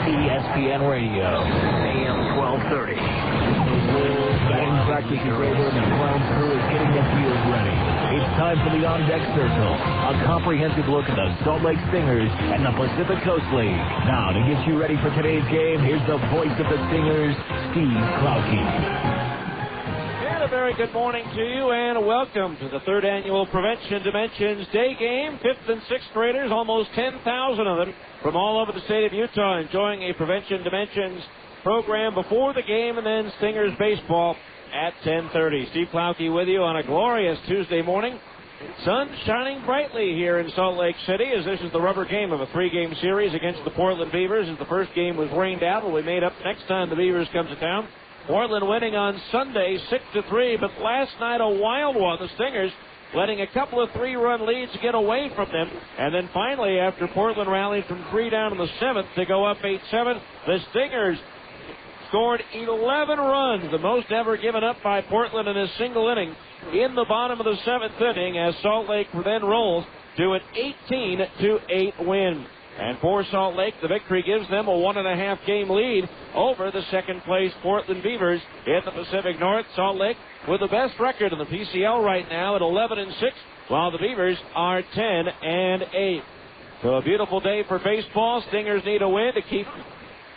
ESPN Radio, AM 1230. Batting practice is over and the ground crew is getting the field ready. It's time for the On-Deck Circle, a comprehensive look at the Salt Lake Stingers and the Pacific Coast League. Now, to get you ready for today's game, here's the voice of the Stingers, Steve Klauke. And a very good morning to you, and welcome to the third annual Prevention Dimensions Day Game. 5th and 6th graders, almost 10,000 of them from all over the state of Utah, enjoying a Prevention Dimensions program before the game, and then Stingers baseball at 10:30. Steve Klauke with you on a glorious Tuesday morning. Sun shining brightly here in Salt Lake City, as this is the rubber game of a 3-game series against the Portland Beavers, as the first game was rained out. Will be made up next time the Beavers come to town. Portland winning on Sunday 6-3, but last night a wild one. The Stingers letting a couple of 3-run leads get away from them, and then finally, after Portland rallied from 3 down in the 7th to go up 8-7, the Stingers scored 11 runs, the most ever given up by Portland in a single inning, in the bottom of the 7th inning, as Salt Lake then rolls to an 18-8 win. And for Salt Lake, the victory gives them a 1.5 game lead over the second-place Portland Beavers in the Pacific North. Salt Lake with the best record in the PCL right now at 11-6, while the Beavers are 10-8. So a beautiful day for baseball. Stingers need a win to keep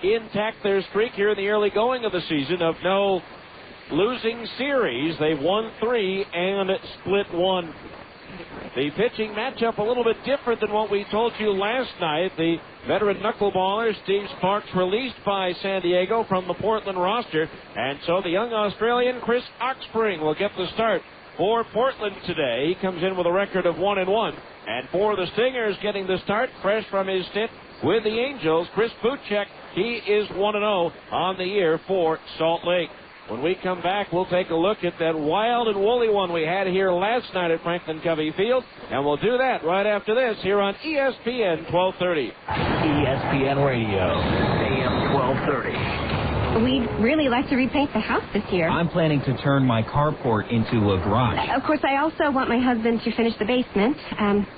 intact their streak here in the early going of the season of no losing series. They've won 3 and split 1. The pitching matchup a little bit different than what we told you last night. The veteran knuckleballer Steve Sparks released by San Diego from the Portland roster, and so the young Australian Chris Oxspring will get the start for Portland today. He comes in with a record of 1-1. And for the Stingers getting the start, fresh from his stint with the Angels, Chris Buchek, he is 1-0 on the year for Salt Lake. When we come back, we'll take a look at that wild and woolly one we had here last night at Franklin Covey Field, and we'll do that right after this here on ESPN 1230. ESPN Radio, AM 1230. We'd really like to repaint the house this year. I'm planning to turn my carport into a garage. Of course, I also want my husband to finish the basement,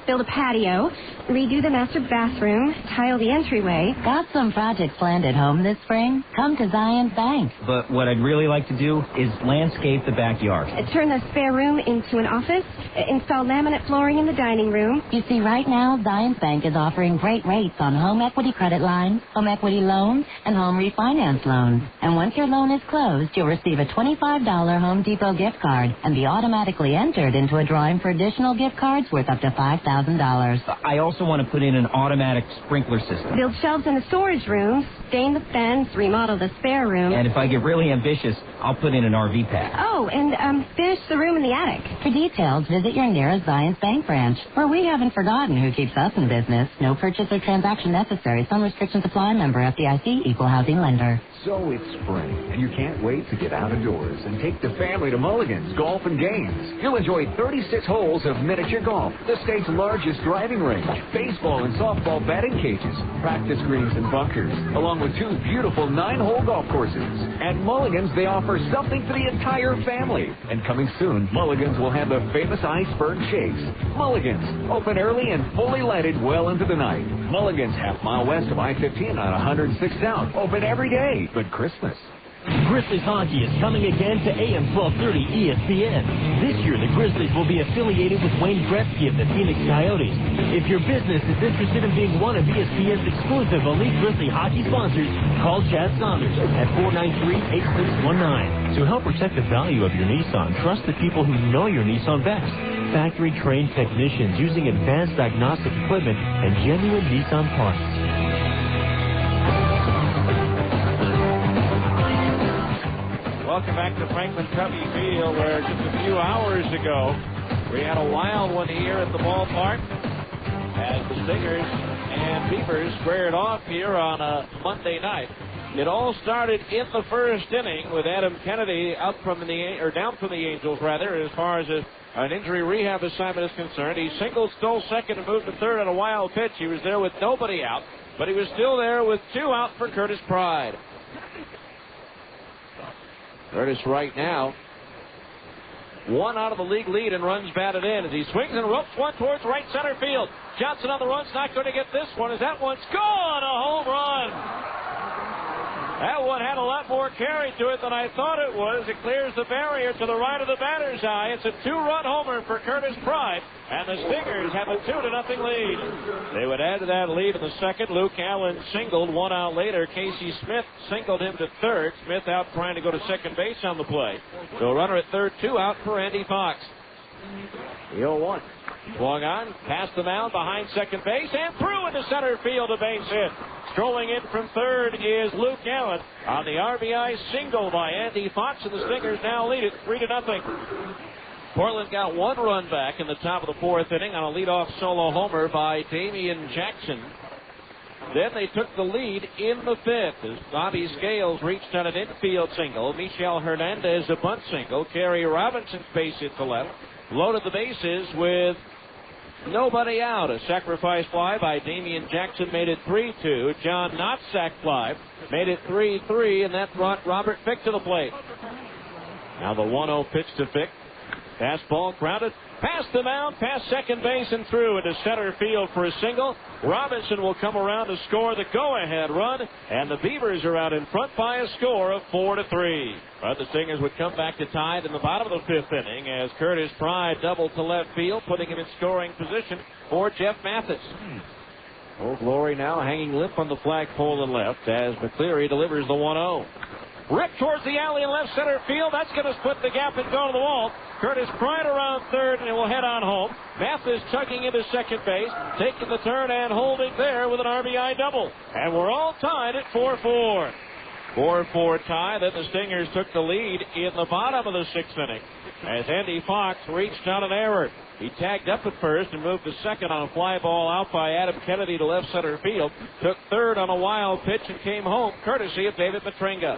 build a patio, redo the master bathroom, tile the entryway. Got some projects planned at home this spring? Come to Zions Bank. But what I'd really like to do is landscape the backyard. Turn the spare room into an office, install laminate flooring in the dining room. You see, right now, Zions Bank is offering great rates on home equity credit lines, home equity loans, and home refinance loans. And once your loan is closed, you'll receive a $25 Home Depot gift card and be automatically entered into a drawing for additional gift cards worth up to $5,000. I also want to put in an automatic sprinkler system. Build shelves in the storage room, stain the fence, remodel the spare room. And if I get really ambitious, I'll put in an RV pad. Oh, and finish the room in the attic. For details, visit your nearest Zions Bank branch, where we haven't forgotten who keeps us in business. No purchase or transaction necessary. Some restrictions apply. Member FDIC, equal housing lender. So it's spring, and you can't wait to get out of doors and take the family to Mulligan's Golf and Games. You'll enjoy 36 holes of miniature golf, the state's largest driving range, baseball and softball batting cages, practice greens and bunkers, along with 2 beautiful 9-hole golf courses. At Mulligan's, they offer something for the entire family. And coming soon, Mulligan's will have the famous iceberg chase. Mulligan's, open early and fully lighted well into the night. Mulligan's, half-mile west of I-15 on 106 South, open every day but Christmas. Grizzlies hockey is coming again to AM 1230 ESPN. This year, the Grizzlies will be affiliated with Wayne Gretzky of the Phoenix Coyotes. If your business is interested in being one of ESPN's exclusive Elite Grizzly hockey sponsors, call Chad Saunders at 493-8619. To help protect the value of your Nissan, trust the people who know your Nissan best. Factory-trained technicians using advanced diagnostic equipment and genuine Nissan parts. Welcome back to Franklin Covey Field, where just a few hours ago we had a wild one here at the ballpark as the Stingers and Beavers squared off here on a Monday night. It all started in the first inning with Adam Kennedy down from the Angels, as far as an injury rehab assignment is concerned. He singled, stole second, and moved to third on a wild pitch. He was there with nobody out, but he was still there with 2 out for Curtis Pride. Curtis right now, 1 out of the league lead and runs batted in as he swings and ropes one towards right center field. Johnson on the run's not going to get this one as that one's gone. A home run. That one had a lot more carry to it than I thought it was. It clears the barrier to the right of the batter's eye. It's a 2-run homer for Curtis Pride, and the Stingers have a 2-0 lead. They would add to that lead in the second. Luke Allen singled. 1 out later, Casey Smith singled him to third. Smith out trying to go to second base on the play. So a runner at third, 2 out for Andy Fox. The 0-1. Swung on, past the mound, behind second base, and through into center field, a base hit. Strolling in from third is Luke Allen on the RBI single by Andy Fox, and the Stingers now lead it 3-0. Portland got 1 run back in the top of the 4th inning on a leadoff solo homer by Damian Jackson. Then they took the lead in the 5th as Bobby Scales reached on an infield single. Michel Hernandez a bunt single. Kerry Robinson's base hit to left. Loaded the bases with nobody out. A sacrifice fly by Damian Jackson made it 3-2. John Knott's sac fly made it 3-3, and that brought Robert Fick to the plate. Now the 1-0 pitch to Fick. Fastball grounded past the mound, past second base, and through into center field for a single. Robinson will come around to score the go-ahead run, and the Beavers are out in front by a score of 4-3. But the Stingers would come back to tie it in the bottom of the 5th inning as Curtis Pride doubled to left field, putting him in scoring position for Jeff Mathis. Old Glory now hanging limp on the flagpole and left as McCleary delivers the 1-0. Ripped towards the alley in left center field. That's going to split the gap and go to the wall. Curtis Pride around third, and it will head on home. Mathis chugging into second base, taking the turn and holding there with an RBI double. And we're all tied at 4-4. 4-4 tie. Then the Stingers took the lead in the bottom of the 6th inning as Andy Fox reached on an error. He tagged up at first and moved to second on a fly ball out by Adam Kennedy to left center field. Took third on a wild pitch and came home courtesy of David Matringa.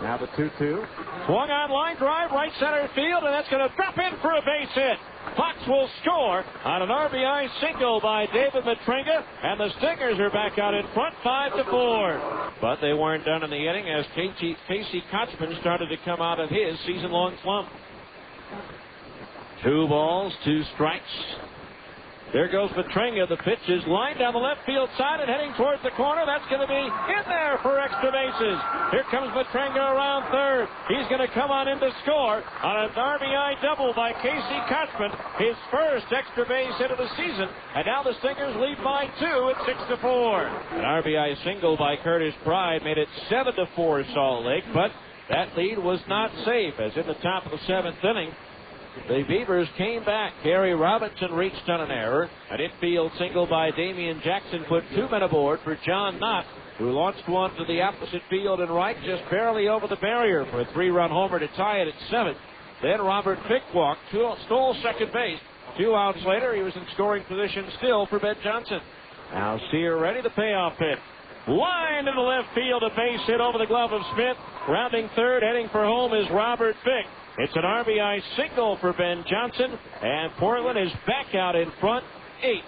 Now the 2-2. Swung on line drive, right center field, and that's going to drop in for a base hit. Fox will score on an RBI single by David Matringa, and the Stingers are back out in front 5-4. But they weren't done in the inning as Casey Kotzman started to come out of his season-long slump. 2 balls, 2 strikes. There goes Matringa. The pitch is lined down the left field side and heading towards the corner. That's going to be in there for extra bases. Here comes Matringa around third. He's going to come on in to score on an RBI double by Casey Kotzman, his first extra base hit of the season. And now the Stingers lead by 2 at 6-4. An RBI single by Curtis Pride made it 7-4 Salt Lake, but that lead was not safe as in the top of the 7th inning, the Beavers came back. Kerry Robinson reached on an error. An infield single by Damian Jackson put 2 men aboard for John Knott, who launched one to the opposite field and right, just barely over the barrier for a 3-run homer to tie it at 7. Then Robert Fick walked, stole second base. 2 outs later, he was in scoring position still for Ben Johnson. Now Sear ready, the payoff pitch. Line into left field, a base hit over the glove of Smith. Rounding third, heading for home is Robert Fick. It's an RBI single for Ben Johnson, and Portland is back out in front,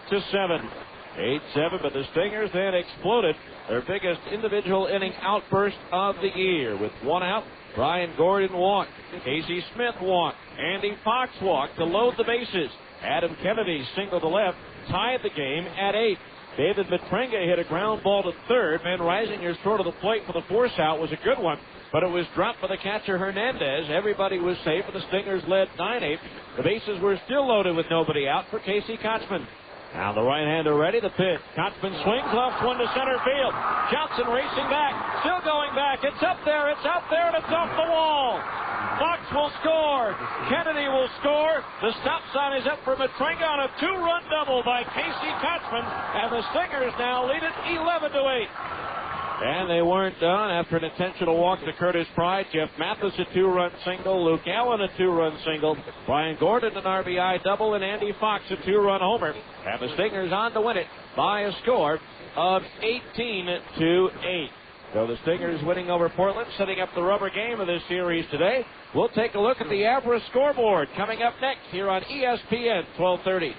8-7. 8-7, but the Stingers then exploded their biggest individual inning outburst of the year. With 1 out, Brian Gordon walked, Casey Smith walked, Andy Fox walked to load the bases. Adam Kennedy singled to left, tied the game at 8. David Matringa hit a ground ball to third. Ben Reisinger's throw to the plate for the force out was a good one, but it was dropped by the catcher Hernandez. Everybody was safe, and the Stingers led 9-8. The bases were still loaded with nobody out for Casey Kotzman. Now the right-hander ready, the pitch. Kotzman swings, left one to center field. Johnson racing back, still going back. It's up there, and it's off the wall. Fox will score. Kennedy will score. The stop sign is up for Matringa on a 2-run double by Casey Kotzman, and the Stingers now lead it 11-8. And they weren't done after an intentional walk to Curtis Pride. Jeff Mathis a 2-run single. Luke Allen a 2-run single. Brian Gordon an RBI double. And Andy Fox a 2-run homer. And the Stingers on to win it by a score of 18-8. So the Stingers winning over Portland, setting up the rubber game of this series today. We'll take a look at the Avra scoreboard coming up next here on ESPN 1230.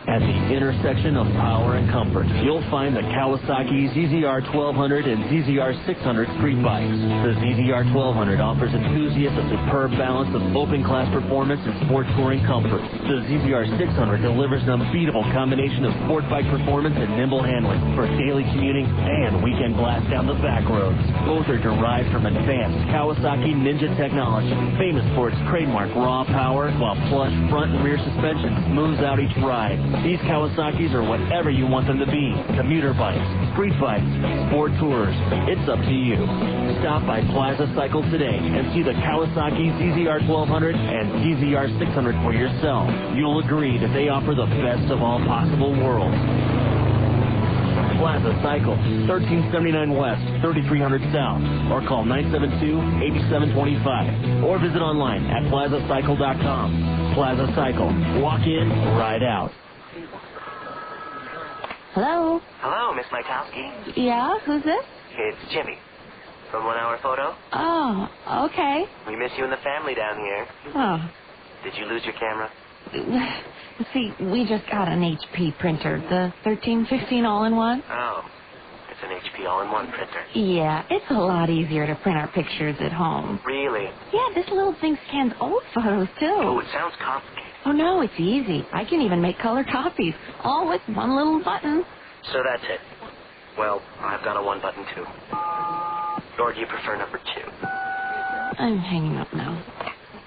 At the intersection of power and comfort, you'll find the Kawasaki ZZR 1200 and ZZR 600 street bikes. The ZZR 1200 offers enthusiasts a superb balance of open-class performance and sport touring comfort. The ZZR 600 delivers an unbeatable combination of sport bike performance and nimble handling for daily commuting and weekend blast down the back roads. Both are derived from advanced Kawasaki Ninja technology, famous for its trademark raw power, while plush front and rear suspension smooths out each ride. These Kawasaki's are whatever you want them to be. Commuter bikes, street bikes, sport tours. It's up to you. Stop by Plaza Cycle today and see the Kawasaki ZZR 1200 and ZZR 600 for yourself. You'll agree that they offer the best of all possible worlds. Plaza Cycle, 1379 West, 3300 South, or call 972-8725, or visit online at plazacycle.com. Plaza Cycle, walk in, ride out. Hello? Hello, Miss Mykowski. Yeah, who's this? It's Jimmy from 1 Hour Photo. Oh, okay. We miss you and the family down here. Oh. Did you lose your camera? See, we just got an HP printer, the 1315 all-in-one. Oh, it's an HP all-in-one printer. Yeah, it's a lot easier to print our pictures at home. Really? Yeah, this little thing scans old photos, too. Oh, it sounds complicated. Oh, no, it's easy. I can even make color copies, all with one little button. So that's it. Well, I've got a one button, too. Or do you prefer number 2? I'm hanging up now.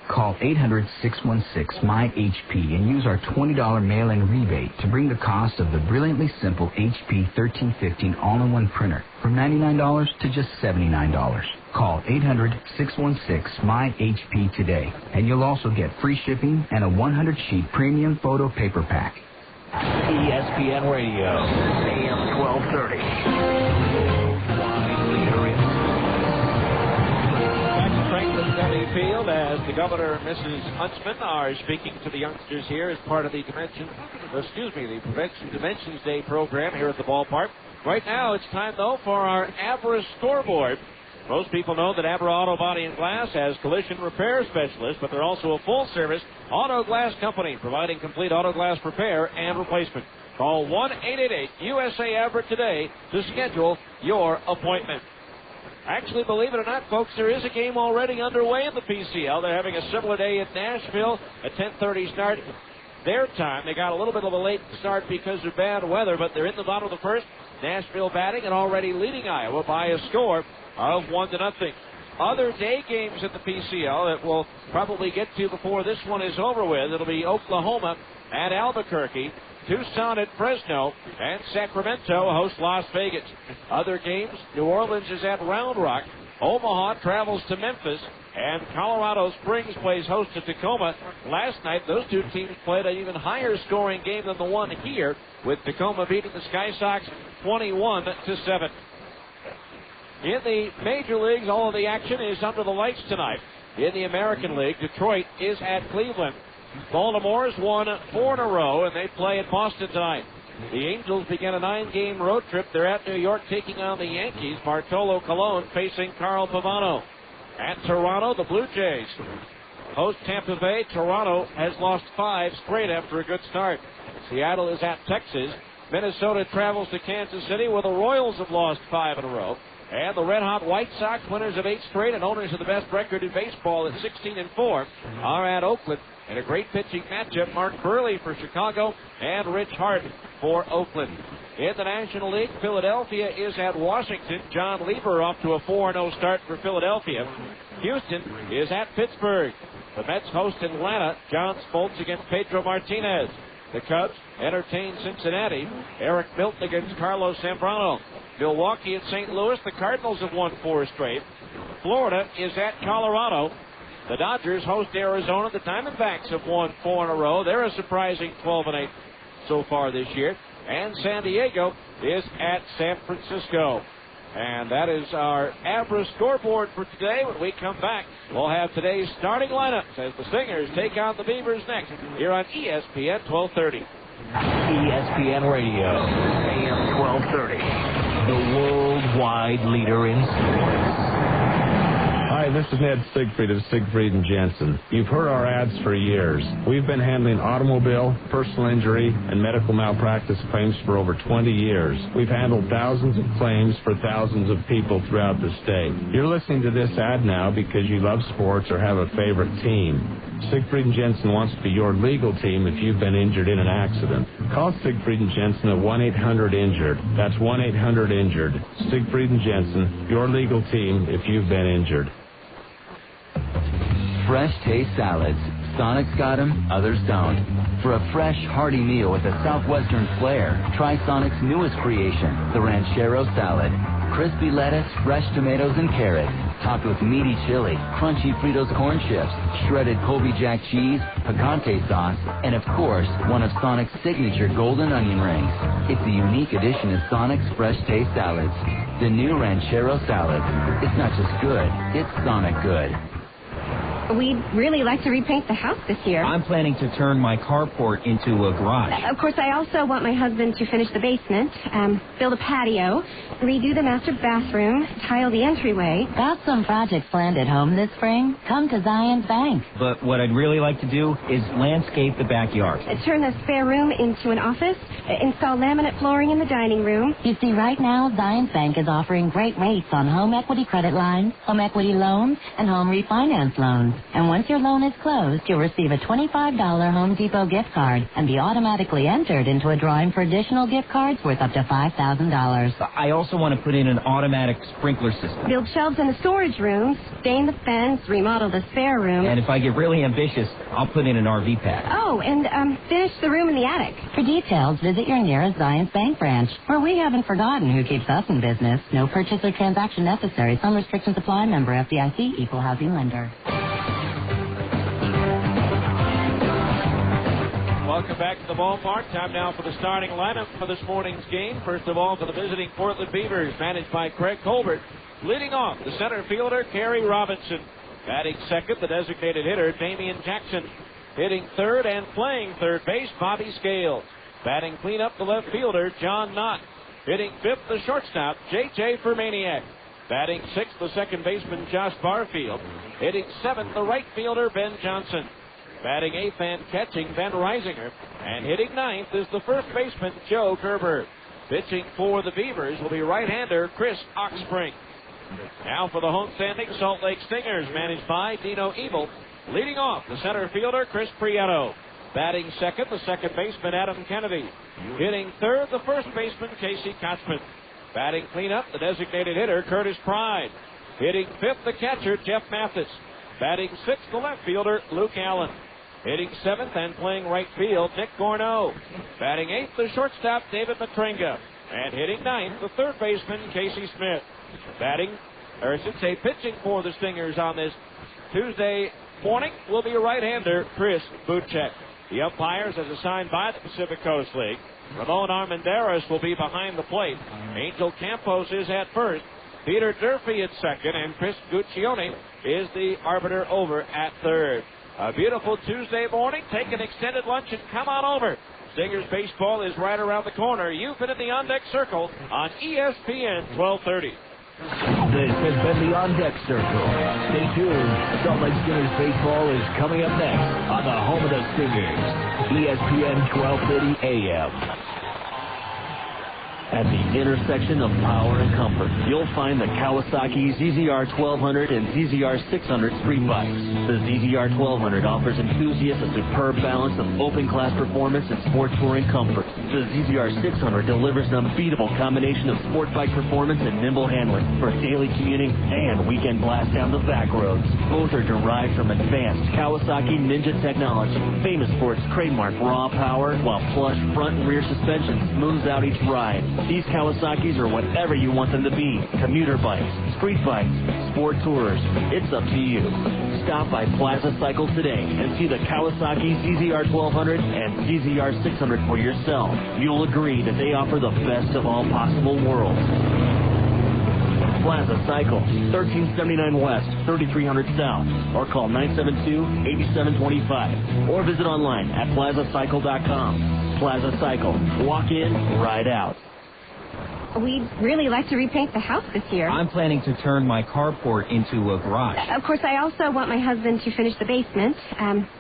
Call 800-616-MY-HP and use our $20 mail-in rebate to bring the cost of the brilliantly simple HP 1315 all-in-one printer from $99 to just $79. Call 800-616-MY-HP today, and you'll also get free shipping and a 100-sheet premium photo paper pack. ESPN Radio, AM 1230. Franklin Denny Field as the governor and Mrs. Huntsman are speaking to the youngsters here as part of the Prevention Dimensions Day program here at the ballpark. Right now, it's time, though, for our Abra scoreboard. Most people know that Abra Auto Body and Glass has collision repair specialists, but they're also a full-service auto glass company providing complete auto glass repair and replacement. Call 1-888-USA-ABRA today to schedule your appointment. Actually, believe it or not, folks, there is a game already underway in the PCL. They're having a similar day at Nashville, a 10:30 start their time. They got a little bit of a late start because of bad weather, but they're in the bottom of the first. Nashville batting and already leading Iowa by a score of 1-0. Other day games at the PCL that we'll probably get to before this one is over with. It'll be Oklahoma at Albuquerque, Tucson at Fresno, and Sacramento hosts Las Vegas. Other games, New Orleans is at Round Rock, Omaha travels to Memphis, and Colorado Springs plays host to Tacoma. Last night, those two teams played an even higher scoring game than the one here, with Tacoma beating the Sky Sox 21-7. In the major leagues, all of the action is under the lights tonight. In the American League, Detroit is at Cleveland. Baltimore's won 4 in a row, and they play at Boston tonight. The Angels begin a 9-game road trip. They're at New York taking on the Yankees. Bartolo Colon facing Carl Pavano. At Toronto, the Blue Jays host Tampa Bay. Toronto has lost 5 straight after a good start. Seattle is at Texas. Minnesota travels to Kansas City, where the Royals have lost 5 in a row. And the red-hot White Sox, winners of 8 straight and owners of the best record in baseball at 16-4, are at Oakland. In a great pitching matchup, Mark Burley for Chicago and Rich Hart for Oakland. In the National League, Philadelphia is at Washington. John Lieber off to a 4-0 start for Philadelphia. Houston is at Pittsburgh. The Mets host Atlanta. John Smoltz against Pedro Martinez. The Cubs entertain Cincinnati. Eric Milton against Carlos Zambrano. Milwaukee at St. Louis. The Cardinals have won 4 straight. Florida is at Colorado. The Dodgers host Arizona. The Diamondbacks have won 4 in a row. They're a surprising 12-8 so far this year. And San Diego is at San Francisco. And that is our Abra scoreboard for today. When we come back, we'll have today's starting lineups as the Stingers take on the Beavers next here on ESPN 1230. ESPN Radio, AM 1230, the worldwide leader in sports. Hi, this is Ned Siegfried of Siegfried & Jensen. You've heard our ads for years. We've been handling automobile, personal injury, and medical malpractice claims for over 20 years. We've handled thousands of claims for thousands of people throughout the state. You're listening to this ad now because you love sports or have a favorite team. Siegfried & Jensen wants to be your legal team if you've been injured in an accident. Call Siegfried & Jensen at 1-800-INJURED. That's 1-800-INJURED. Siegfried & Jensen, your legal team if you've been injured. Fresh taste salads. Sonic's got them, others don't. For a fresh, hearty meal with a southwestern flair, try Sonic's newest creation, the Ranchero Salad. Crispy lettuce, fresh tomatoes, and carrots, topped with meaty chili, crunchy Fritos corn chips, shredded Colby Jack cheese, picante sauce, and of course, one of Sonic's signature golden onion rings. It's a unique addition to Sonic's Fresh Taste Salads. The new Ranchero Salad. It's not just good, it's Sonic good. We'd really like to repaint the house this year. I'm planning to turn my carport into a garage. Of course, I also want my husband to finish the basement, build a patio, redo the master bathroom, tile the entryway. Got some projects planned at home this spring? Come to Zions Bank. But what I'd really like to do is landscape the backyard. Turn the spare room into an office, install laminate flooring in the dining room. You see, right now, Zions Bank is offering great rates on home equity credit lines, home equity loans, and home refinance loans. And once your loan is closed, you'll receive a $25 Home Depot gift card and be automatically entered into a drawing for additional gift cards worth up to $5,000. I also want to put in an automatic sprinkler system. Build shelves in the storage rooms, stain the fence, remodel the spare room. And if I get really ambitious, I'll put in an RV pad. Oh, and finish the room in the attic. For details, visit your nearest Zions Bank branch, where we haven't forgotten who keeps us in business. No purchase or transaction necessary. Some restrictions apply. Member FDIC, Equal Housing Lender. Welcome back to the ballpark. Time now for the starting lineup for this morning's game. First of all, for the visiting Portland Beavers, managed by Craig Colbert. Leading off, the center fielder, Kerry Robinson. Batting second, the designated hitter, Damian Jackson. Hitting third and playing third base, Bobby Scales. Batting cleanup, the left fielder, John Knott. Hitting fifth, the shortstop, J.J. Fermaniak. Batting sixth, the second baseman, Josh Barfield. Hitting seventh, the right fielder, Ben Johnson. Batting eighth and catching, Ben Reisinger. And hitting ninth is the first baseman, Joe Gerber. Pitching for the Beavers will be right-hander Chris Oxspring. Now for the homestanding Salt Lake Stingers, managed by Dino Ebel. Leading off, the center fielder, Chris Prieto. Batting second, the second baseman, Adam Kennedy. Hitting third, the first baseman, Casey Kotzman. Batting cleanup, the designated hitter, Curtis Pride. Hitting fifth, the catcher, Jeff Mathis. Batting sixth, the left fielder, Luke Allen. Hitting seventh and playing right field, Nick Gorneau. Batting eighth, the shortstop, David Matringa. And hitting ninth, the third baseman, Casey Smith. Pitching for the Stingers on this Tuesday morning will be right-hander Chris Buchek. The umpires, as assigned by the Pacific Coast League, Ramon Armendariz will be behind the plate. Angel Campos is at first. Peter Durfee at second, and Chris Guccione is the arbiter over at third. A beautiful Tuesday morning. Take an extended lunch and come on over. Stingers baseball is right around the corner. You've been in the On Deck Circle on ESPN 1230. This has been the On Deck Circle. Stay tuned. Salt Lake Stingers baseball is coming up next on the home of the Stingers, ESPN 1230 AM. At the intersection of power and comfort, you'll find the Kawasaki ZZR 1200 and ZZR 600 street bikes. The ZZR 1200 offers enthusiasts a superb balance of open-class performance and sport touring comfort. The ZZR 600 delivers an unbeatable combination of sport bike performance and nimble handling for daily commuting and weekend blast down the back roads. Both are derived from advanced Kawasaki Ninja technology, famous for its trademark raw power, while plush front and rear suspension smooths out each ride. These Kawasaki's are whatever you want them to be. Commuter bikes, street bikes, sport tourers. It's up to you. Stop by Plaza Cycle today and see the Kawasaki ZZR 1200 and ZZR 600 for yourself. You'll agree that they offer the best of all possible worlds. Plaza Cycle, 1379 West, 3300 South, or call 972-8725, or visit online at plazacycle.com. Plaza Cycle, walk in, ride out. We'd really like to repaint the house this year. I'm planning to turn my carport into a garage. Of course, I also want my husband to finish the basement,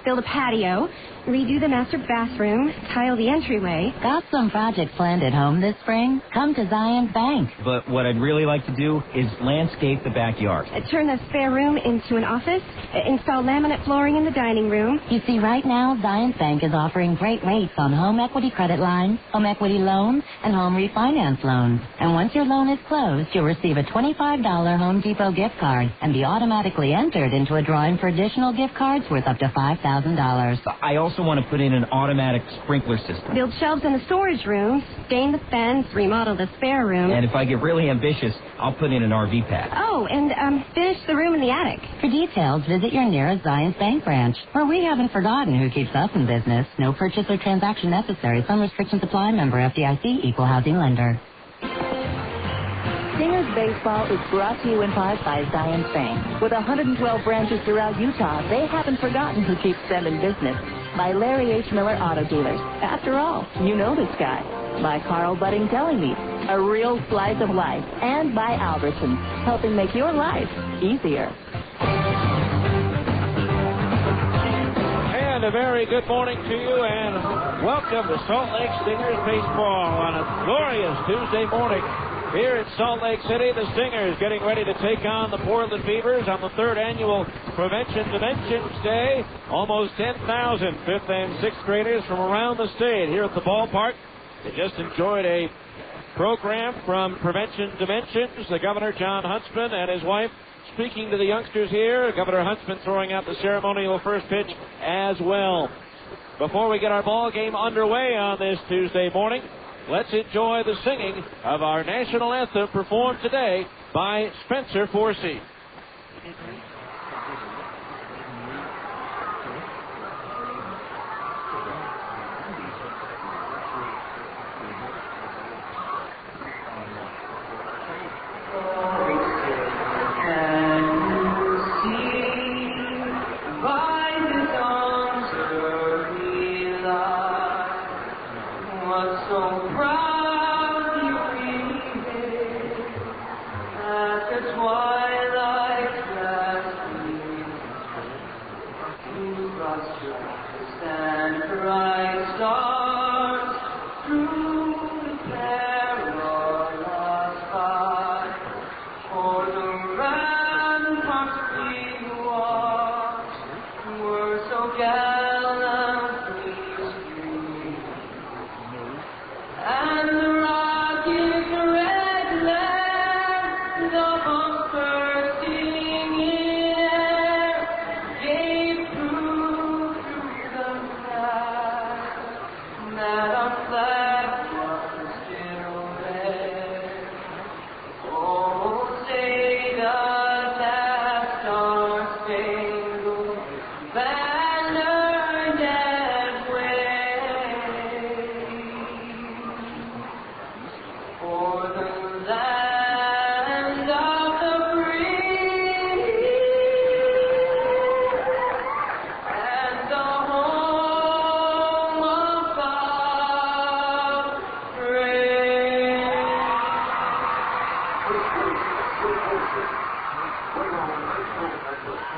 build a patio, redo the master bathroom, tile the entryway. Got some projects planned at home this spring? Come to Zions Bank. But what I'd really like to do is landscape the backyard. Turn the spare room into an office, install laminate flooring in the dining room. You see, right now, Zions Bank is offering great rates on home equity credit lines, home equity loans, and home refinance loans. And once your loan is closed, you'll receive a $25 Home Depot gift card and be automatically entered into a drawing for additional gift cards worth up to $5,000. I also want to put in an automatic sprinkler system. Build shelves in the storage room, stain the fence, remodel the spare room. And if I get really ambitious, I'll put in an RV pad. Oh, and finish the room in the attic. For details, visit your nearest Zions Bank branch, where we haven't forgotten who keeps us in business. No purchase or transaction necessary. Some restrictions apply. Member FDIC, Equal Housing Lender. Stingers Baseball is brought to you in part by Zions Bank. With 112 branches throughout Utah, they haven't forgotten who keeps them in business. By Larry H. Miller Auto Dealers. After all, you know this guy. By Carl Budding Deli Meats, a real slice of life. And by Albertsons, helping make your life easier. And a very good morning to you, and welcome to Salt Lake Stingers Baseball on a glorious Tuesday morning. Here in Salt Lake City, the Stingers getting ready to take on the Portland Beavers on the third annual Prevention Dimensions Day. Almost 10,000 fifth and sixth graders from around the state here at the ballpark. They just enjoyed a program from Prevention Dimensions. The Governor, John Huntsman, and his wife speaking to the youngsters here. Governor Huntsman throwing out the ceremonial first pitch as well. Before we get our ball game underway on this Tuesday morning, let's enjoy the singing of our national anthem performed today by Spencer Forsey.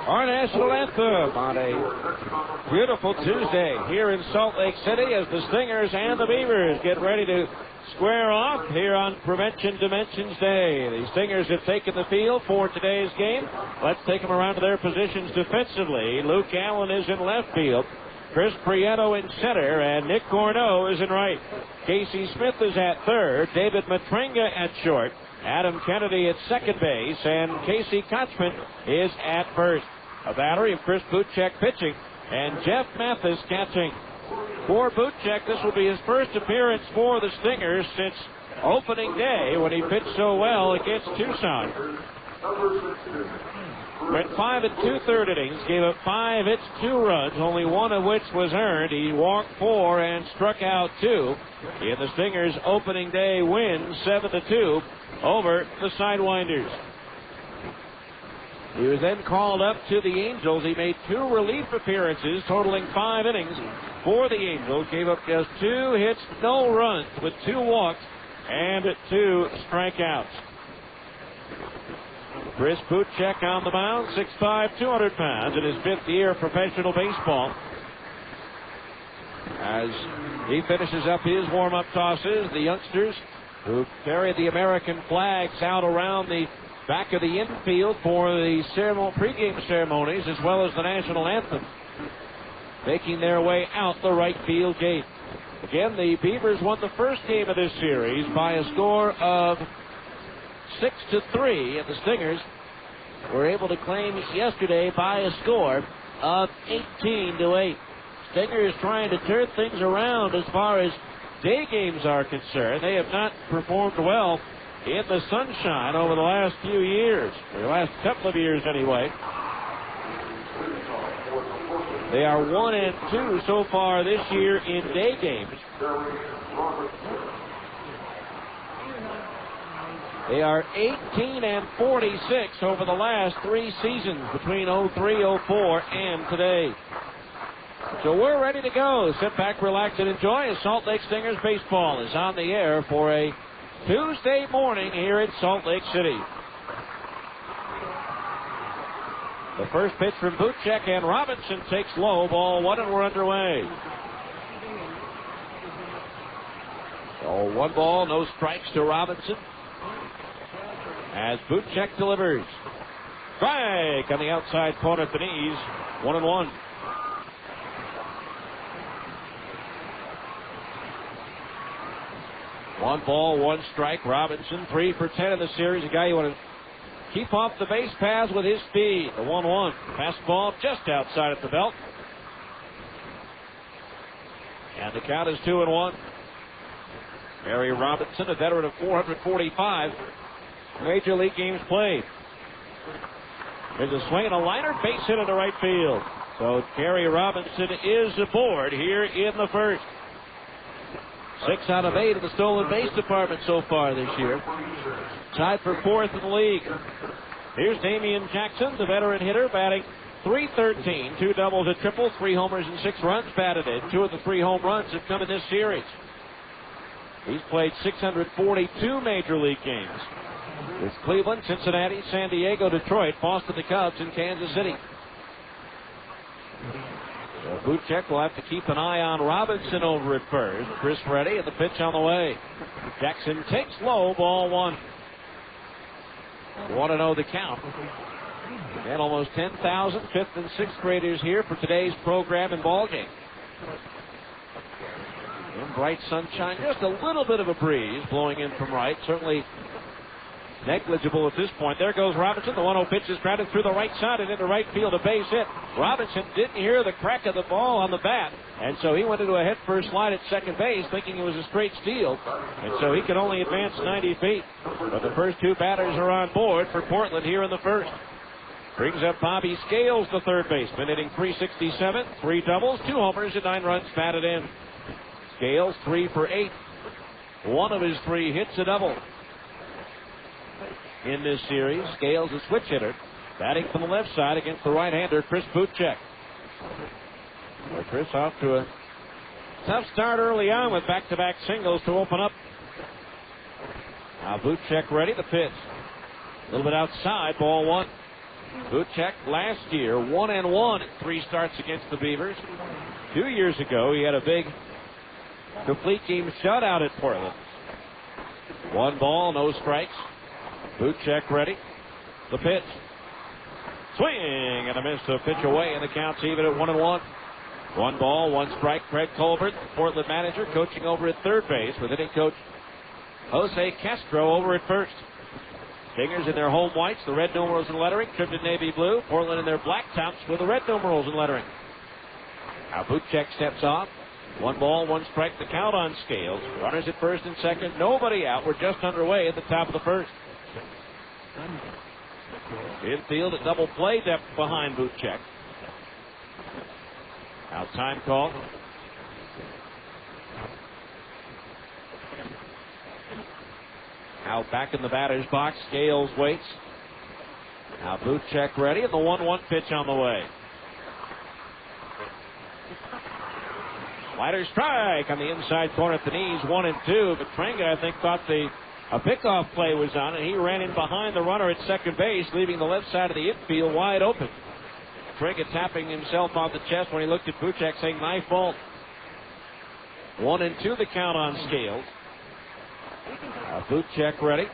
Our national anthem on a beautiful Tuesday here in Salt Lake City as the Stingers and the Beavers get ready to square off here on Prevention Dimensions Day. The Stingers have taken the field for today's game. Let's take them around to their positions defensively. Luke Allen is in left field. Chris Prieto in center, and Nick Corneau is in right. Casey Smith is at third. David Matrenga at short. Adam Kennedy at second base, and Casey Kochman is at first. A battery of Chris Butchek pitching, and Jeff Mathis catching. For Butchek, this will be his first appearance for the Stingers since opening day when he pitched so well against Tucson. Went 5 2/3 innings, gave up 5 hits, 2 runs, only one of which was earned. He walked 4 and struck out 2 in the Stingers' opening day win, 7-2 over the Sidewinders. He was then called up to the Angels. He made 2 relief appearances, totaling 5 innings for the Angels. Gave up just 2 hits, no runs, with 2 walks and 2 strikeouts. Chris Buchek on the mound, 6'5", 200 pounds in his 5th year of professional baseball. As he finishes up his warm-up tosses, the youngsters who carry the American flags out around the back of the infield for the pregame ceremonies as well as the national anthem, making their way out the right field gate. Again, the Beavers won the first game of this series by a score of 6-3, and the Stingers were able to claim yesterday by a score of 18-8. Stingers trying to turn things around as far as day games are concerned. They have not performed well in the sunshine over the last few years, or the last couple of years anyway. They are 1-2 so far this year in day games. They are 18-46 over the last 3 seasons between 03-04 and today. So we're ready to go. Sit back, relax, and enjoy as Salt Lake Stingers baseball is on the air for a Tuesday morning here in Salt Lake City. The first pitch from Buchek, and Robinson takes low, ball 1, and we're underway. So 1 ball, no strikes to Robinson as Buchek delivers. Strike on the outside corner at the knees, 1-1. One ball, 1 strike. Robinson, 3 for 10 in the series. A guy you want to keep off the base paths with his speed. The 1-1. Fastball just outside at the belt. And the count is 2-1. Gary Robinson, a veteran of 445 Major League games played. There's a swing and a liner, base hit into right field. So Gary Robinson is aboard here in the first. 6 out of 8 in the stolen base department so far this year. Tied for 4th in the league. Here's Damian Jackson, the veteran hitter, batting .313, 2 doubles, a triple, 3 homers and 6 runs batted in. 2 of the 3 home runs have come in this series. He's played 642 Major League games with Cleveland, Cincinnati, San Diego, Detroit, Boston, the Cubs, and Kansas City. So Buchek will have to keep an eye on Robinson over at first. Chris ready, and the pitch on the way. Jackson takes low, ball 1. 1-0 the count. And almost 10,000 5th and 6th graders here for today's program and ball game. In bright sunshine, just a little bit of a breeze blowing in from right. Certainly negligible at this point. There goes Robinson. The 1-0 pitch is grounded through the right side and into right field. A base hit. Robinson didn't hear the crack of the ball on the bat, and so he went into a head-first slide at second base thinking it was a straight steal, and so he could only advance 90 feet. But the first 2 batters are on board for Portland here in the first. Brings up Bobby Scales, the third baseman, hitting .367, 3 doubles, 2 homers, and 9 runs batted in. Scales 3 for 8. 1 of his 3 hits a double. In this series, Scales, a switch hitter, batting from the left side against the right-hander, Chris Buchek. Well, Chris off to a tough start early on with back-to-back singles to open up. Now Buchek ready, the pitch. A little bit outside, ball 1. Buchek last year, 1-1 in 3 starts against the Beavers. 2 years ago, he had a big complete game shutout at Portland. 1 ball, no strikes. Buchek ready. The pitch. Swing and a miss, to pitch away, and the count's even at 1-1. 1 ball, 1 strike. Craig Colbert, Portland manager, coaching over at third base with hitting coach Jose Castro over at first. Stingers in their home whites, the red numerals and lettering, trimmed in navy blue. Portland in their black tops with the red numerals and lettering. Now Buchek steps off. 1 ball, 1 strike, the count on Scales. Runners at first and second, nobody out. We're just underway at the top of the first. Infield at double play depth behind Buchek. Now time call. Now back in the batter's box, Scales waits. Now Buchek ready, and the 1-1 pitch on the way. Slider strike on the inside corner at the knees, 1-2. But Trenga, I think, thought a pickoff play was on, and he ran in behind the runner at second base, leaving the left side of the infield wide open. Trenga tapping himself on the chest when he looked at Buchek, saying, "My fault." 1-2 the count on Scales. Buchek ready.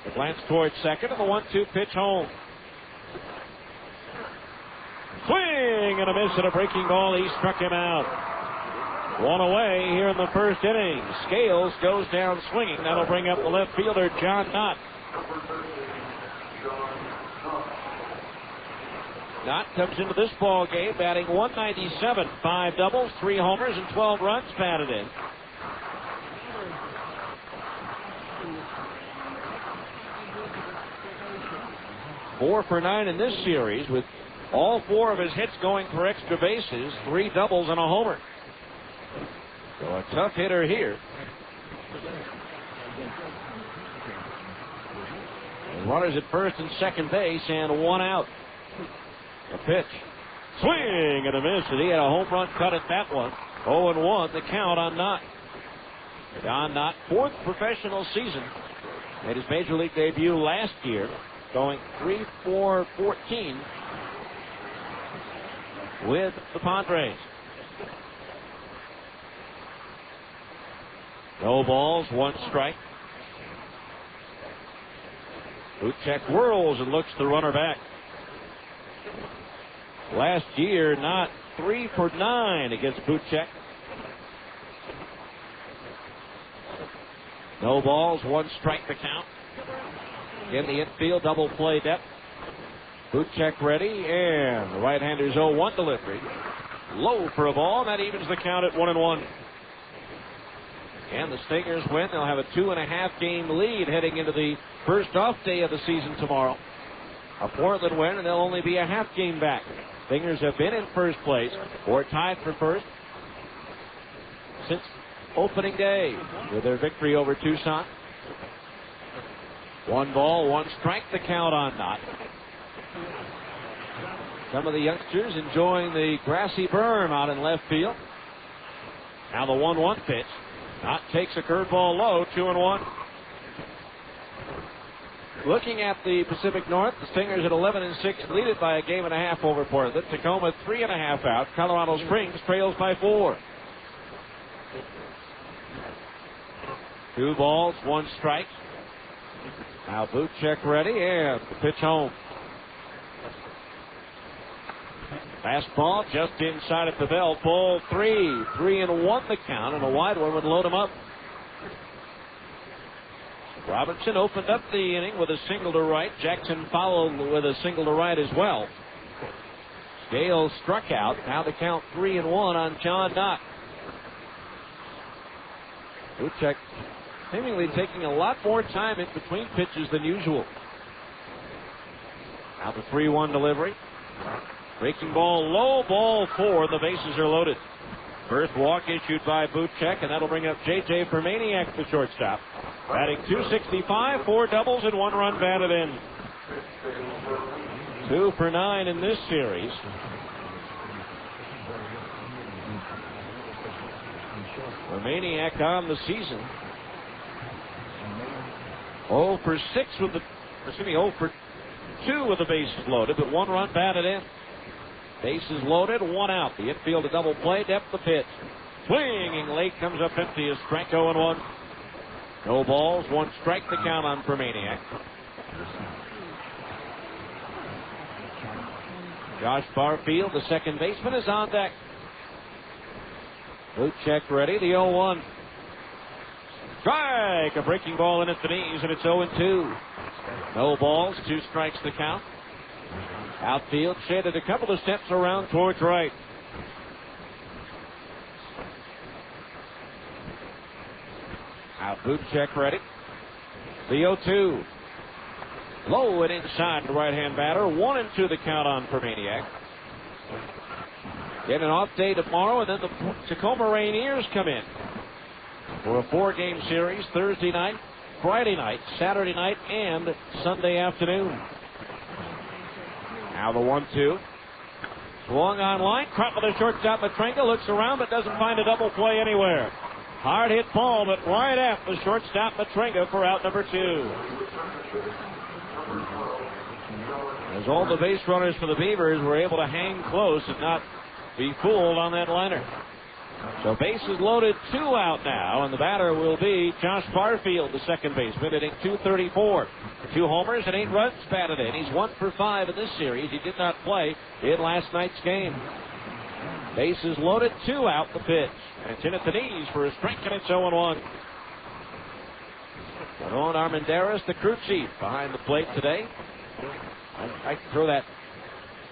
The glance towards second, and the 1-2 pitch home. Swing and a miss and a breaking ball. He struck him out. One away here in the first inning. Scales goes down swinging. That'll bring up the left fielder, John Knott. Knott comes into this ball game batting .197, 5 doubles, 3 homers, and 12 runs batted in. Four for 9 in this series, with all 4 of his hits going for extra bases, 3 doubles and a homer. So a tough hitter here. And runners at first and second base, and 1 out. A pitch. Swing and a miss, and he had a home run cut at that one. 0-1 the count on Knott. John Knott, 4th professional season. Made his major league debut last year, going 3-4-14 with the Padres. No balls, 1 strike. Buchek whirls and looks the runner back. Last year, Knott 3 for 9 against Buchek. No balls, 1 strike the count. In the infield, double play depth. Buchek ready, and the right-hander's 0-1 delivery. Low for a ball, and that evens the count at 1-1. And the Stingers win. They'll have a 2.5 game lead heading into the first off day of the season tomorrow. A Portland win, and they'll only be a half game back. Stingers have been in first place, or tied for first, since opening day with their victory over Tucson. 1 ball, 1 strike, the count on Knott. Some of the youngsters enjoying the grassy berm out in left field. Now the 1-1 pitch. Knott takes a curveball low, 2-1. Looking at the Pacific North, the Stingers at 11-6 lead it by a game and a half over Portland. Tacoma 3.5 out. Colorado Springs trails by 4. 2 balls, 1 strike. Now Buchek ready, and the pitch home. Fastball just inside at the belt. Ball 3. 3-1 the count, and a wide one would load him up. Robinson opened up the inning with a single to right. Jackson followed with a single to right as well. Scales struck out. Now the count 3-1 on John Knott. Buchek seemingly taking a lot more time in between pitches than usual. Now the 3-1 delivery. Breaking ball low, ball 4. The bases are loaded. First walk issued by Buchek, and that'll bring up J.J. Permaniak, the shortstop. Batting .265, 4 doubles, and 1 run batted in. 2 for 9 in this series. Permaniak on the season. 0 for 2 with the bases loaded, but 1 run batted in. Bases loaded, 1 out. The infield a double play, depth the pitch. Swinging late, comes up empty, a strike, 0-1. No balls, 1 strike, the count on Permaniak. Josh Barfield, the second baseman, is on deck. Buchek ready, the 0-1. Strike, a breaking ball in at the knees, and it's 0-2. No balls, 2 strikes the count. Outfield shaded a couple of steps around towards right. Now Buchek ready. The 0-2. Low and inside the right-hand batter. 1-2 the count on Permaniak. Get an off day tomorrow, and then the Tacoma Rainiers come in for a 4-game series Thursday night, Friday night, Saturday night, and Sunday afternoon. Now the 1-2. Swung on line. Crop with a shortstop. Matrenga looks around but doesn't find a double play anywhere. Hard hit ball, but right at the shortstop Matrenga for out number 2. As all the base runners for the Beavers were able to hang close and not be fooled on that liner. So bases loaded, 2 out now, and the batter will be Josh Barfield, the second baseman, hitting .234. 2 homers and 8 runs batted in. He's 1 for 5 in this series. He did not play in last night's game. Bases loaded, 2 out, the pitch. And it's in at the knees for a strike, and it's 0-1. Ramon Armendariz, the crew chief, behind the plate today. I can throw that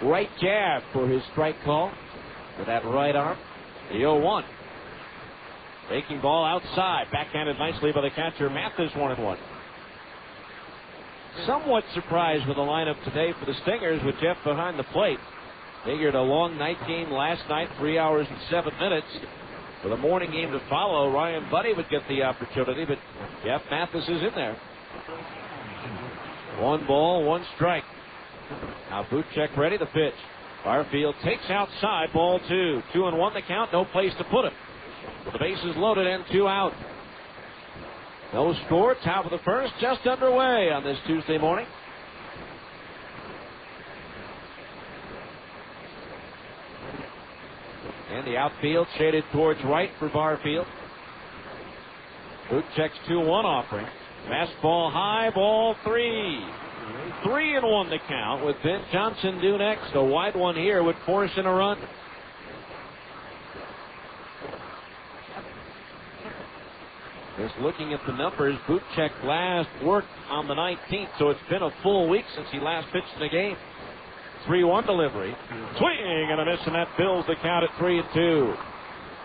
right jab for his strike call with that right arm. The 0-1. Taking ball outside. Backhanded nicely by the catcher. Mathis 1-1. Somewhat surprised with the lineup today for the Stingers with Jeff behind the plate. Figured a long night game last night, 3 hours and 7 minutes. With a morning game to follow, Ryan Buddy would get the opportunity, but Jeff Mathis is in there. 1 ball, 1 strike. Now Buchek ready, the pitch. Barfield takes outside, ball 2. 2-1 the count, no place to put him. With the bases loaded and 2 out. No score, top of the first, just underway on this Tuesday morning. And the outfield shaded towards right for Barfield. Buchek's 2-1 offering. Fastball high, ball 3. 3-1 the count with Ben Johnson due next. A wide one here would force in a run. Just looking at the numbers, Buchek last worked on the 19th, so it's been a full week since he last pitched in the game. 3-1 delivery. Swing and a miss, and that fills the count at 3-2.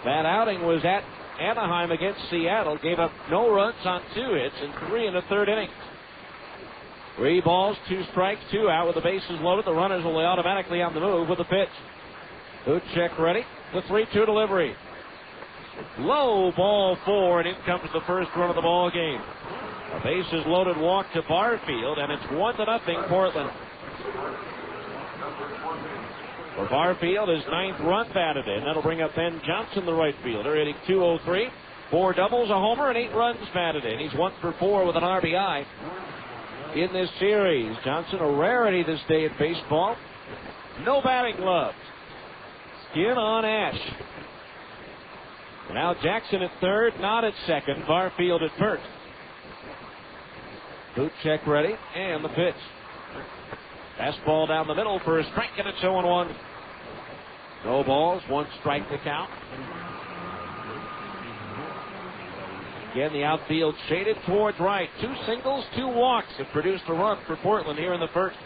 That outing was at Anaheim against Seattle. Gave up no runs on 2 hits and 3 in the 3rd inning. 3 balls, 2 strikes, 2 out with the bases loaded. The runners will be automatically on the move with the pitch. Buchek ready. The 3-2 delivery. Low, ball 4, and in comes the first run of the ball game. A bases loaded walk to Barfield, and it's 1-0 Portland. For Barfield, his 9th run batted in. That'll bring up Ben Johnson, the right fielder, hitting .203. 4 doubles, a homer, and 8 runs batted in. He's 1 for 4 with an RBI in this series. Johnson, a rarity this day at baseball. No batting gloves. Skin on ash. Now Jackson at 3rd, not at 2nd. Barfield at 1st. Buchek ready, and the pitch. Fastball down the middle for a strike, and it's 0-1. No balls, 1 strike to count. Again, the outfield shaded towards right. 2 singles, 2 walks have produced a run for Portland here in the first.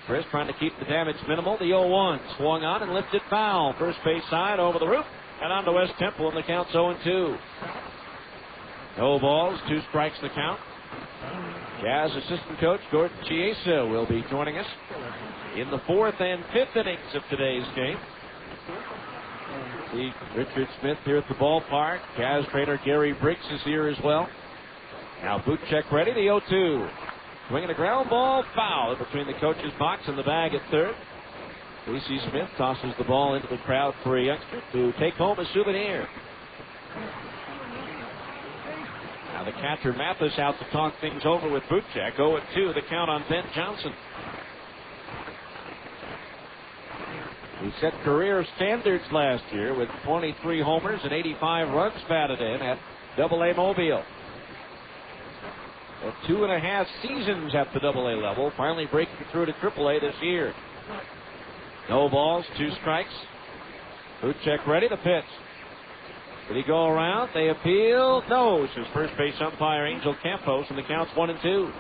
Chris trying to keep the damage minimal. The 0-1 swung on and lifted foul. First base side over the roof and on to West Temple, and the count's 0-2. No balls, 2 strikes to count. Jazz assistant coach Gordon Chiesa will be joining us in the 4th and 5th innings of today's game. See Richard Smith here at the ballpark. Jazz trainer Gary Briggs is here as well. Now Buchek ready, the 0-2. Swinging a ground ball, foul between the coach's box and the bag at 3rd. Casey Smith tosses the ball into the crowd for a youngster to take home a souvenir. Now the catcher Mathis out to talk things over with Buchek. 0-2, the count on Ben Johnson. He set career standards last year with 23 homers and 85 runs batted in at AA Mobile. 2.5 seasons at the AA level, finally breaking through to AAA this year. No balls, 2 strikes. Buchek ready, the pitch. Did he go around? They appeal. No, it's his first base umpire, Angel Campos, and the count's 1-2.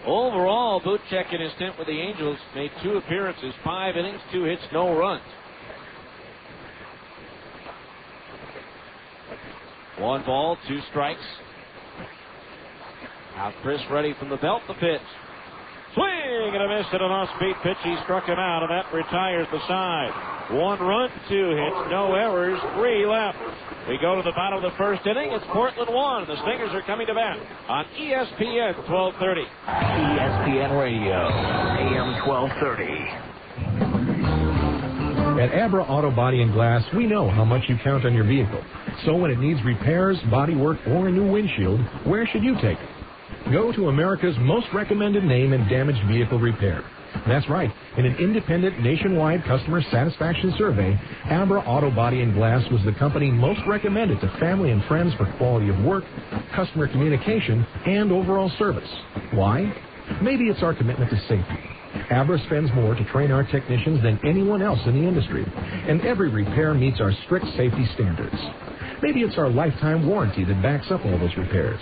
Overall, Buchek in his stint with the Angels made 2 appearances, 5 innings, 2 hits, no runs. 1 ball, 2 strikes. Now Chris ready from the belt, the pitch. Swing swing and a miss at an off-speed pitch. He struck him out, and that retires the side. 1 run, 2 hits, no errors, 3 left. We go to the bottom of the first inning. It's Portland 1. The Stingers are coming to bat on ESPN 1230. ESPN Radio, AM 1230. At Abra Auto Body and Glass, we know how much you count on your vehicle. So when it needs repairs, body work, or a new windshield, where should you take it? Go to America's most recommended name in damaged vehicle repair. That's right. In an independent nationwide customer satisfaction survey, Abra Auto Body and Glass was the company most recommended to family and friends for quality of work, customer communication, and overall service. Why? Maybe it's our commitment to safety. Abra spends more to train our technicians than anyone else in the industry, and every repair meets our strict safety standards. Maybe it's our lifetime warranty that backs up all those repairs.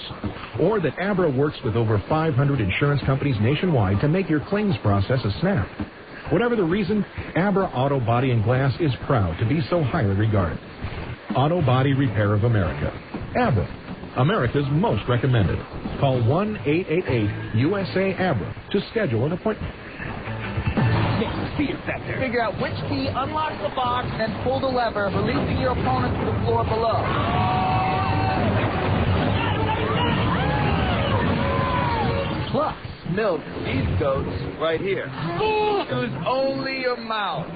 Or that Abra works with over 500 insurance companies nationwide to make your claims process a snap. Whatever the reason, Abra Auto Body and Glass is proud to be so highly regarded. Auto Body Repair of America. Abra, America's most recommended. Call 1-888-USA-ABRA to schedule an appointment. Fear factor. Figure out which key unlocks the box and pull the lever, releasing your opponent to the floor below. Plus, milk these goats right here. Use only your mouth.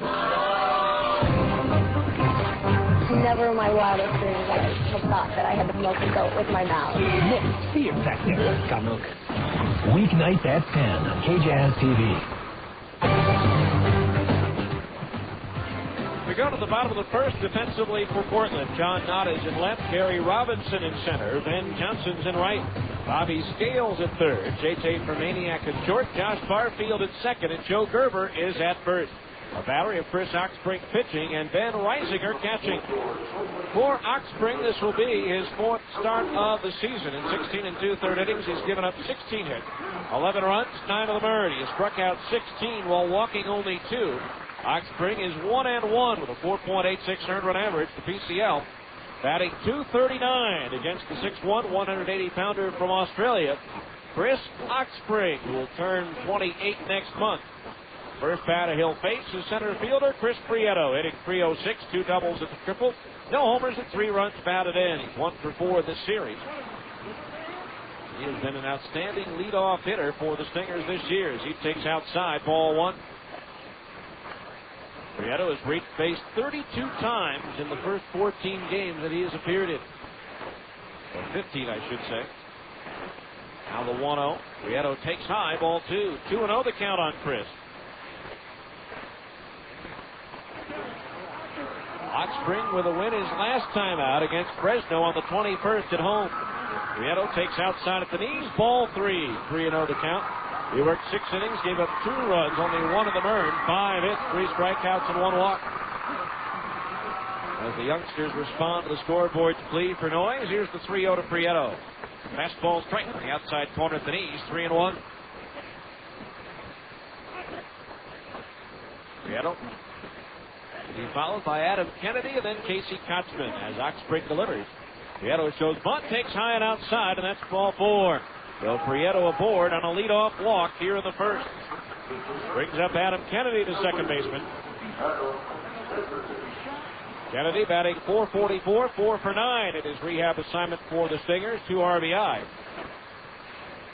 Never in my wildest dreams I have thought that I had to milk a goat with my mouth. Next, Fear Factor. Got milk. Weeknights at 10 on KJazz TV. We go to the bottom of the first defensively for Portland. John Knott is in left, Gary Robinson in center, Ben Johnson's in right, Bobby Scales at third, J.J. Fermaniak at short, Josh Barfield at second, and Joe Gerber is at first. A battery of Chris Oxspring pitching and Ben Reisinger catching. For Oxspring, this will be his 4th start of the season. In 16 2/3 innings, he's given up 16 hits, 11 runs, 9 of them earned. He has struck out 16 while walking only 2. Oxspring is 1-1 with a 4.86 earned run average. The PCL batting .239 against the 6'1", 180-pounder from Australia, Chris Oxspring, who will turn 28 next month. First batter he'll face is center fielder Chris Prieto, hitting .306, 2 doubles at the triple, no homers and 3 runs batted in. He's 1 for 4 this series. He has been an outstanding leadoff hitter for the Stingers this year as he takes outside, ball 1. Prieto has reached base 32 times in the first 14 games that he has appeared in. Or 15, I should say. Now the 1-0. Prieto takes high, ball 2. 2-0 the count on Chris. Oxspring with a win his last time out against Fresno on the 21st at home. Prieto takes outside at the knees, ball 3. 3-0 the count. He worked 6 innings, gave up 2 runs, only 1 of them earned, 5 hits, 3 strikeouts, and 1 walk. As the youngsters respond to the scoreboard's plea for noise, here's the 3-0 to Prieto. Fastball strike on the outside corner at the knees, 3-1. Prieto. He followed by Adam Kennedy and then Casey Kotzman as Oxspring delivers. Prieto shows bunt, takes high and outside, and that's ball 4. So Prieto aboard on a leadoff walk here in the first. Brings up Adam Kennedy to second baseman. Kennedy batting .444, 4 for 9 in his rehab assignment for the Stingers, 2 RBI.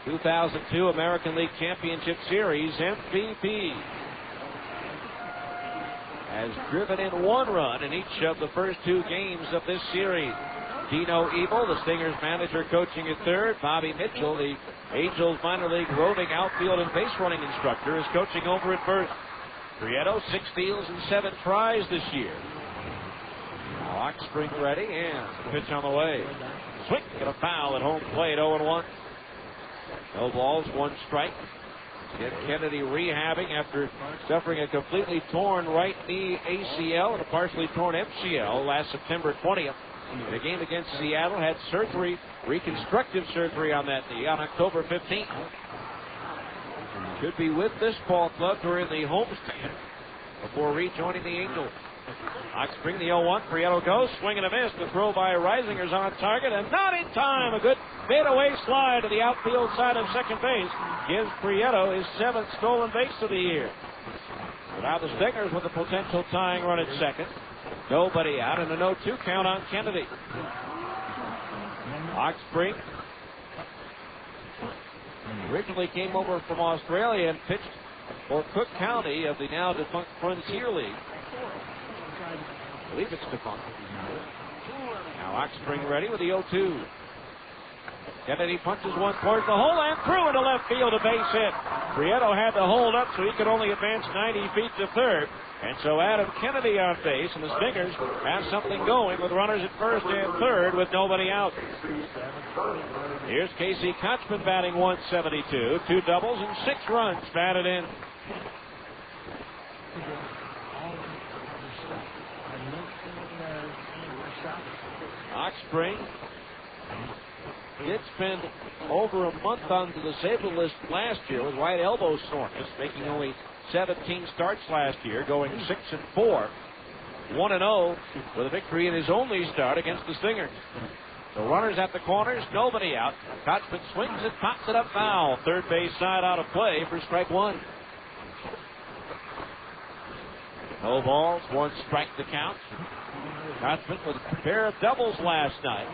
2002 American League Championship Series MVP. Has driven in 1 run in each of the first 2 games of this series. Dino Evil, the Stingers manager, coaching at third. Bobby Mitchell, the Angels minor league roving outfield and base running instructor, is coaching over at first. Prieto, 6 steals and 7 tries this year. Now Oxspring ready, and the pitch on the way. Swing and a foul at home plate, 0-1. No balls, 1 strike. Get Kennedy rehabbing after suffering a completely torn right knee ACL and a partially torn MCL last September 20th. The game against Seattle had surgery, reconstructive surgery on that knee on October 15th. Should be with this ball club during the homestand before rejoining the Angels. Oxspring the 0-1. Prieto goes, swing and a miss. The throw by Reisinger's on target and not in time. A good fadeaway slide to the outfield side of second base gives Prieto his 7th stolen base of the year. So now the Stingers with a potential tying run at second. Nobody out, and a 0-2 count on Kennedy. Oxbrink originally came over from Australia and pitched for Cook County of the now defunct Frontier League. I believe it's defunct. Now Oxspring ready with the 0-2. Kennedy punches one towards the hole and through into left field, a base hit. Prieto had to hold up so he could only advance 90 feet to third. And so Adam Kennedy on base, and the Stingers have something going with runners at first and third with nobody out. Here's Casey Kochman batting 172, 2 doubles and 6 runs batted in. Oxspring did spend over a month on the disabled list last year with right elbow soreness, making only 17 starts last year, going 6-4, 1-0 with a victory in his only start against the Stingers. The runners at the corners, nobody out. Kochman swings it, pops it up foul. Third base side out of play for strike one. No balls, 1 strike to count. Kochman with a pair of doubles last night.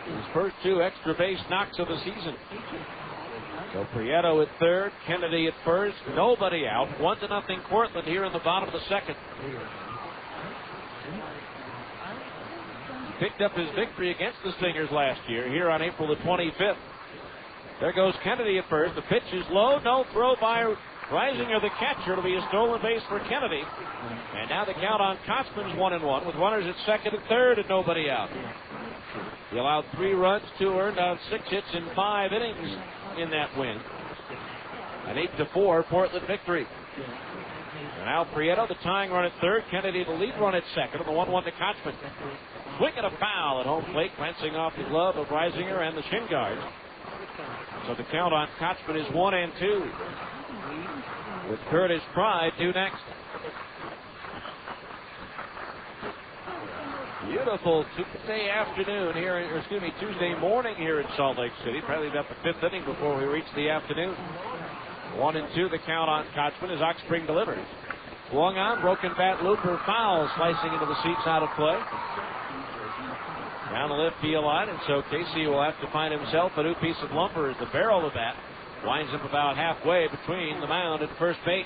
His first 2 extra base knocks of the season. So Prieto at third, Kennedy at first, nobody out. 1-0 Portland here in the bottom of the second. Picked up his victory against the Stingers last year here on April the 25th. There goes Kennedy at first. The pitch is low. No throw by Reisinger, the catcher. It'll be a stolen base for Kennedy. And now the count on Kochman's 1-1 with runners at second and third and nobody out. He allowed 3 runs, 2 earned on 6 hits in 5 innings in that win. An 8-4 Portland victory. And now Prieto, the tying run at third. Kennedy, the lead run at second. And the 1-1 to Kochman. Swing and a foul at home plate, glancing off the glove of Reisinger and the shin guard. So the count on Kochman is 1-2. With Curtis Pride due next. Beautiful Tuesday afternoon here, Tuesday morning here in Salt Lake City. Probably about the 5th inning before we reach the afternoon. 1-2 the count on Kochman as Oxspring delivers. Swung on, broken bat looper foul, slicing into the seats out of play. Down the left field line, and so Casey will have to find himself a new piece of lumber as the barrel of that winds up about halfway between the mound and first base.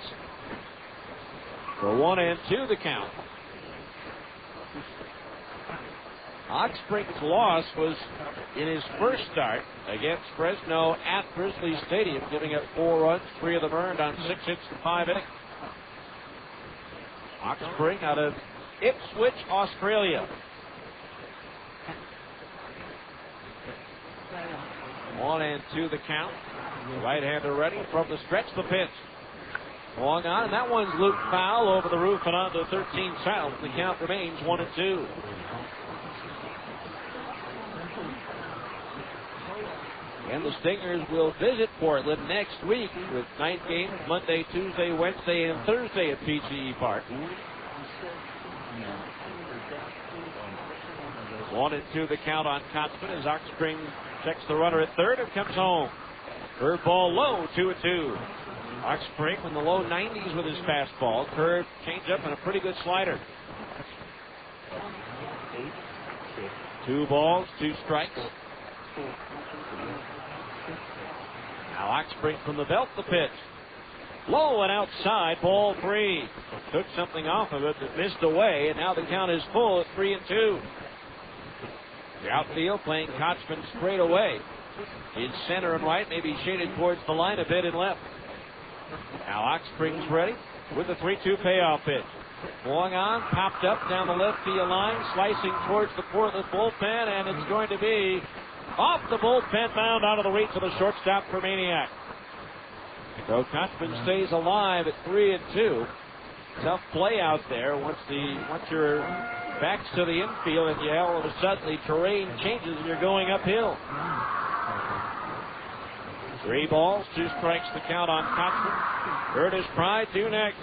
For 1-2 the count. Oxspring's loss was in his first start against Fresno at Grizzly Stadium, giving up 4 runs, 3 of them earned on 6 hits in 5 innings. Oxspring out of Ipswich, Australia. 1-2 the count. The right-hander ready from the stretch, the pitch. Swung on, and that one's looped foul over the roof and onto 13 south. The count remains 1-2. And the Stingers will visit Portland next week with night games Monday, Tuesday, Wednesday, and Thursday at PGE Park. 1-2 the count on Kochman as Oxspring checks the runner at third and comes home. Curveball low, 2-2. Oxspring in the low 90s with his fastball. Curve, changeup, and a pretty good slider. 2 balls, 2 strikes. Now Oxspring from the belt, the pitch. Low and outside, ball 3. Took something off of it that missed away, and now the count is full at 3-2. The outfield playing Kochman straight away. In center and right, maybe shaded towards the line a bit and left. Now Oxspring's ready with the 3-2 payoff pitch. Swung on, popped up down the left field line, slicing towards the Portland bullpen, and it's going to be off the bullpen mound out of the reach of the shortstop for Maniac. So Kochman stays alive at 3-2. Tough play out there once your back's to the infield and all of a sudden the terrain changes and you're going uphill. 3 balls, 2 strikes to count on Kochman. Curtis Pride due next.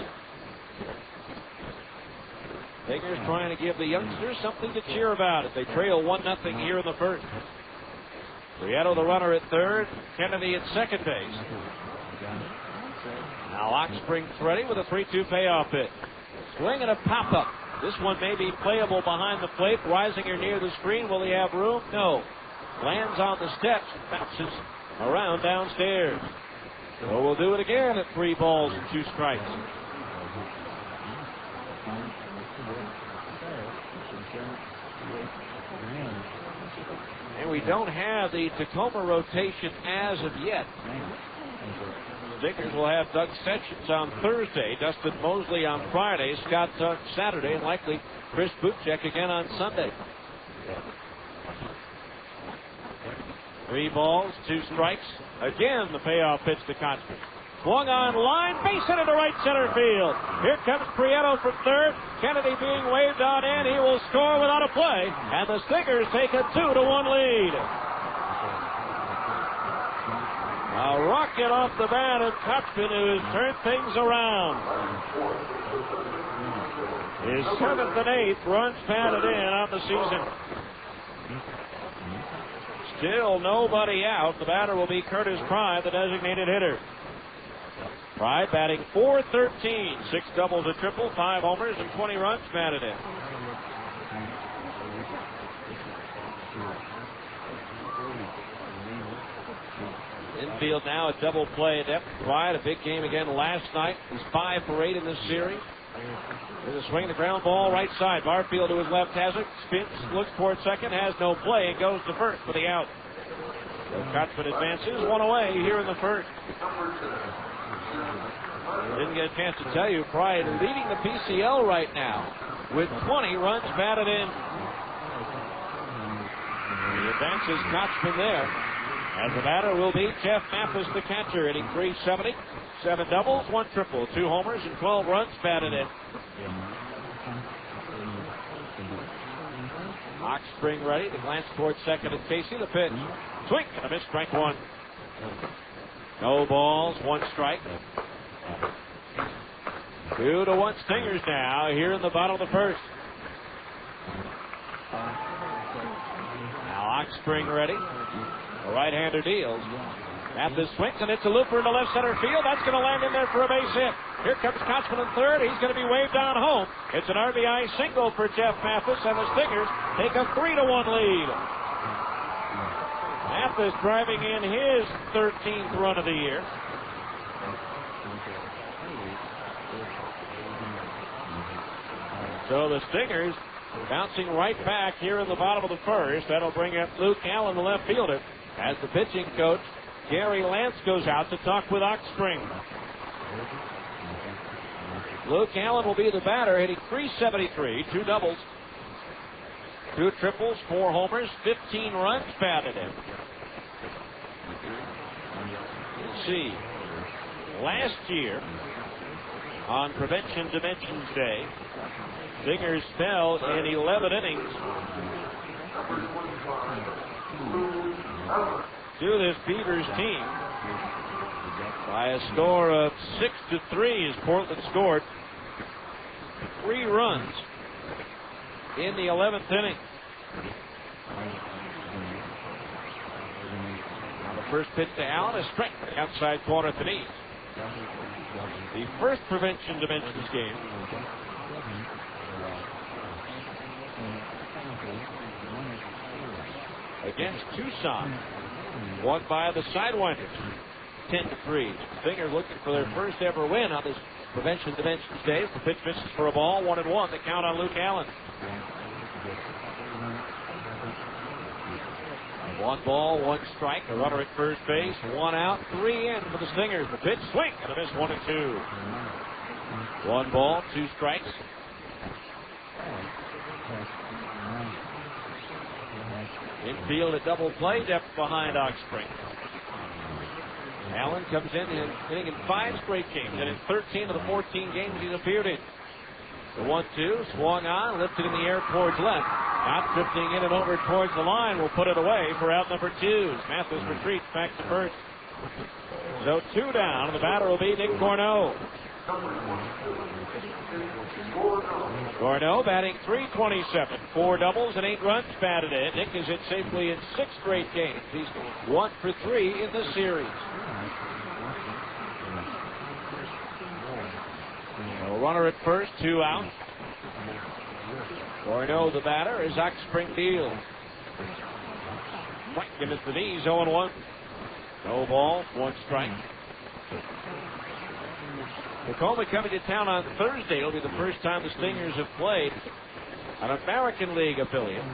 Stingers trying to give the youngsters something to cheer about as they trail 1-0 here in the first. Prieto, the runner, at third. Kennedy at second base. Now Oxspring's ready with a 3-2 payoff pitch. Swing and a pop-up. This one may be playable behind the plate, rising or near the screen. Will he have room? No. Lands on the steps, bounces around downstairs. So we'll do it again at 3 balls and 2 strikes. And we don't have the Tacoma rotation as of yet. Stingers will have Doug Sessions on Thursday, Dustin Mosley on Friday, Scott Tuck Saturday, and likely Chris Butchek again on Sunday. 3 balls, 2 strikes. Again, the payoff pitch to Kotsman. Swung on line, base hit into right center field. Here comes Prieto from third. Kennedy being waved on in. He will score without a play, and the Stingers take a 2-1 lead. A rocket off the bat of Kotsman, who has turned things around. His 7th and 8th runs batted in on the season. Still nobody out. The batter will be Curtis Pry, the designated hitter. Pry batting .413, 6 doubles, a triple, 5 homers, and 20 runs batted in. Infield now a double play at Pry, a big game again last night. He's 5 for 8 in this series. There's a swing, the ground ball right side. Barfield to his left has it, spins, looks toward second, has no play, and goes to first for the out. So Kotsman advances 1 away here in the first. Didn't get a chance to tell you, Pry leading the PCL right now with 20 runs batted in. He advances Kotsman there. As the batter will be Jeff Mathis, the catcher, hitting .370, 7 doubles, 1 triple, 2 homers, and 12 runs batted in. Oxspring ready to glance towards second at Casey. The pitch. Swing and a miss, strike 1. No balls, 1 strike. 2-1 Stingers now here in the bottom of the first. Now Oxspring ready. The right-hander deals. Mathis swings, and it's a looper into left center field. That's going to land in there for a base hit. Here comes Kotsman in third. He's going to be waved down home. It's an RBI single for Jeff Mathis, and the Stingers take a 3-1 lead. Mathis driving in his 13th run of the year. So the Stingers bouncing right back here in the bottom of the first. That'll bring up Luke Allen, the left fielder, as the pitching coach, Gary Lance, goes out to talk with Oxspring. Luke Allen will be the batter, hitting .373, 2 doubles, 2 triples, 4 homers, 15 runs batted in. Let's see. Last year, on Prevention Dimensions Day, Stingers fell in 11 innings to this Beavers team by a score of 6-3 as Portland scored 3 runs in the 11th inning. Now the first pitch to Allen is straight to the outside corner at the knees. The first Prevention Dimensions game against Tucson, won by the Sidewinders, 10-3. Stingers looking for their first ever win on this Prevention Dimensions Day. The pitch misses for a ball, 1-1. The count on Luke Allen. 1 ball, 1 strike. A runner at first base, 1 out, 3 in for the Stingers. The pitch, swing, and a miss, 1-2. 1 ball, 2 strikes. Infield a double play, depth behind Oxspring. Allen comes in and hitting in 5 straight games, and in 13 of the 14 games he's appeared in. The 1-2, swung on, lifted in the air towards left. Not drifting in and over towards the line, will put it away for out number 2. Mathis retreats back to first. So 2 down, and the batter will be Nick Corneau. Gordo batting .327, 4 doubles and 8 runs batted in. Nick is in safely in 6 straight games. He's 1 for 3 in the series. A runner at first, 2 out. Gordo, the batter, is Ox Springfield. Whack him at the knees, 0-1. No ball, 1 strike. Tacoma coming to town on Thursday. It'll be the first time the Stingers have played an American League affiliate.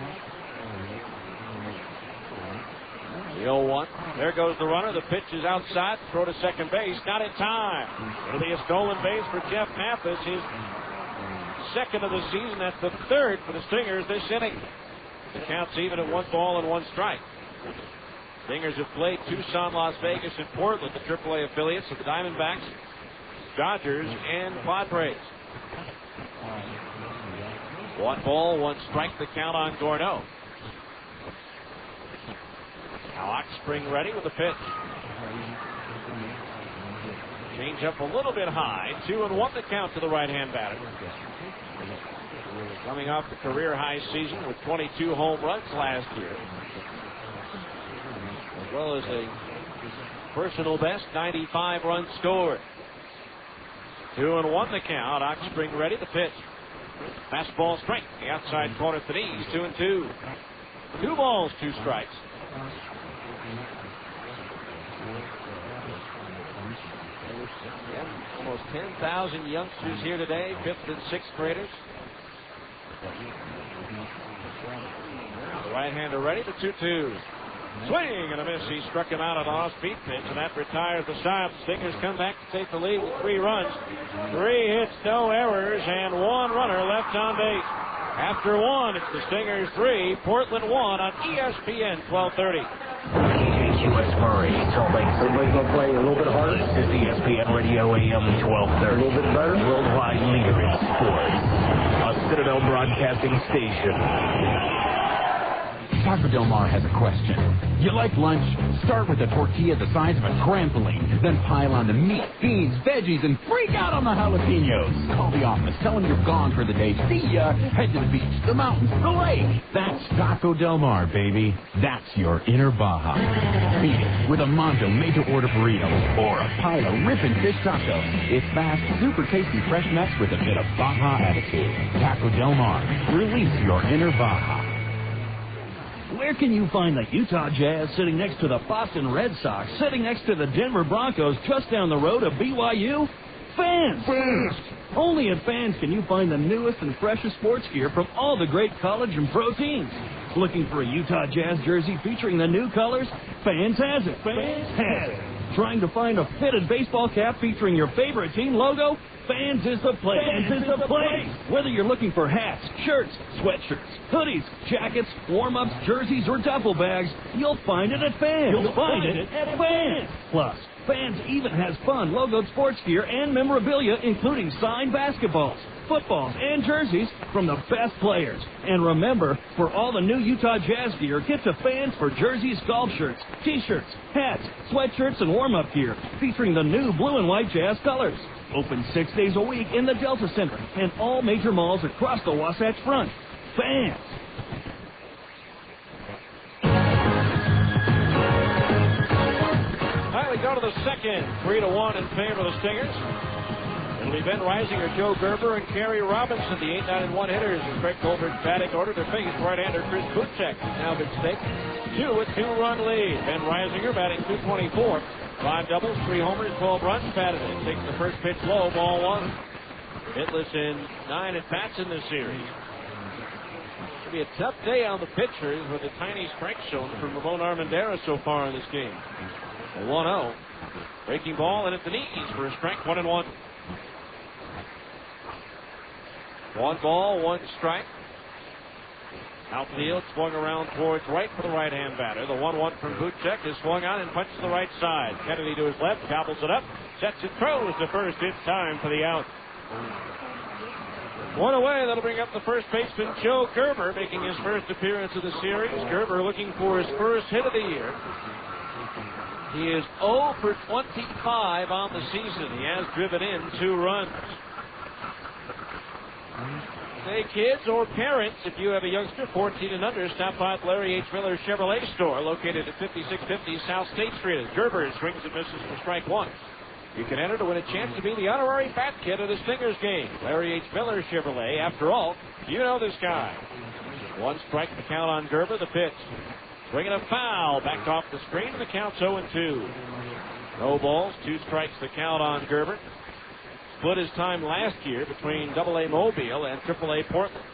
The 0-1. There goes the runner. The pitch is outside. Throw to second base. Not in time. It'll be a stolen base for Jeff Mathis. His second of the season. That's the third for the Stingers this inning. The count's even at 1 ball and 1 strike. Stingers have played Tucson, Las Vegas, and Portland, the AAA affiliates of the Diamondbacks, Dodgers, and Padres. 1 ball, 1 strike, the count on Gordo. Now Ox Spring ready with the pitch. Change up a little bit high. 2-1 the count to the right-hand batter. Coming off the career high season with 22 home runs last year, as well as a personal best 95 runs scored. 2-1 the count. Ox Spring ready to pitch. Fastball strike. The outside corner to the knees. 2-2. 2 balls, 2 strikes. Almost 10,000 youngsters here today, 5th and 6th graders. The right-hander ready, the 2-2. Swing and a miss. He struck him out on an off-speed pitch, and that retires the side. Stingers come back to take the lead with 3 runs. 3 hits, no errors, and 1 runner left on base. After 1, it's the Stingers 3, Portland 1 on ESPN 1230. KQS Murray, Salt Lake City. Everybody's going to play a little bit harder. This is ESPN Radio AM 1230. A little bit better. Worldwide leader in sports. A Citadel Broadcasting station. Taco Del Mar has a question. You like lunch? Start with a tortilla the size of a trampoline. Then pile on the meat, beans, veggies, and freak out on the jalapenos. Call the office. Tell them you're gone for the day. See ya. Head to the beach, the mountains, the lake. That's Taco Del Mar, baby. That's your inner Baja. Beat it with a Mondo made-to-order burrito or a pile of ripping fish tacos. It's fast, super tasty fresh mess with a bit of Baja attitude. Taco Del Mar. Release your inner Baja. Where can you find the Utah Jazz sitting next to the Boston Red Sox, sitting next to the Denver Broncos, just down the road of BYU? Fans! Only at Fans can you find the newest and freshest sports gear from all the great college and pro teams. Looking for a Utah Jazz jersey featuring the new colors? Fans has it. Fans has it. Trying to find a fitted baseball cap featuring your favorite team logo? Fans is the place. Fans is the place. Whether you're looking for hats, shirts, sweatshirts, hoodies, jackets, warm-ups, jerseys, or duffel bags, you'll find it at Fans. You'll find it at Fans. Plus, Fans even has fun logoed sports gear and memorabilia, including signed basketballs, footballs, and jerseys from the best players. And remember, for all the new Utah Jazz gear, get to Fans for jerseys, golf shirts, t-shirts, hats, sweatshirts, and warm-up gear featuring the new blue and white Jazz colors. Open 6 days a week in the Delta Center and all major malls across the Wasatch Front. Fans. All right, we go to the second. 3-1 in favor of the Stingers. It'll be Ben Reisinger, Joe Gerber, and Kerry Robinson, the 8, 9, and 1 hitters. And Craig Colbert's batting order to face right-hander Chris Buchek. Now been staked. 2 with 2-run lead. Ben Reisinger batting .224. 5 doubles, 3 homers, 12 runs batted in. Takes the first pitch low, ball 1. Hitless in 9 at-bats in this series. It'll be a tough day on the pitchers with a tiny strike shown from Ramon Armendariz so far in this game. A 1-0. Breaking ball and at the knees for a strike, 1-1. 1 ball, 1 strike. Outfield swung around towards right for the right-hand batter. The 1-1 from Buchek is swung on and punches the right side. Kennedy to his left, gobbles it up, sets it, throws to first in time for the out. 1 away, that'll bring up the first baseman, Joe Gerber, making his first appearance of the series. Gerber looking for his first hit of the year. He is 0 for 25 on the season. He has driven in 2 runs. Say, kids or parents, if you have a youngster 14 and under, stop by the Larry H. Miller Chevrolet store located at 5650 South State Street. As Gerber swings and misses for strike 1. You can enter to win a chance to be the honorary fat kid at the Stingers game. Larry H. Miller Chevrolet. After all, you know this guy. 1 strike the count on Gerber. The pitch. Swinging a foul. Back off the screen. The count's 0-2. No balls. 2 strikes the count on Gerber. Split his time last year between AA Mobile and AAA Portland.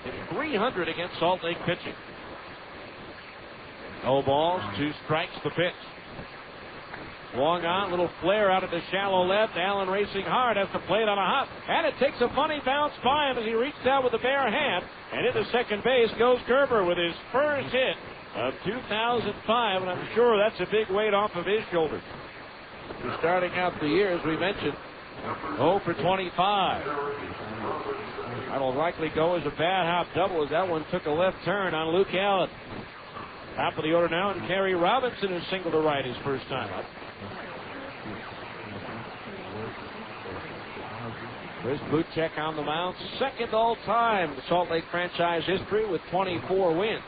Hit 300 against Salt Lake pitching. No balls. 2 strikes the pitch. Swung on, little flare out of the shallow left. Allen racing hard, has to play it on a hop. And it takes a funny bounce by him as he reached out with a bare hand. And into second base goes Gerber with his first hit of 2005. And I'm sure that's a big weight off of his shoulders. He's starting out the year, as we mentioned, 0 for 25. That'll likely go as a bad hop double as that one took a left turn on Luke Allen. Top of the order now, and Kerry Robinson is single to right his first time up. Chris Buchek on the mound, second all time in the Salt Lake franchise history with 24 wins.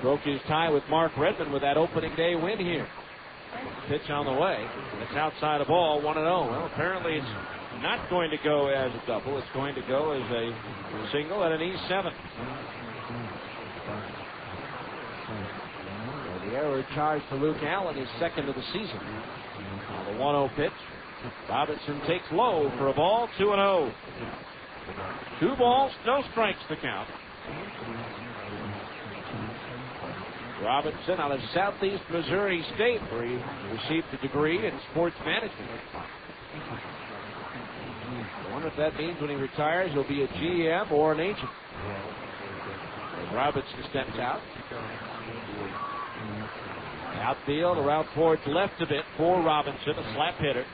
Broke his tie with Mark Redmond with that opening day win here. Pitch on the way. It's outside the ball, 1-0. Well, apparently it's not going to go as a double. It's going to go as a single at an E7. The error charged to Luke Allen, his second of the season. The 1-0 pitch. Robinson takes low for a ball, 2-0. 2 balls, no strikes to count. Robinson out of Southeast Missouri State, where he received a degree in sports management. I wonder if that means when he retires he'll be a GM or an agent. As Robinson steps out. Outfield, around towards left a bit for Robinson, a slap hitter.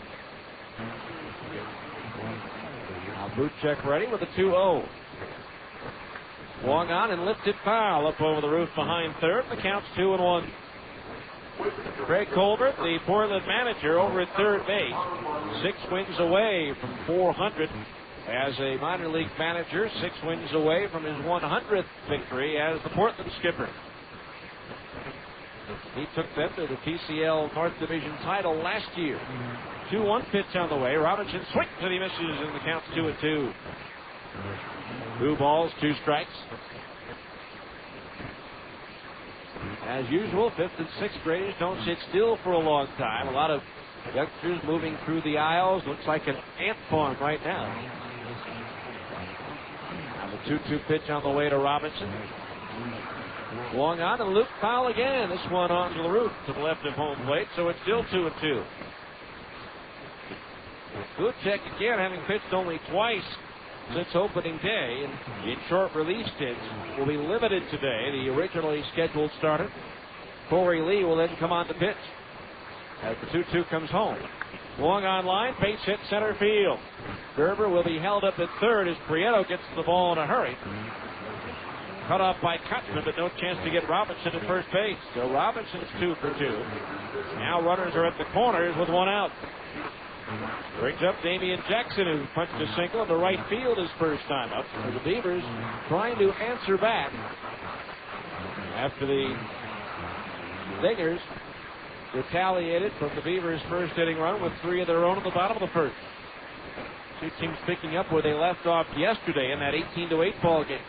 Now Buchek ready with a 2-0. Swung on and lifted foul up over the roof behind third. The count's 2-1. Craig Colbert, the Portland manager, over at third base. 6 wins away from 400 as a minor league manager. 6 wins away from his 100th victory as the Portland skipper. He took them to the PCL North Division title last year. 2-1 pitch on the way. Robinson swings and he misses, and the count's 2-2. 2 balls, 2 strikes. As usual, 5th and 6th graders don't sit still for a long time. A lot of youngsters moving through the aisles. Looks like an ant farm right now. Now the 2-2 pitch on the way to Robinson. Swung on and looped foul again. This one onto the roof to the left of home plate, so it's still 2-2. Buchek again, having pitched only twice since opening day, and in short relief stints, will be limited today. The originally scheduled starter, Corey Lee, will then come on to pitch as the 2-2 comes home. Swung on line, base hit center field. Gerber will be held up at third as Prieto gets the ball in a hurry. Cut off by Kutchman, but no chance to get Robinson at first base. So Robinson's 2 for 2. Now runners are at the corners with 1 out. Brings up Damian Jackson, who punched a single into right field his first time up. So the Beavers trying to answer back after the Stingers retaliated from the Beavers' first inning run with 3 of their own at the bottom of the first. 2 teams picking up where they left off yesterday in that 18-8 ball game.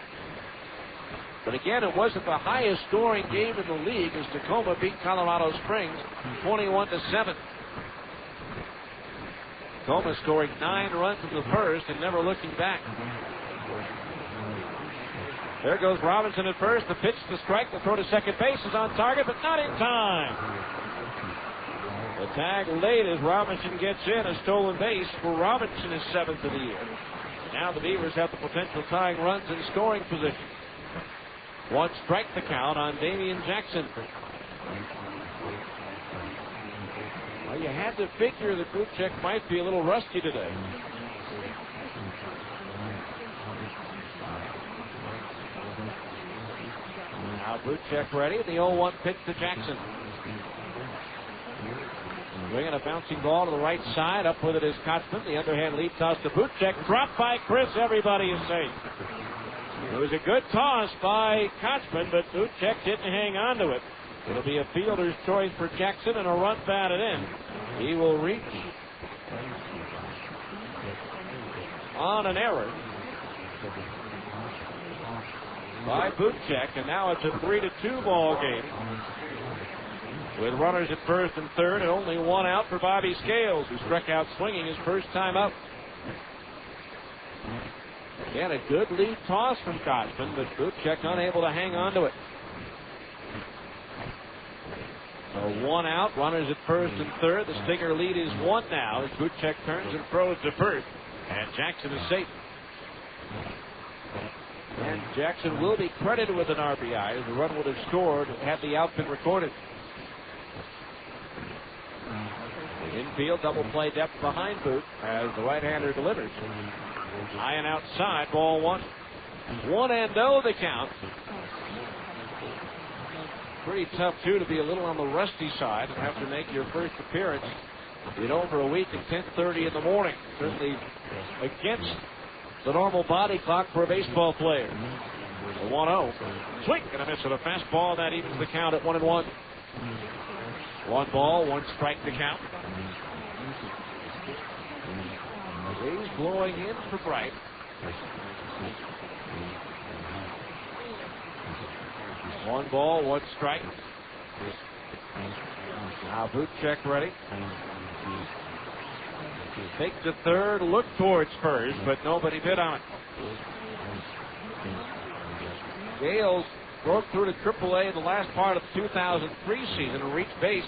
But again, it wasn't the highest scoring game in the league as Tacoma beat Colorado Springs 21-7. Tacoma scoring 9 runs in the first and never looking back. There goes Robinson at first. The pitch to strike. The throw to second base is on target, but not in time. The tag late as Robinson gets in. A stolen base for Robinson, his 7th of the year. Now the Beavers have the potential tying runs in scoring position. 1 strike the count on Damian Jackson. Well, you had to figure that Buchek might be a little rusty today. Now Buchek ready. The 0-1 pitch to Jackson. Bringing a bouncing ball to the right side. Up with it is Kotzman. The underhand lead toss to Buchek. Dropped by Chris. Everybody is safe. It was a good toss by Kotzman, but Buchek didn't hang on to it. It'll be a fielder's choice for Jackson and a run batted in. He will reach on an error by Buchek, and now it's a 3-2 ball game with runners at first and third and only one out for Bobby Scales, who struck out swinging his first time up. Again, a good lead toss from Kotzman, but Buchek unable to hang on to it. So one out, runners at first and third. The Stinger lead is one now as Buchek turns and throws to first, and Jackson is safe. And Jackson will be credited with an RBI, as the run would have scored had the out been recorded. Infield double play depth behind Boot as the right-hander delivers. High and outside, ball one. 1-0 the count. Pretty tough, too, to be a little on the rusty side and have to make your first appearance in over a week at 10:30 in the morning. Certainly against the normal body clock for a baseball player. The 1-0. Swing and a miss with a fastball. That evens the count at 1-1. 1 ball, 1 strike to count. Breeze blowing in for Bright. One ball, 1 strike. Now Buchek ready. Take the third, look towards first, but nobody bid on it. Gales broke through to AAA in the last part of the 2003 season and reached base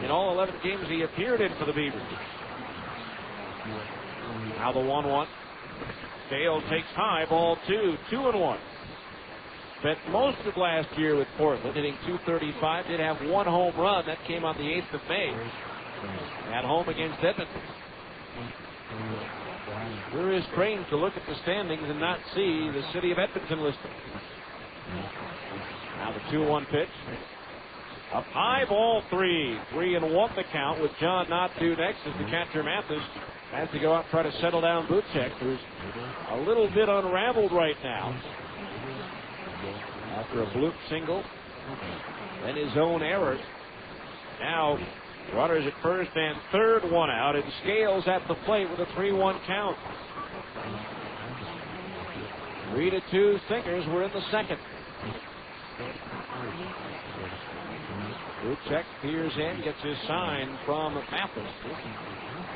in all 11 games he appeared in for the Beavers. Now the 1-1. Gales takes high, ball 2, 2-1. Spent most of last year with Portland, hitting .235. Did have 1 home run. That came on the 8th of May. At home against Edmonton. Sure is strange to look at the standings and not see the city of Edmonton listed. Now the 2-1 pitch. Up high, ball 3. 3-1 the count with John Knott due next as the catcher Mathis has to go out and try to settle down Buchek, who's a little bit unraveled right now. After a bloop single and his own errors. Now runners at first and third, 1 out, and Scales at the plate with a 3-1 count. 3-2 Stingers were in the second. Buchek peers in, gets his sign from Mathis.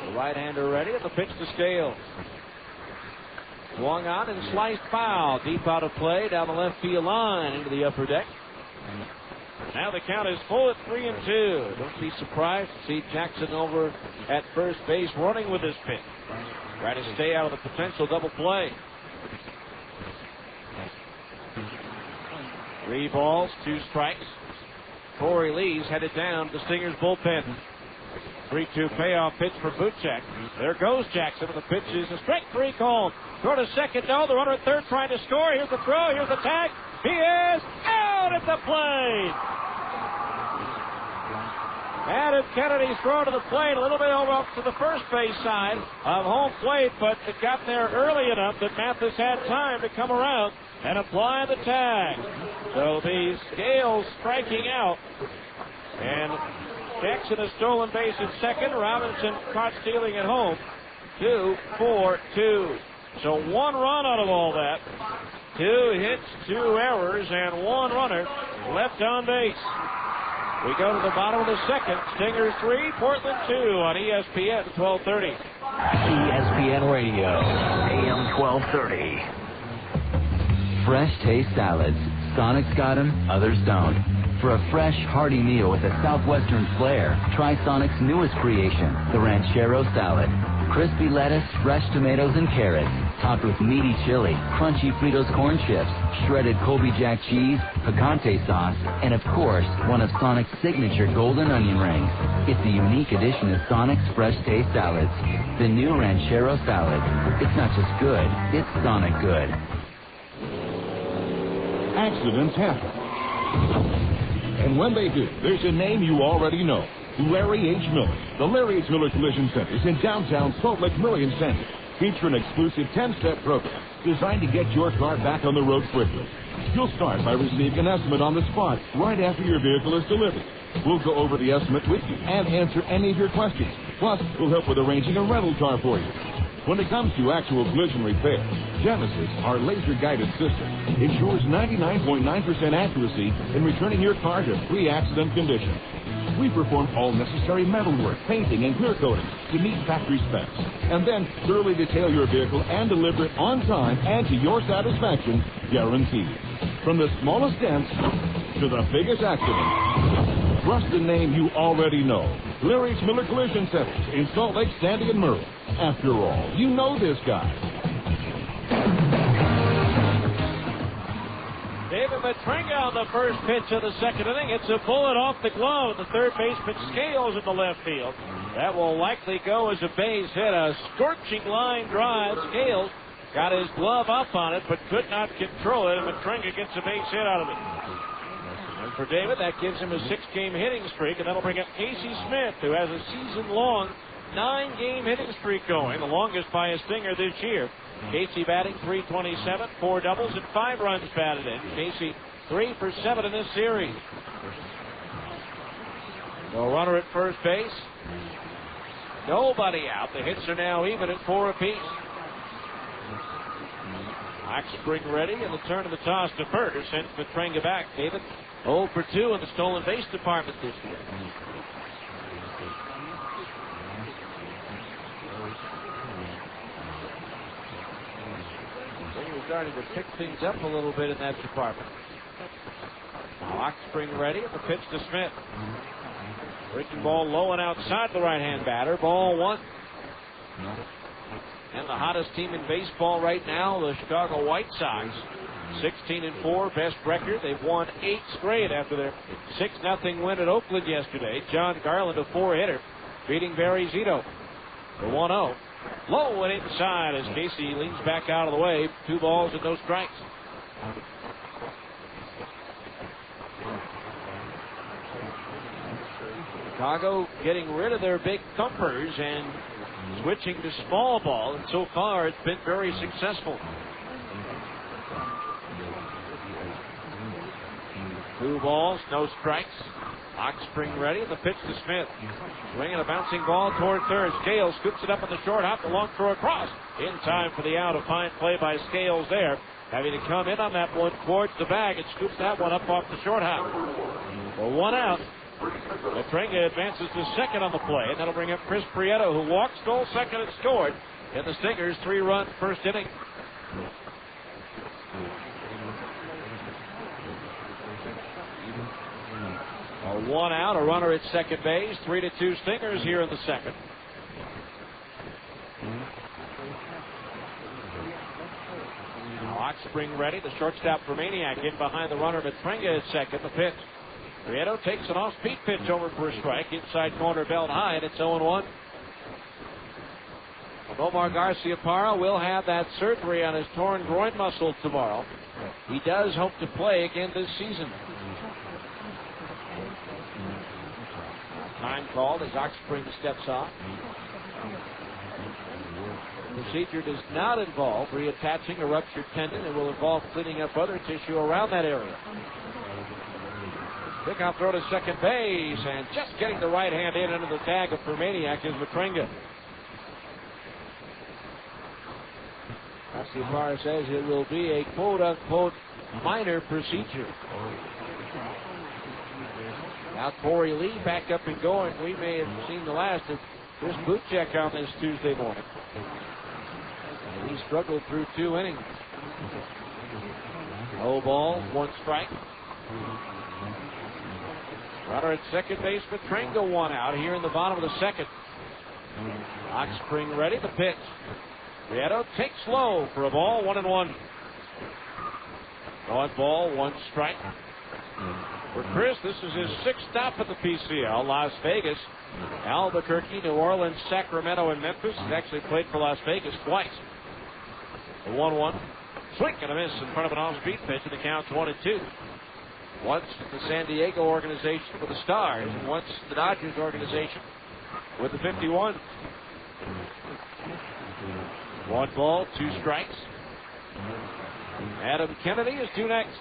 The right-hander ready, and the pitch to Scales. Swung on and sliced foul. Deep out of play, down the left field line into the upper deck. Now the count is full at 3-2. Don't be surprised to see Jackson over at first base running with his pitch. Try to stay out of the potential double play. 3 balls, 2 strikes. Corey Lee's headed down to Stinger's bullpen. 3-2 payoff pitch for Buchek. There goes Jackson, and the pitch is a strike 3 call. Throw to second, no. The runner at third trying to score. Here's the throw. Here's the tag. He is out at the plate. Adam Kennedy's throw to the plate, a little bit over up to the first base side of home plate, but it got there early enough that Mathis had time to come around and apply the tag. So the Scales striking out, and Jackson has stolen base at second. Robinson caught stealing at home. 2-4-2. So 1 run out of all that. 2 hits, 2 errors, and 1 runner left on base. We go to the bottom of the second. Stingers 3, Portland 2 on ESPN 1230. ESPN Radio, AM 1230. Fresh taste salads. Sonic's got 'em, others don't. For a fresh, hearty meal with a Southwestern flair, try Sonic's newest creation, the Ranchero Salad. Crispy lettuce, fresh tomatoes, and carrots, topped with meaty chili, crunchy Fritos corn chips, shredded Colby Jack cheese, picante sauce, and of course, one of Sonic's signature golden onion rings. It's a unique addition to Sonic's Fresh Taste Salads. The new Ranchero Salad. It's not just good, it's Sonic good. Accidents happen. And when they do, there's a name you already know. Larry H. Miller. The Larry H. Miller Collision Center is in downtown Salt Lake Million Center. Feature an exclusive 10-step program designed to get your car back on the road quickly. You'll start by receiving an estimate on the spot right after your vehicle is delivered. We'll go over the estimate with you and answer any of your questions. Plus, we'll help with arranging a rental car for you. When it comes to actual collision repair, Genesis, our laser-guided system, ensures 99.9% accuracy in returning your car to pre-accident condition. We perform all necessary metalwork, painting, and clear coating to meet factory specs, and then thoroughly detail your vehicle and deliver it on time and to your satisfaction, guaranteed. From the smallest dents to the biggest accident, trust the name you already know. Larry H. Miller Collision Centers in Salt Lake, Sandy, and Murray. After all, you know this guy. David Matringa on the first pitch of the second inning. It's a bullet off the glove. The third baseman Scales in the left field. That will likely go as a base hit. A scorching line drive. Scales got his glove up on it, but could not control it, and Matringa gets a base hit out of it. And for David, that gives him a 6-game hitting streak, and that'll bring up Casey Smith, who has a season-long 9-game hitting streak going, the longest by a Stinger this year. Casey batting .327, 4 doubles, and 5 runs batted in. Casey 3 for 7 in this series. No runner at first base. Nobody out. The hits are now even at 4 apiece. Oxspring ready, and the turn of the toss to first sends Matringa back. David 0 for 2 in the stolen base department this year. We're starting to pick things up a little bit in that department. Oxspring ready, and the pitch to Smith. Breaking ball low and outside the right-hand batter. Ball 1. And the hottest team in baseball right now, the Chicago White Sox. 16-4, best record. They've won 8 straight after their 6-0 win at Oakland yesterday. John Garland, a 4-hitter, beating Barry Zito. The 1-0. Low and inside as Casey leans back out of the way. 2 balls and no strikes. Chicago getting rid of their big thumpers and switching to small ball, and so far it's been very successful. 2 balls, no strikes. Oxspring ready, and the pitch to Smith. Swinging a bouncing ball toward third. Scales scoops it up in the short hop, the long throw across. In time for the out. A fine play by Scales there. Having to come in on that one towards the bag and scoops that one up off the short hop. For 1 out. Matringa advances to second on the play, and that'll bring up Chris Prieto, who walked, stole second, and scored in the Stingers' 3-run first inning. A 1 out, a runner at second base, 3-2 Stingers here in the second. Now Oxspring ready, the shortstop for Maniac in behind the runner, Matringa at second. The pitch. Prieto takes an off-speed pitch over for a strike. Inside corner, belt high, and it's 0-1. Omar Garciaparra will have that surgery on his torn groin muscle tomorrow. He does hope to play again this season. Time called as Oxspring steps off. The procedure does not involve reattaching a ruptured tendon. It will involve cleaning up other tissue around that area. Pickoff throw to second base, and just getting the right hand in under the tag of Maniac is Matringa. Garciaparra says it will be a quote-unquote minor procedure. Now Corey Lee back up and going. We may have seen the last of Chris Butchek on this Tuesday morning. And he struggled through 2 innings. No ball, 1 strike. Runner at second base, Matringa 1 out here in the bottom of the second. Oxspring ready, the pitch. Prieto takes low for a ball, 1-1. 1 ball, 1 strike. For Chris, this is his 6th stop at the PCL. Las Vegas, Albuquerque, New Orleans, Sacramento, and Memphis. He's actually played for Las Vegas twice. The 1-1. Swing and a miss in front of an off-speed pitch, and the count's 1-2. Once the San Diego organization with the Stars, and once the Dodgers organization with the 51. 1 ball, 2 strikes. Adam Kennedy is due next.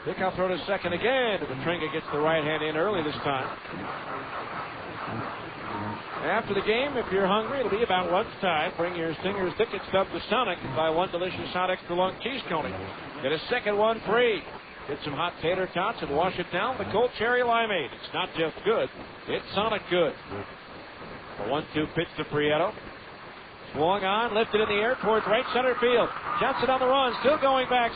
Pickoff throw to second again. Petringa gets the right hand in early this time. After the game, if you're hungry, it'll be about lunchtime. Bring your Stingers ticket stub to Sonic and buy 1 delicious hot extra long cheese coney. Get a second one free. Get some hot tater tots and wash it down with cold cherry limeade. It's not just good, it's Sonic good. A 1-2 pitch to Prieto. Swung on, lifted in the air towards right center field. Johnson on the run, still going back.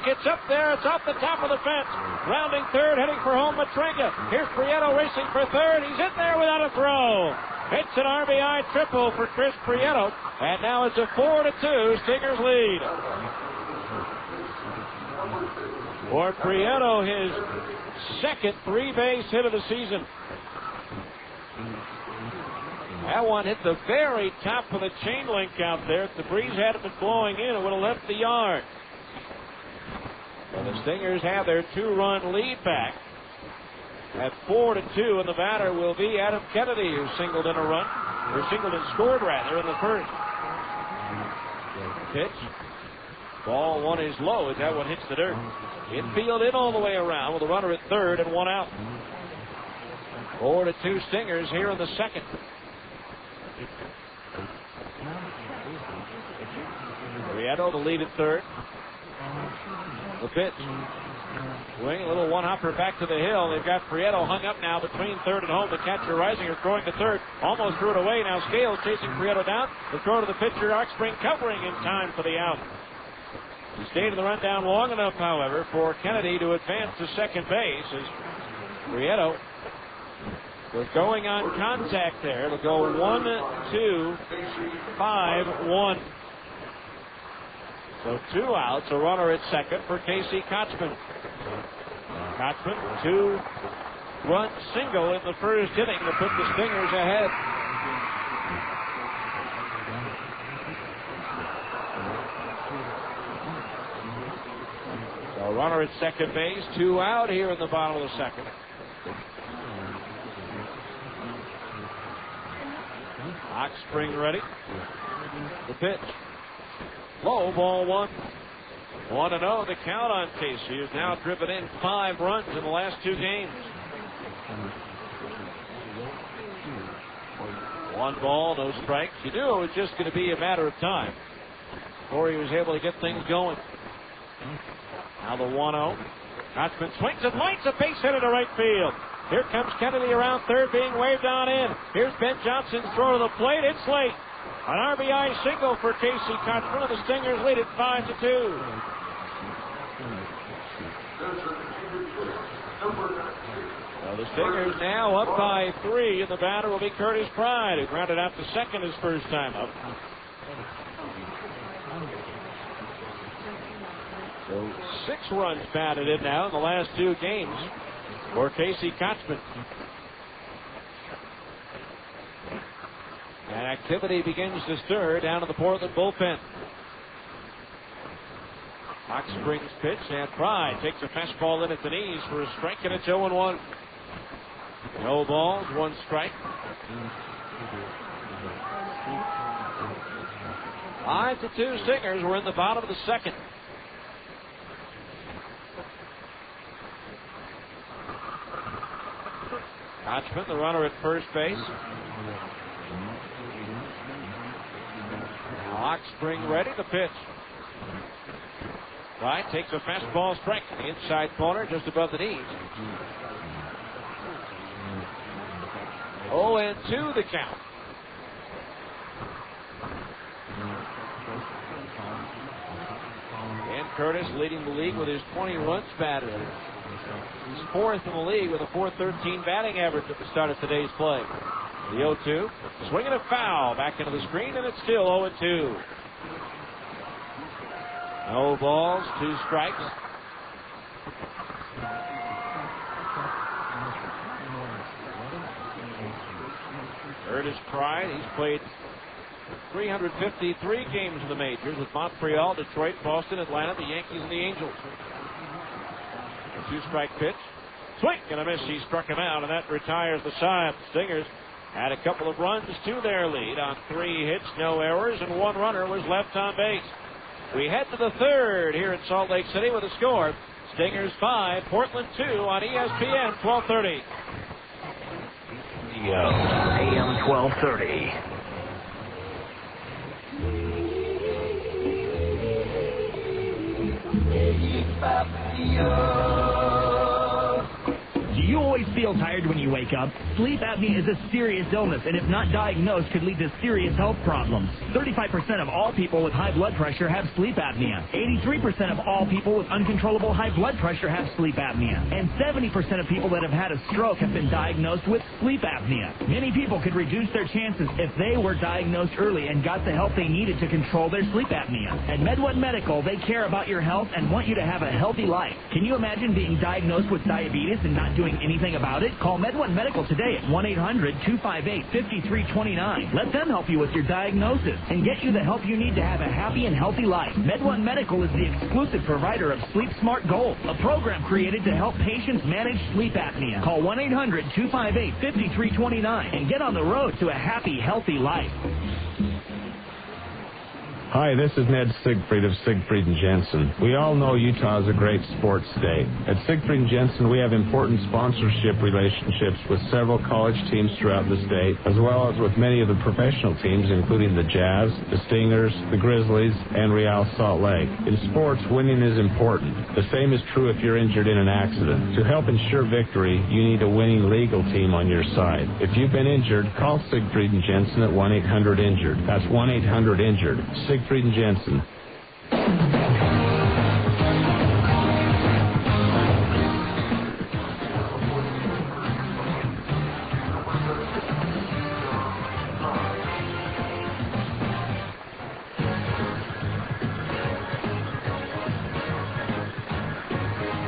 It's up there, it's off the top of the fence. Rounding third, heading for home, Petringa. Here's Prieto racing for third. He's in there without a throw. It's an RBI triple for Chris Prieto. And now it's a 4-2 Stingers lead. For Prieto, his second 3-base hit of the season. That one hit the very top of the chain link out there. If the breeze hadn't been blowing in, it would have left the yard. Well, the Stingers have their 2-run lead back at 4-2, and the batter will be Adam Kennedy, who singled in scored rather in the first. Pitch. Ball 1 is low as that one hits the dirt. Infield in all the way around with a runner at third and 1 out. 4-2 Stingers here in the second. Prieto, the lead at third. The pitch. Swing, a little one-hopper back to the hill. They've got Prieto hung up now between third and home. The catcher Reisinger throwing to third. Almost threw it away. Now Scales chasing Prieto down. The throw to the pitcher. Oxspring covering in time for the out. He stayed in the rundown long enough, however, for Kennedy to advance to second base as Prieto was going on contact there. It'll go 1-2, 5-1. So 2 outs, a runner at second for Casey Kotzman. Kotzman, 2-run single in the first inning to put the Stingers ahead. So runner at second base, 2 out here in the bottom of the second. Oxspring ready. The pitch. Low, ball 1. 1-0 the count on Casey, who's now driven in 5 runs in the last 2 games. 1 ball, no strikes. You knew it was just going to be a matter of time before he was able to get things going. Now the 1-0. Kotzman swings and lights a base hit into right field. Here comes Kennedy around third, being waved on in. Here's Ben Johnson's throw to the plate. It's late. An RBI single for Casey Kotzman, and the Stingers lead it 5-2. Well, the Stingers now up by 3, and the batter will be Curtis Pride, who grounded out to second his first time up. So 6 runs batted in now in the last 2 games for Casey Kotzman. And activity begins to stir down in the Portland bullpen. Oxspring's pitch, and Pride takes a fastball in at the knees for a strike, and it's 0-1. No balls, 1 strike. 5-2 Stingers. We're in the bottom of the second. Kotzman, the runner at first base. Oxspring ready to pitch. Right, takes a fastball strike in the inside corner just above the knees. 0-2 the count. Dan Curtis leading the league with his 20 runs batted. He's 4th in the league with a .413 batting average at the start of today's play. The 0-2, swinging a foul back into the screen, and it's still 0-2. No balls, 2 strikes. Curtis Pride, he's played 353 games in the majors with Montreal, Detroit, Boston, Atlanta, the Yankees, and the Angels. A 2-strike pitch. Swing and a miss. He struck him out, and that retires the side. The Stingers had a couple of runs to their lead on 3 hits, no errors, and 1 runner was left on base. We head to the third here in Salt Lake City with a score. Stingers 5, Portland 2 on ESPN 1230. AM 1230. Do you always feel tired when you wake up? Sleep apnea is a serious illness, and if not diagnosed, could lead to serious health problems. 35% of all people with high blood pressure have sleep apnea. 83% of all people with uncontrollable high blood pressure have sleep apnea. And 70% of people that have had a stroke have been diagnosed with sleep apnea. Many people could reduce their chances if they were diagnosed early and got the help they needed to control their sleep apnea. At MedOne Medical, they care about your health and want you to have a healthy life. Can you imagine being diagnosed with diabetes and not doing anything about it? Call MedOne Medical today at 1-800-258-5329. Let them help you with your diagnosis and get you the help you need to have a happy and healthy life. MedOne Medical is the exclusive provider of Sleep Smart Gold, a program created to help patients manage sleep apnea. Call 1-800-258-5329 and get on the road to a happy, healthy life. Hi, this is Ned Siegfried of Siegfried & Jensen. We all know Utah is a great sports state. At Siegfried & Jensen, we have important sponsorship relationships with several college teams throughout the state, as well as with many of the professional teams, including the Jazz, the Stingers, the Grizzlies, and Real Salt Lake. In sports, winning is important. The same is true if you're injured in an accident. To help ensure victory, you need a winning legal team on your side. If you've been injured, call Siegfried & Jensen at 1-800-INJURED. That's 1-800-INJURED. Siegfried & Jensen.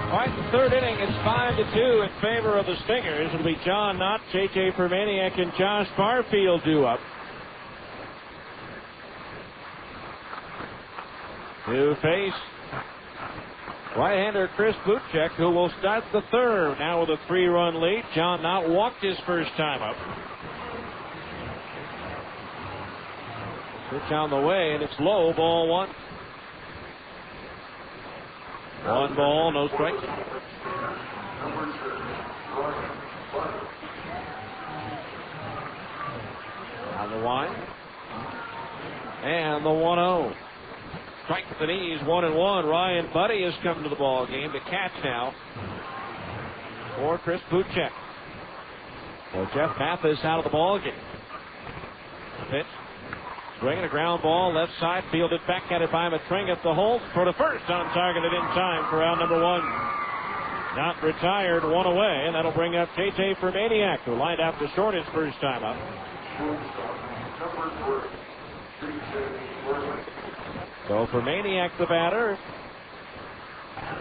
All right, the third inning, it's 5-2 in favor of the Stingers. It'll be John Knott, J.J. Permaniak, and Josh Barfield due up. To face right-hander Chris Butchek, who will start the third. Now with a 3-run lead. John Knott walked his first time up. Pitch on the way, and it's low. Ball 1. 1 ball, no strikes. On the line. And the 1-0. Strike with the knees, 1-1. Ryan Buddy has come to the ball game to catch now for Chris Butchek. So Jeff Mathis out of the ball game. Pitch. Swinging a ground ball, left side, fielded back at it by Matringa at the hole. For the first on target in time for round number 1. Not retired, 1 away, and that'll bring up J.J. Permaniak, who lined out to short his first time up. So Permaniak, the batter,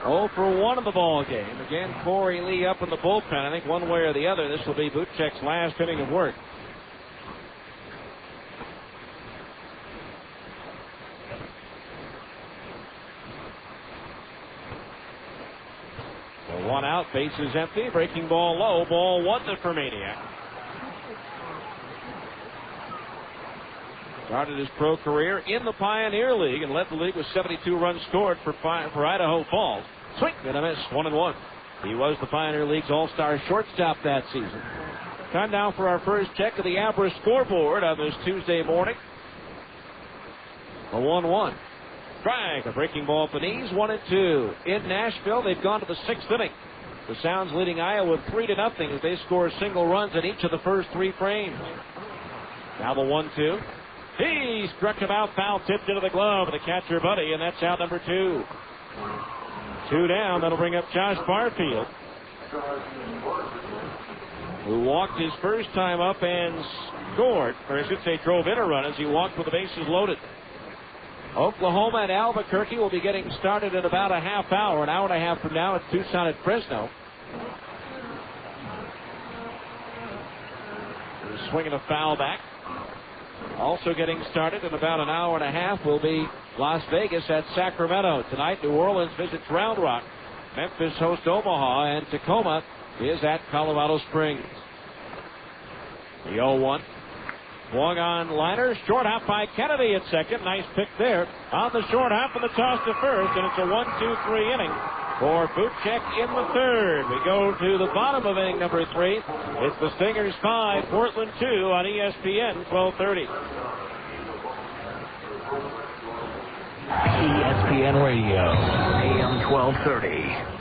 0 for 1 in the ball game. Again, Corey Lee up in the bullpen. I think one way or the other, this will be Butchek's last inning of work. So 1 out, base is empty. Breaking ball low. Ball 1 to Permaniak. Started his pro career in the Pioneer League and led the league with 72 runs scored for Idaho Falls. Swing and a miss, 1-1. He was the Pioneer League's all-star shortstop that season. Time now for our first check of the Abra scoreboard on this Tuesday morning. A 1-1. Strike, a breaking ball at the knees, 1-2. In Nashville, they've gone to the 6th inning. The Sounds leading Iowa 3-0 as they score single runs in each of the first 3 frames. Now the 1-2. He struck him out, foul tipped into the glove of the catcher Buddy, and that's out number 2. 2 down. That'll bring up Josh Barfield, who walked his first time up and scored, or I should say drove in a run as he walked with the bases loaded. Oklahoma and Albuquerque will be getting started in about a half hour. An hour and a half from now at Tucson at Fresno. Swinging a foul back. Also getting started in about an hour and a half will be Las Vegas at Sacramento. Tonight, New Orleans visits Round Rock. Memphis hosts Omaha, and Tacoma is at Colorado Springs. The 0-1. Swung on liner, short hop by Kennedy at second. Nice pick there. On the short hop and the toss to first, and it's a 1-2-3 inning for Buchek in the third. We go to the bottom of inning number 3. It's the Stingers 5, Portland 2 on ESPN 1230. ESPN Radio, AM 1230.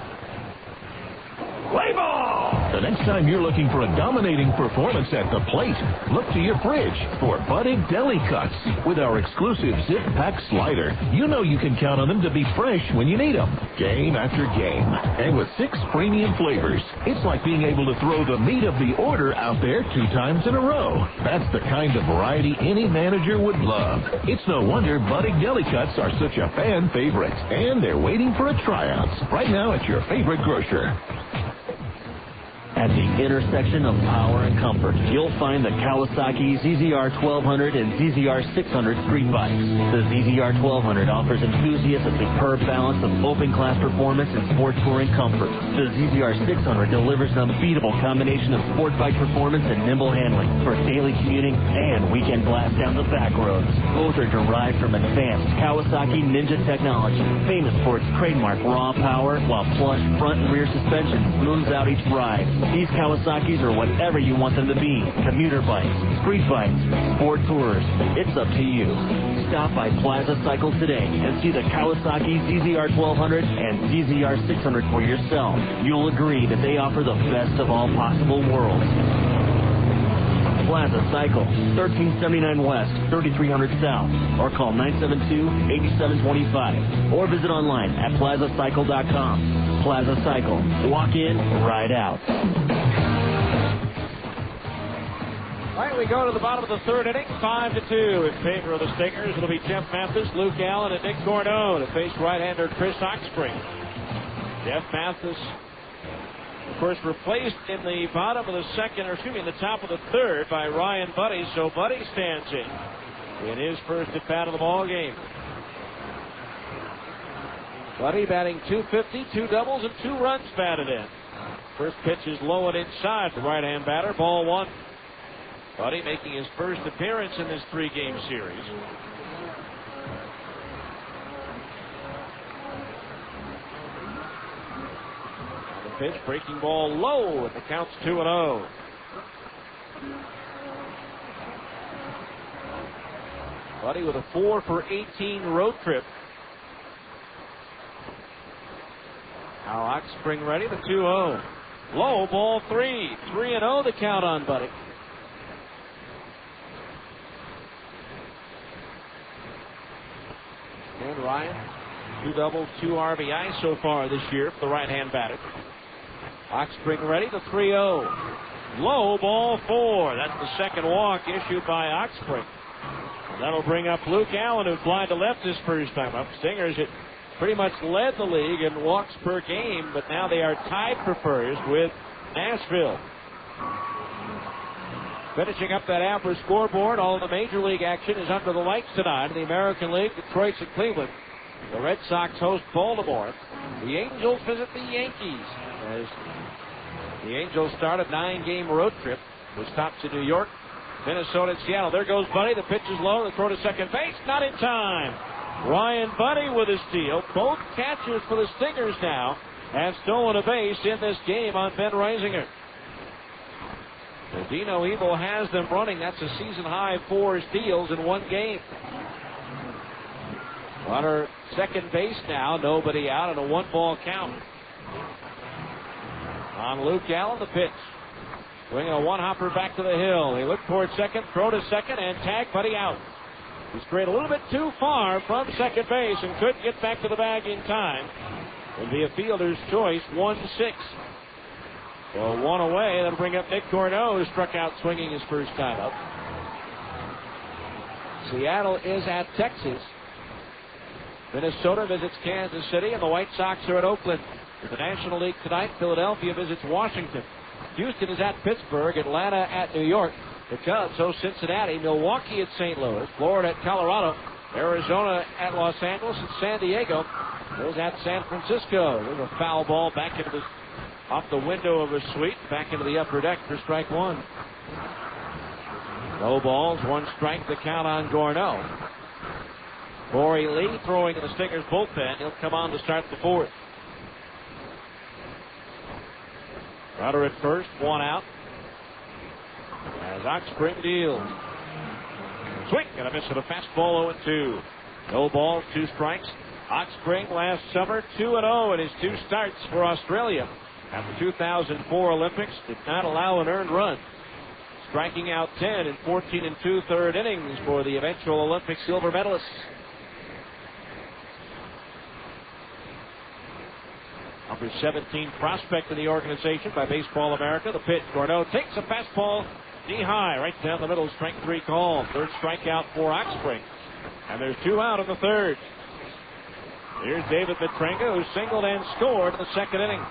Play ball! The next time you're looking for a dominating performance at the plate, look to your fridge for budding deli cuts. With our exclusive Zip Pack Slider, you know you can count on them to be fresh when you need them, game after game. And with 6 premium flavors, it's like being able to throw the meat of the order out there 2 times in a row. That's the kind of variety any manager would love. It's no wonder budding deli cuts are such a fan favorite, and they're waiting for a tryout right now at your favorite grocer. At the intersection of power and comfort, you'll find the Kawasaki ZZR 1200 and ZZR 600 street bikes. The ZZR 1200 offers enthusiasts a superb balance of open-class performance and sport touring comfort. The ZZR 600 delivers an unbeatable combination of sport bike performance and nimble handling for daily commuting and weekend blast down the back roads. Both are derived from advanced Kawasaki Ninja technology, famous for its trademark raw power, while plush front and rear suspension smooths out each ride. These Kawasaki's are whatever you want them to be. Commuter bikes, street bikes, sport tours. It's up to you. Stop by Plaza Cycle today and see the Kawasaki ZZR 1200 and ZZR 600 for yourself. You'll agree that they offer the best of all possible worlds. Plaza Cycle, 1379 West, 3300 South, or call 972-8725, or visit online at plazacycle.com. Plaza Cycle. Walk in, ride out. All right, we go to the bottom of the third inning, 5-2 in favor of the Stingers. It'll be Jeff Mathis, Luke Allen, and Nick Cordeaux to face right-hander Chris Oxspring. Jeff Mathis, of course, replaced in the bottom of the second, or excuse me, in the top of the third by Ryan Buddy. So Buddy stands in his first at bat of the ball game. Buddy batting .250, 2 doubles, and 2 runs batted in. First pitch is low and inside the right-hand batter, ball 1. Buddy making his first appearance in this 3-game series. The pitch, breaking ball low, and the count's 2-0. Buddy with a 4-for-18 road trip. Now Oxspring ready, the 2-0. Low, ball 3. 3-0 the count on Buddy. And Ryan, 2 doubles, 2 RBI so far this year for the right-hand batter. Oxspring ready, the 3-0. Low, ball 4. That's the second walk issued by Oxspring. That'll bring up Luke Allen, who flied to left his first time up. Stingers had pretty much led the league in walks per game, but now they are tied for first with Nashville. Finishing up that average scoreboard, all of the Major League action is under the lights tonight in the American League. Detroit's at Cleveland. The Red Sox host Baltimore. The Angels visit the Yankees as the Angels start a 9-game road trip, which stops in New York, Minnesota, and Seattle. There goes Buddy. The pitch is low. The throw to second base. Not in time. Ryan Buddy with a steal. Both catchers for the Stingers now have stolen a base in this game on Ben Reisinger. The Dino Evil has them running. That's a season-high 4 steals in 1 game. Runner second base now. Nobody out, and a 1-ball count. On Luke Allen, the pitch. Swinging a 1-hopper back to the hill. He looked towards second, throw to second, and tag Buddy out. He strayed a little bit too far from second base and couldn't get back to the bag in time. It'll be a fielder's choice, 1-6. So 1 away. That'll bring up Nick Cordeaux, who struck out swinging his first time up. Seattle is at Texas. Minnesota visits Kansas City, and the White Sox are at Oakland. In the National League tonight, Philadelphia visits Washington. Houston is at Pittsburgh, Atlanta at New York. the Cubs host Cincinnati, Milwaukee at St. Louis, Florida at Colorado, Arizona at Los Angeles, and San Diego is at San Francisco. There's a foul ball back into the off the window of a suite, back into the upper deck for strike one. No balls, 1 strike, the count on Gorneau. Corey Lee throwing in the Stingers bullpen. He'll come on to start the 4th. Runner at first, 1 out. As Oxspring deals. Swing and a miss with a fastball 0-2. No balls, 2 strikes. Oxspring last summer 2-0 in his 2 starts for Australia. At the 2004 Olympics, did not allow an earned run. Striking out 10 in 14 2/3 innings for the eventual Olympic silver medalists. Number 17 prospect in the organization by Baseball America. The pitch, Gorneau takes a fastball knee-high right down the middle. Strike 3 call. 3rd strikeout for Oxspring. And there's 2 out in the 3rd. Here's David Petrenga, who singled and scored in the 2nd inning.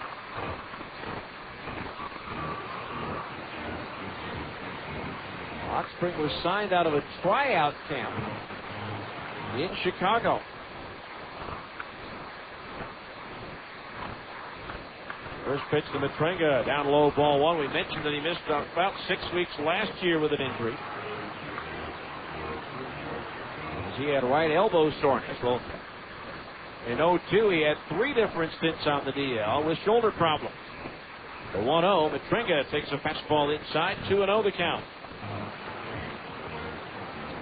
Oxspring was signed out of a tryout camp in Chicago. First pitch to Petrenga, down low, ball 1. We mentioned that he missed about 6 weeks last year with an injury. He had right elbow soreness. Well, in 2002, he had 3 different stints on the DL with shoulder problems. The 1-0, Petrenga takes a fastball inside, 2-0 the count.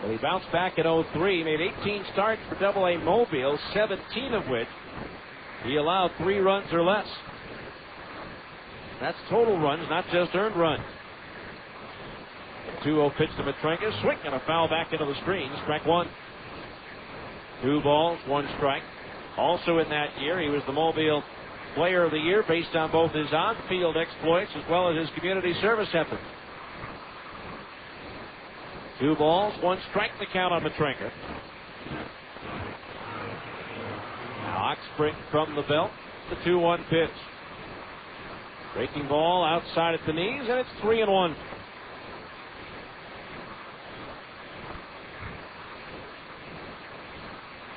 Well, he bounced back in 2003, made 18 starts for AA Mobile, 17 of which he allowed 3 runs or less. That's total runs, not just earned runs. 2-0 pitch to Petrenga, swing and a foul back into the screen, strike 1. 2 balls, 1 strike. Also in that year, he was the Mobile Player of the Year based on both his on-field exploits as well as his community service efforts. 2 balls, 1 strike, the count on Petrenga. Now Oxspring from the belt, the 2-1 pitch. Breaking ball outside at the knees, and it's 3-1.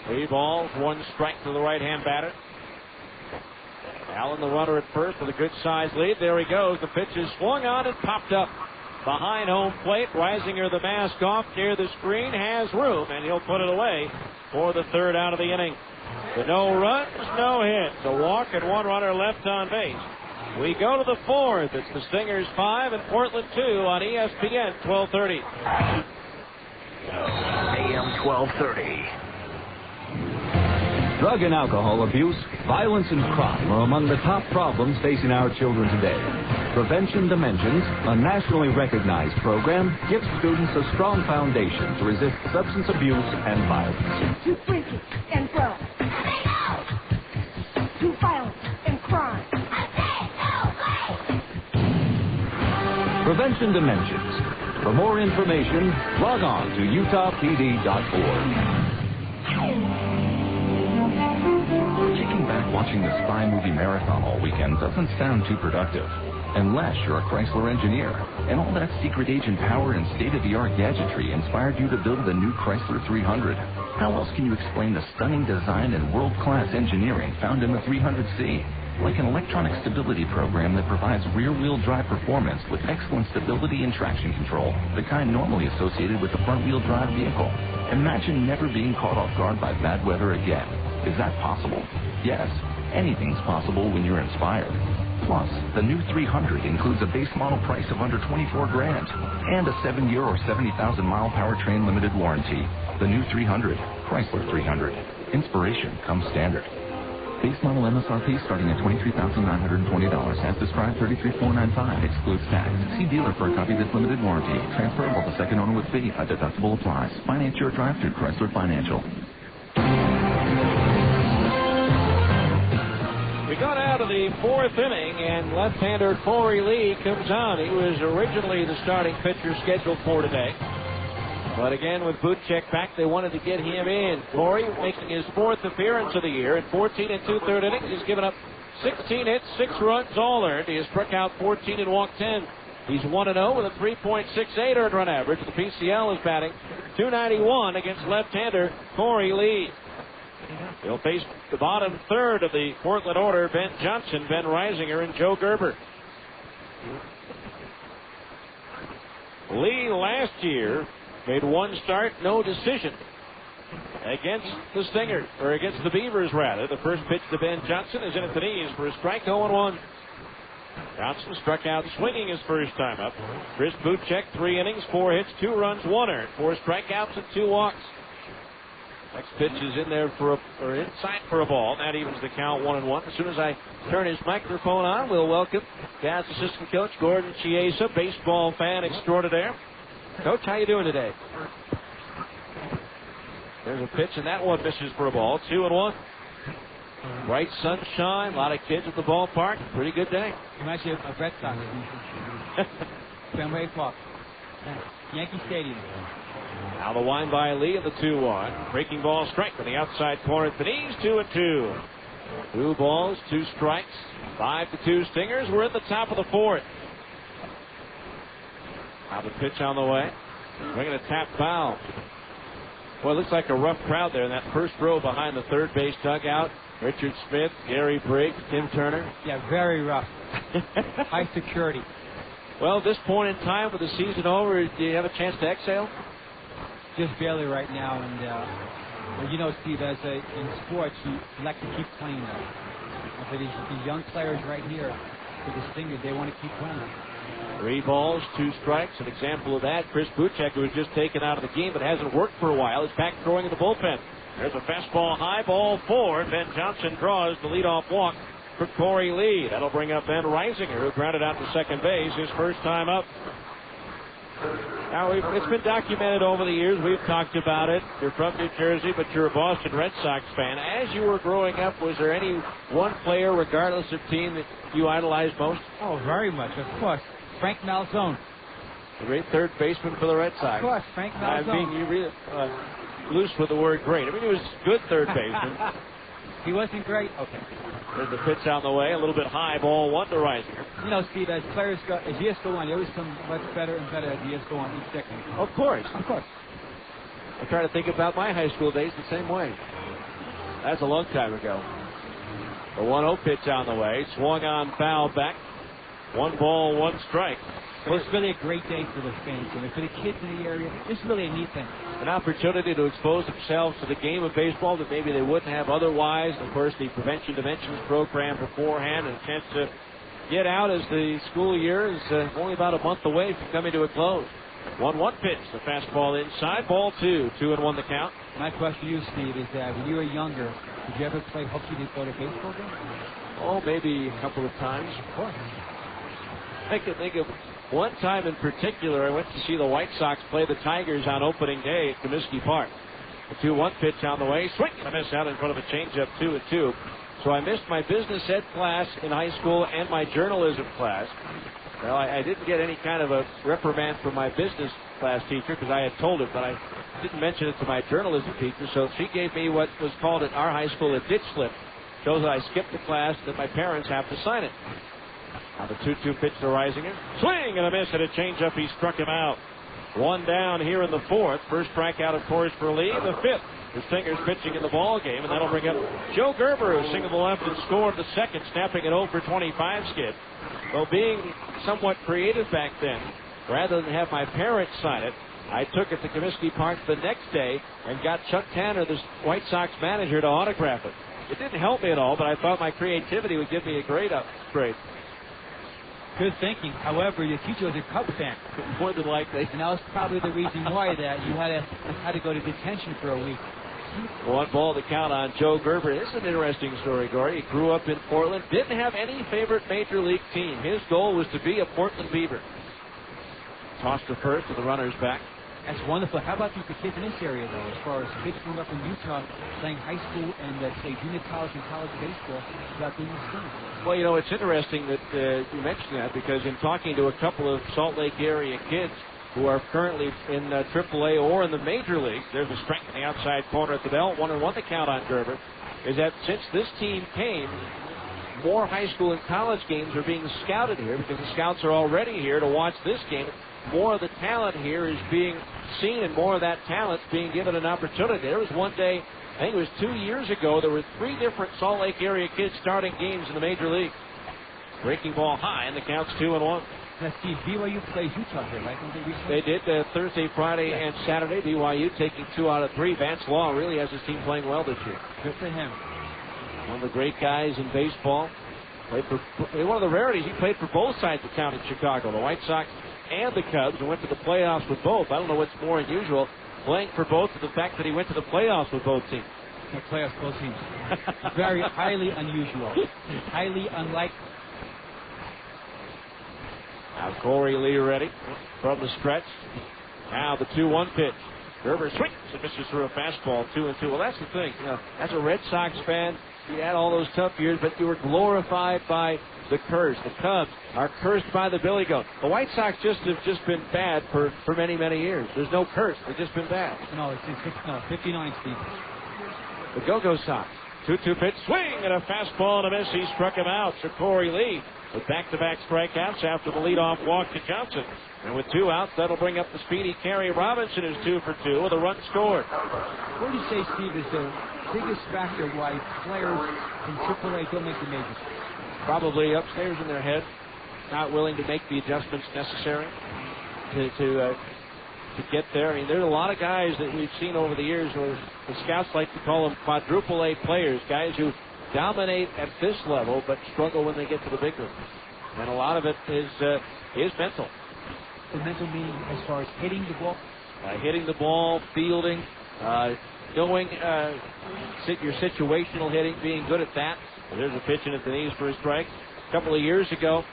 Three balls, 1 strike to the right-hand batter. Allen, the runner at first, with a good-sized lead. There he goes. The pitch is swung on and popped up behind home plate. Reisinger, the mask off near the screen, has room, and he'll put it away for the 3rd out of the inning. The no runs, no hits. A walk and 1 runner left on base. We go to the 4th. It's the Stingers 5 and Portland 2 on ESPN 1230. AM 1230. Drug and alcohol abuse, violence, and crime are among the top problems facing our children today. Prevention Dimensions, a nationally recognized program, gives students a strong foundation to resist substance abuse and violence. Too freaky and drugs. Too violent and crime. Prevention Dimensions. For more information, log on to utahpd.org. Kicking back watching the spy movie marathon all weekend doesn't sound too productive. Unless you're a Chrysler engineer, and all that secret agent power and state-of-the-art gadgetry inspired you to build the new Chrysler 300. How else can you explain the stunning design and world-class engineering found in the 300C? Like an electronic stability program that provides rear-wheel drive performance with excellent stability and traction control, the kind normally associated with a front-wheel drive vehicle. Imagine never being caught off guard by bad weather again. Is that possible? Yes, anything's possible when you're inspired. Plus, the new 300 includes a base model price of under $24,000 and a 7-year or 70,000-mile powertrain limited warranty. The new 300, Chrysler 300. Inspiration comes standard. Base model MSRP starting at $23,920. As described, $33,495. Excludes tax. See dealer for a copy of this limited warranty. Transferable to second owner with fee. A deductible applies. Finance your drive through Chrysler Financial. We got out of the 4th inning, and left-hander Corey Lee comes on. He was originally the starting pitcher scheduled for today. But again, with Buchek back, they wanted to get him in. Corey making his 4th appearance of the year in 14 2/3 innings. He's given up 16 hits, 6 runs, all earned. He has struck out 14 and walked 10. He's 1-0 with a 3.68 earned run average. The PCL is batting .291 against left-hander Corey Lee. He'll face the bottom third of the Portland order, Ben Johnson, Ben Reisinger, and Joe Gerber. Lee last year made one start, no decision against the Stingers, or against the Beavers, rather. The first pitch to Ben Johnson is in at the knees for a strike, 0-1. Johnson struck out swinging his first time up. Chris Buchek, 3 innings, 4 hits, 2 runs, 1 earned, 4 strikeouts, and 2 walks. Next pitch is in there or inside for a ball. That evens the count 1-1. As soon as I turn his microphone on, we'll welcome Jazz assistant coach Gordon Chiesa, baseball fan extraordinaire. Coach, how you doing today? There's a pitch, and that one misses for a ball. 2-1. Bright sunshine, a lot of kids at the ballpark. Pretty good day. Reminds you of Red Sox. Fenway Park. Yankee Stadium. Now the wind by Lee in the 2-1. Breaking ball strike on the outside corner at the knees. 2-2. 2 balls, 2 strikes. 5-2 Stingers. We're at the top of the 4th. Now the pitch on the way. Bringing a tap foul. Well, it looks like a rough crowd there in that first row behind the third base dugout. Richard Smith, Gary Briggs, Tim Turner. Yeah, very rough. High security. Well, at this point in time with the season over, do you have a chance to exhale? Just barely right now. And, well, you know, Steve, in sports, you like to keep playing them. For these young players right here, for the Stingers, they want to keep playing. 3 balls, 2 strikes. An example of that, Chris Buchek, who was just taken out of the game but hasn't worked for a while, is back throwing in the bullpen. There's a fastball high, ball 4. Ben Johnson draws the leadoff walk for Corey Lee. That'll bring up Ben Reisinger, who grounded out to second base his first time up. Now, it's been documented over the years. We've talked about it. You're from New Jersey, but you're a Boston Red Sox fan. As you were growing up, was there any one player, regardless of team, that you idolized most? Oh, very much, of course. Frank Malzone. A great third baseman for the Red Sox. Of course, Frank Malzone. I mean, you really loose with the word great. I mean, he was a good third baseman. He wasn't great? Okay. There's the pitch on the way. A little bit high, ball 1 to Reisinger. You know, Steve, as years go on, you always come much better and better as years go on each decade. Of course. Of course. I try to think about my high school days the same way. That's a long time ago. The 1-0 pitch on the way. Swung on, foul back. 1 ball, 1 strike. But it's really a great day for the fans and for the kids in the area. It's really a neat thing. An opportunity to expose themselves to the game of baseball that maybe they wouldn't have otherwise. Of course, the Prevention Dimensions program beforehand, and a chance to get out as the school year is only about a month away from coming to a close. 1-1 pitch, the fastball inside, ball 2, 2-1 the count. My question to you, Steve, is that when you were younger, did you ever play hooky to go to baseball games? Oh, maybe a couple of times. Of course. I can think of one time in particular. I went to see the White Sox play the Tigers on opening day at Comiskey Park. The 2-1 pitch on the way. Swing and a miss out in front of a changeup, 2-2. So I missed my business ed class in high school and my journalism class. Well, I didn't get any kind of a reprimand from my business class teacher because I had told it, but I didn't mention it to my journalism teacher. So she gave me what was called at our high school a ditch slip. Shows that I skipped the class, that my parents have to sign it. Now the 2-2 pitch to Reisinger. Swing and a miss at a changeup. He struck him out. 1 down here in the 4th. First strikeout, of course, for Lee. The 5th. The Stingers pitching in the ball game, and that'll bring up Joe Gerber, who singled the left and scored the second, snapping an 0 for 25 skid. Well, being somewhat creative back then, rather than have my parents sign it, I took it to Comiskey Park the next day and got Chuck Tanner, the White Sox manager, to autograph it. It didn't help me at all, but I thought my creativity would give me a grade upgrade. Good thinking. However, your teacher was a Cub fan. More than likely. And that was probably the reason why that you had to go to detention for a week. 1 ball to count on Joe Gerber. This is an interesting story, Gory. He grew up in Portland. Didn't have any favorite major league team. His goal was to be a Portland Beaver. Tossed to first with the runners back. That's wonderful. How about the kids in this area, though, as far as kids growing up in Utah playing high school and, say, junior college and college baseball without being a student? Well, you know, it's interesting that you mentioned that because in talking to a couple of Salt Lake area kids who are currently in AAA or in the major leagues, there's a strike in the outside corner at the belt, 1-1 the count on Gerber, is that since this team came, more high school and college games are being scouted here because the scouts are already here to watch this game. More of the talent here is being seen, and more of that talent being given an opportunity. There was one day, I think it was 2 years ago, there were 3 different Salt Lake area kids starting games in the major league. Breaking ball high, and the count's 2-1. Let's see, BYU plays Utah here, right? Don't They did Thursday, Friday, and Saturday. BYU taking 2 out of 3. Vance Law really has his team playing well this year. Good for him. One of the great guys in baseball. Played for one of the rarities. He played for both sides of town in Chicago, the White Sox and the Cubs, and went to the playoffs with both. I don't know what's more unusual, playing for both, or the fact that he went to the playoffs with both teams. The playoffs, both teams. Very highly unusual. Highly unlike. Now Corey Lee ready from the stretch. Now the 2-1 pitch. Gerber swings and misses through a fastball, 2-2. Well, that's the thing. You know, as a Red Sox fan, you had all those tough years, but you were glorified by the curse. The Cubs are cursed by the Billy Goat. The White Sox have just been bad for many, many years. There's no curse. They've just been bad. No, it's 59, Steve. The Go-Go Sox. 2-2 pitch, swing, and a fastball and a miss. He struck him out. So Corey Lee with back-to-back strikeouts after the leadoff walk to Johnson. And with 2 outs, that'll bring up the speedy Kerry Robinson, who's 2 for 2 with a run scored. What do you say, Steve, is the biggest factor why players in AAA don't make the majors? Probably upstairs in their head, not willing to make the adjustments necessary to get there. I mean, there's a lot of guys that we've seen over the years where the scouts like to call them quadruple A players, guys who dominate at this level but struggle when they get to the big league. And a lot of it is mental. The mental meaning as far as hitting the ball? Hitting the ball, fielding, knowing your situational hitting, being good at that. There's a pitch in at the knees for a strike. A couple of years ago,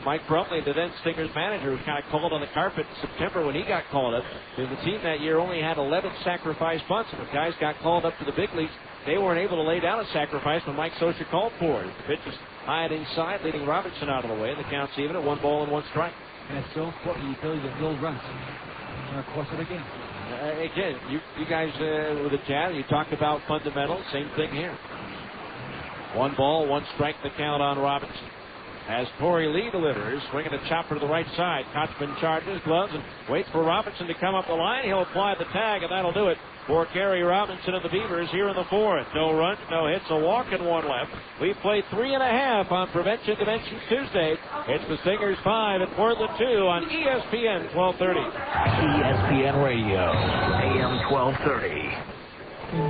Mike Brumley, the then Stingers manager, was kind of called on the carpet in September when he got called up. The team that year only had 11 sacrifice bunts, and when guys got called up to the big leagues, they weren't able to lay down a sacrifice when Mike Socha called for it. The pitch is high and inside, leading Robinson out of the way, and the count's even at 1 ball and 1 strike. And it's so important, the ability to build runs in the course of the game. Again, you guys with the Jazz, you talked about fundamentals, same thing here. 1 ball, 1 strike, the count on Robinson. As Corey Lee delivers, swinging a chopper to the right side. Kochman charges, gloves, and waits for Robinson to come up the line. He'll apply the tag, and that'll do it for Kerry Robinson and the Beavers here in the 4th. No runs, no hits, a walk, and 1 left. We've played 3.5 on Prevention Dimensions Tuesday. It's the Stingers 5 and Portland 2 on ESPN 1230. ESPN Radio, AM 1230.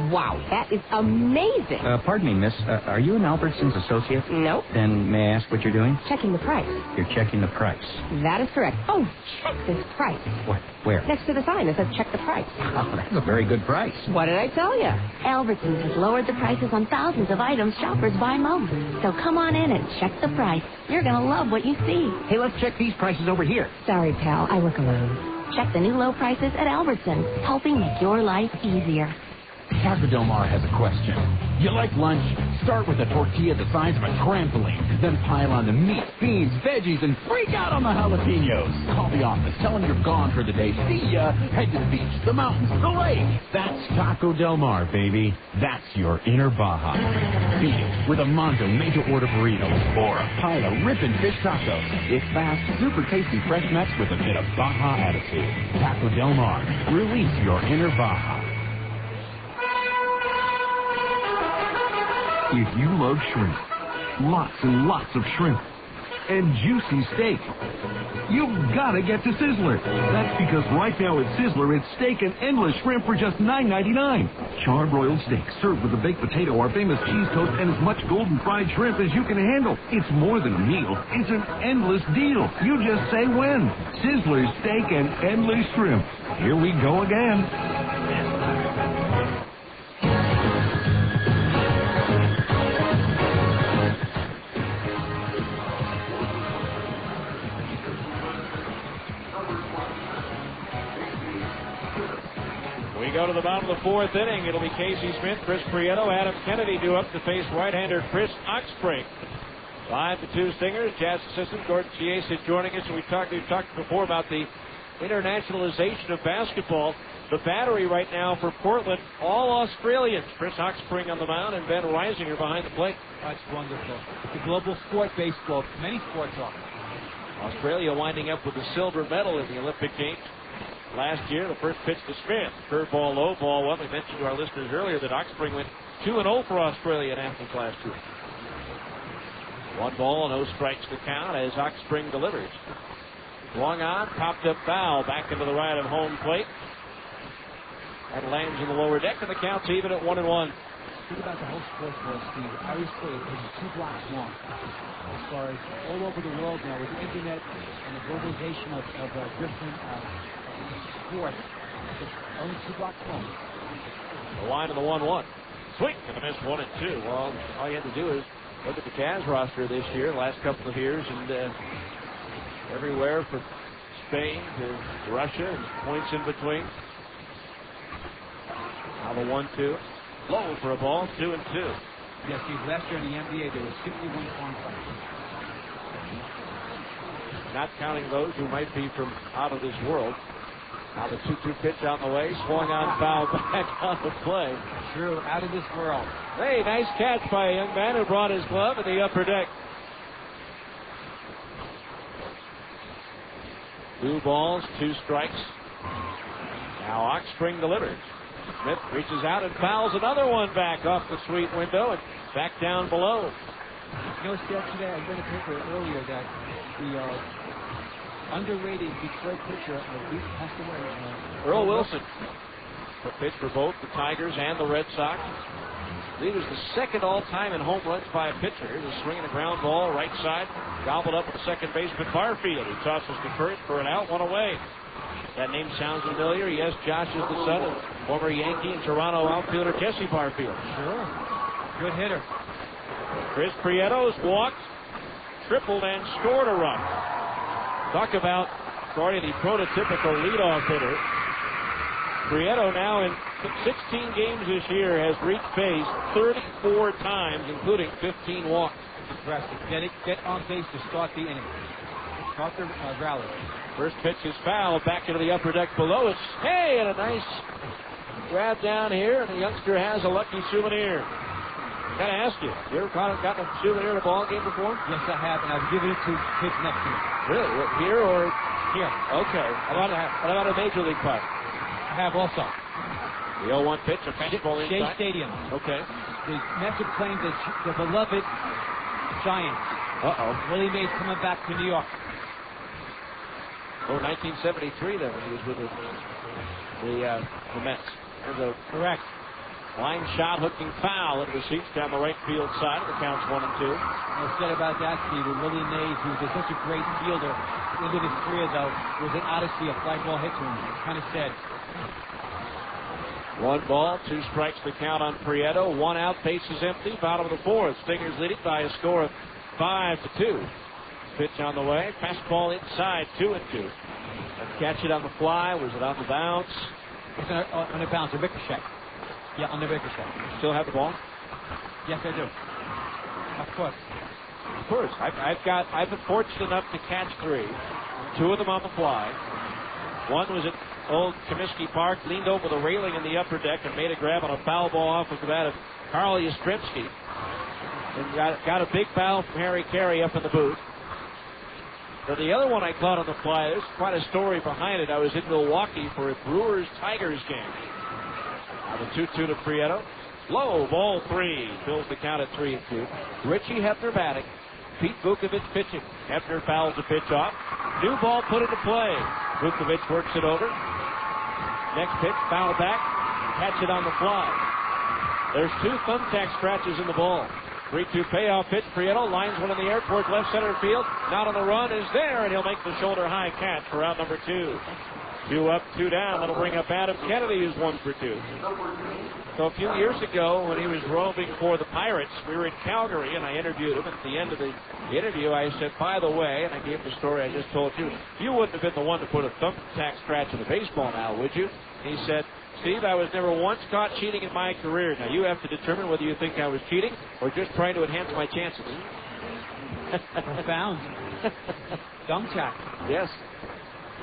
Wow, that is amazing. Pardon me, miss. Are you an Albertsons associate? Nope. Then may I ask what you're doing? Checking the price. You're checking the price. That is correct. Oh, check this price. What? Where? Next to the sign that says check the price. Oh, that's a very good price. What did I tell you? Albertsons has lowered the prices on thousands of items shoppers buy most. So come on in and check the price. You're going to love what you see. Hey, let's check these prices over here. Sorry, pal. I work alone. Check the new low prices at Albertsons, helping make your life easier. Taco Del Mar has a question. You like lunch? Start with a tortilla the size of a trampoline. Then pile on the meat, beans, veggies, and freak out on the jalapenos. Call the office. Tell them you're gone for the day. See ya. Head to the beach, the mountains, the lake. That's Taco Del Mar, baby. That's your inner Baja. Beat it with a Mondo made-to-order burrito or a pile of ripping fish tacos. It's fast, super tasty fresh mex with a bit of Baja attitude. Taco Del Mar. Release your inner Baja. If you love shrimp, lots and lots of shrimp, and juicy steak, you've got to get to Sizzler. That's because right now at Sizzler, it's steak and endless shrimp for just $9.99. Char broiled steak served with a baked potato, our famous cheese toast, and as much golden fried shrimp as you can handle. It's more than a meal. It's an endless deal. You just say when. Sizzler's steak and endless shrimp. Here we go again. Go to the bottom of the 4th inning. It'll be Casey Smith, Chris Prieto, Adam Kennedy due up to face right-hander Chris Oxbrink. 5-2 Stingers. Jazz assistant Gordon Chiesa joining us. And we talked before about the internationalization of basketball. The battery right now for Portland, all Australians. Chris Hochspring on the mound and Ben Reisinger behind the plate. That's wonderful. It's a global sport, baseball. Many sports are. Australia winding up with a silver medal in the Olympic Games. Last year, the first pitch to Smith. Curveball, low ball. Well, we mentioned to our listeners earlier that Hochspring went 2-0 for Australia in Athens last year. 1 ball, no strikes to count as Hochspring delivers. Swung on, popped up foul back into the right of home plate. That lands in the lower deck, and the count's even at 1-1. Think about the whole sport for us, Steve. Irish play is 2 blocks long. As far as all over the world now, with the internet and the globalization of different sports, it's only 2 blocks long. The line of the 1-1. Swing and a miss, 1-2. Well, all you have to do is look at the Cavs roster this year, the last couple of years, and everywhere from Spain to Russia, and points in between. Now the 1-2. Low for a ball, 2-2. Yes, Steve, last year in the NBA, there was 51 contracts. Not counting those who might be from out of this world. Now the 2-2 pitch out the way, swung on, foul back on the play. True, out of this world. Hey, nice catch by a young man who brought his glove in the upper deck. 2 balls, 2 strikes. Now Hochspring delivers. Smith reaches out and fouls another one back off the sweet window and back down below. You know, Steve, today I read a paper earlier that the underrated Detroit pitcher passed away. Earl Wilson. A pitch for both the Tigers and the Red Sox. He was the second all-time in home runs by a pitcher. He was swinging a ground ball right side, gobbled up at the second baseman Barfield. He tosses to first for an out, 1 away. That name sounds familiar. Yes, Josh is the son of former Yankee and Toronto outfielder Jesse Barfield. Sure. Good hitter. Chris Prieto's walked, tripled, and scored a run. Talk about starting the prototypical leadoff hitter. Prieto now in 16 games this year has reached base 34 times, including 15 walks. Impressive. Get on base to start the inning. Start the rally. First pitch is foul back into the upper deck below. It's hey, and a nice grab down here, and the youngster has a lucky souvenir. Gotta ask you ever gotten a souvenir in a ball game before? Yes, I have, and I've given it to kids next to me. Really? Here or here? Okay. What about a major league park? I have also. The 0-1 pitch, a fastball inside. Shea Stadium. Okay. The Mets are playing the beloved Giants. Willie Mays coming back to New York. 1973 then when he was with the Mets. Correct. Line shot, hooking foul into the seats down the right field side. The count's 1-2. I said about that, Steve, Willie Mays, who was such a great fielder, into his career, though, was an odyssey. A fly ball hit to him. It's kind of sad. 1 ball, 2 strikes to count on Prieto. 1 out, base is empty. Bottom of the 4th. Stingers leading by a score of 5-2. Pitch on the way. Fastball inside, 2-2. Catch it on the fly. Was it on the bounce? It's on the bounce, a ricochet. Yeah, on the ricochet. Still have the ball? Yes, I do. Of course. Of course. I've been fortunate enough to catch 3. 2 of them on the fly. 1 was at Old Comiskey Park, leaned over the railing in the upper deck and made a grab on a foul ball off of the bat of Carl Yastrzemski. And got a big foul from Harry Carey up in the booth. But the other one I caught on the fly, there's quite a story behind it. I was in Milwaukee for a Brewers-Tigers game. Now the 2-2 to Prieto. Low, ball 3. Fills the count at 3-2. Richie Hefner batting. Pete Vukovich pitching. Hefner fouls the pitch off. New ball put into play. Vukovich works it over. Next pitch, foul back. Catch it on the fly. There's 2 thumbtack scratches in the ball. 3-2 payoff pitch. Prieto lines one in the airport left center field. Not on the run is there, and he'll make the shoulder high catch for out number 2. 2 up, 2 down. That'll bring up Adam Kennedy, who's 1 for 2. So a few years ago, when he was roaming for the Pirates, we were in Calgary, and I interviewed him. At the end of the interview, I said, by the way, and I gave the story I just told you, you wouldn't have been the one to put a thumbtack scratch in the baseball now, would you? He said, Steve, I was never once caught cheating in my career. Now, you have to determine whether you think I was cheating or just trying to enhance my chances. Profound. Thumbtack. Yes.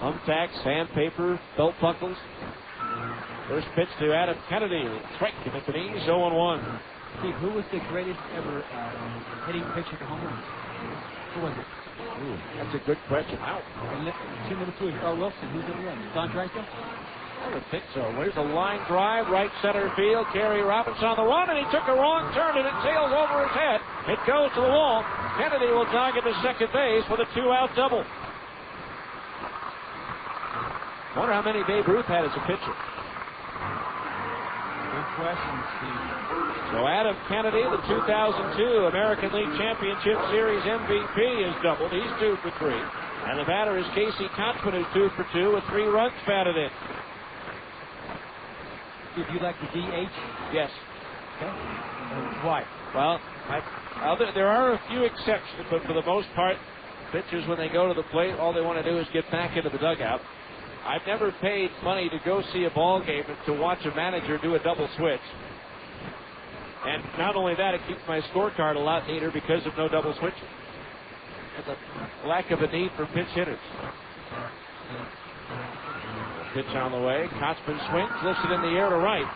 Thumbtacks, sandpaper, belt buckles. First pitch to Adam Kennedy. Strike him at the knees, 0-1. Steve, who was the greatest ever hitting pitcher to home runs? Who was it? Ooh, that's a good question. Wow. And team number 2 is Earl Wilson. Who's the one? Don Drysdale? I don't think so. There's a line drive, right center field. Kerry Roberts on the run, and he took a wrong turn, and it sails over his head. It goes to the wall. Kennedy will jog into second base with a 2-out double. Wonder how many Babe Ruth had as a pitcher. Good question, Steve. So Adam Kennedy, the 2002 American League Championship Series MVP, is doubled. He's 2 for 3. And the batter is Casey Kotzman, who's 2 for 2 with 3 runs batted in. If you like the DH? Yes. Okay. Why? Well, there are a few exceptions, but for the most part, pitchers, when they go to the plate, all they want to do is get back into the dugout. I've never paid money to go see a ball game and to watch a manager do a double switch. And not only that, it keeps my scorecard a lot neater because of no double switching. It's a lack of a need for pinch hitters. Pitch on the way. Kotzman swings, lifts it in the air to right.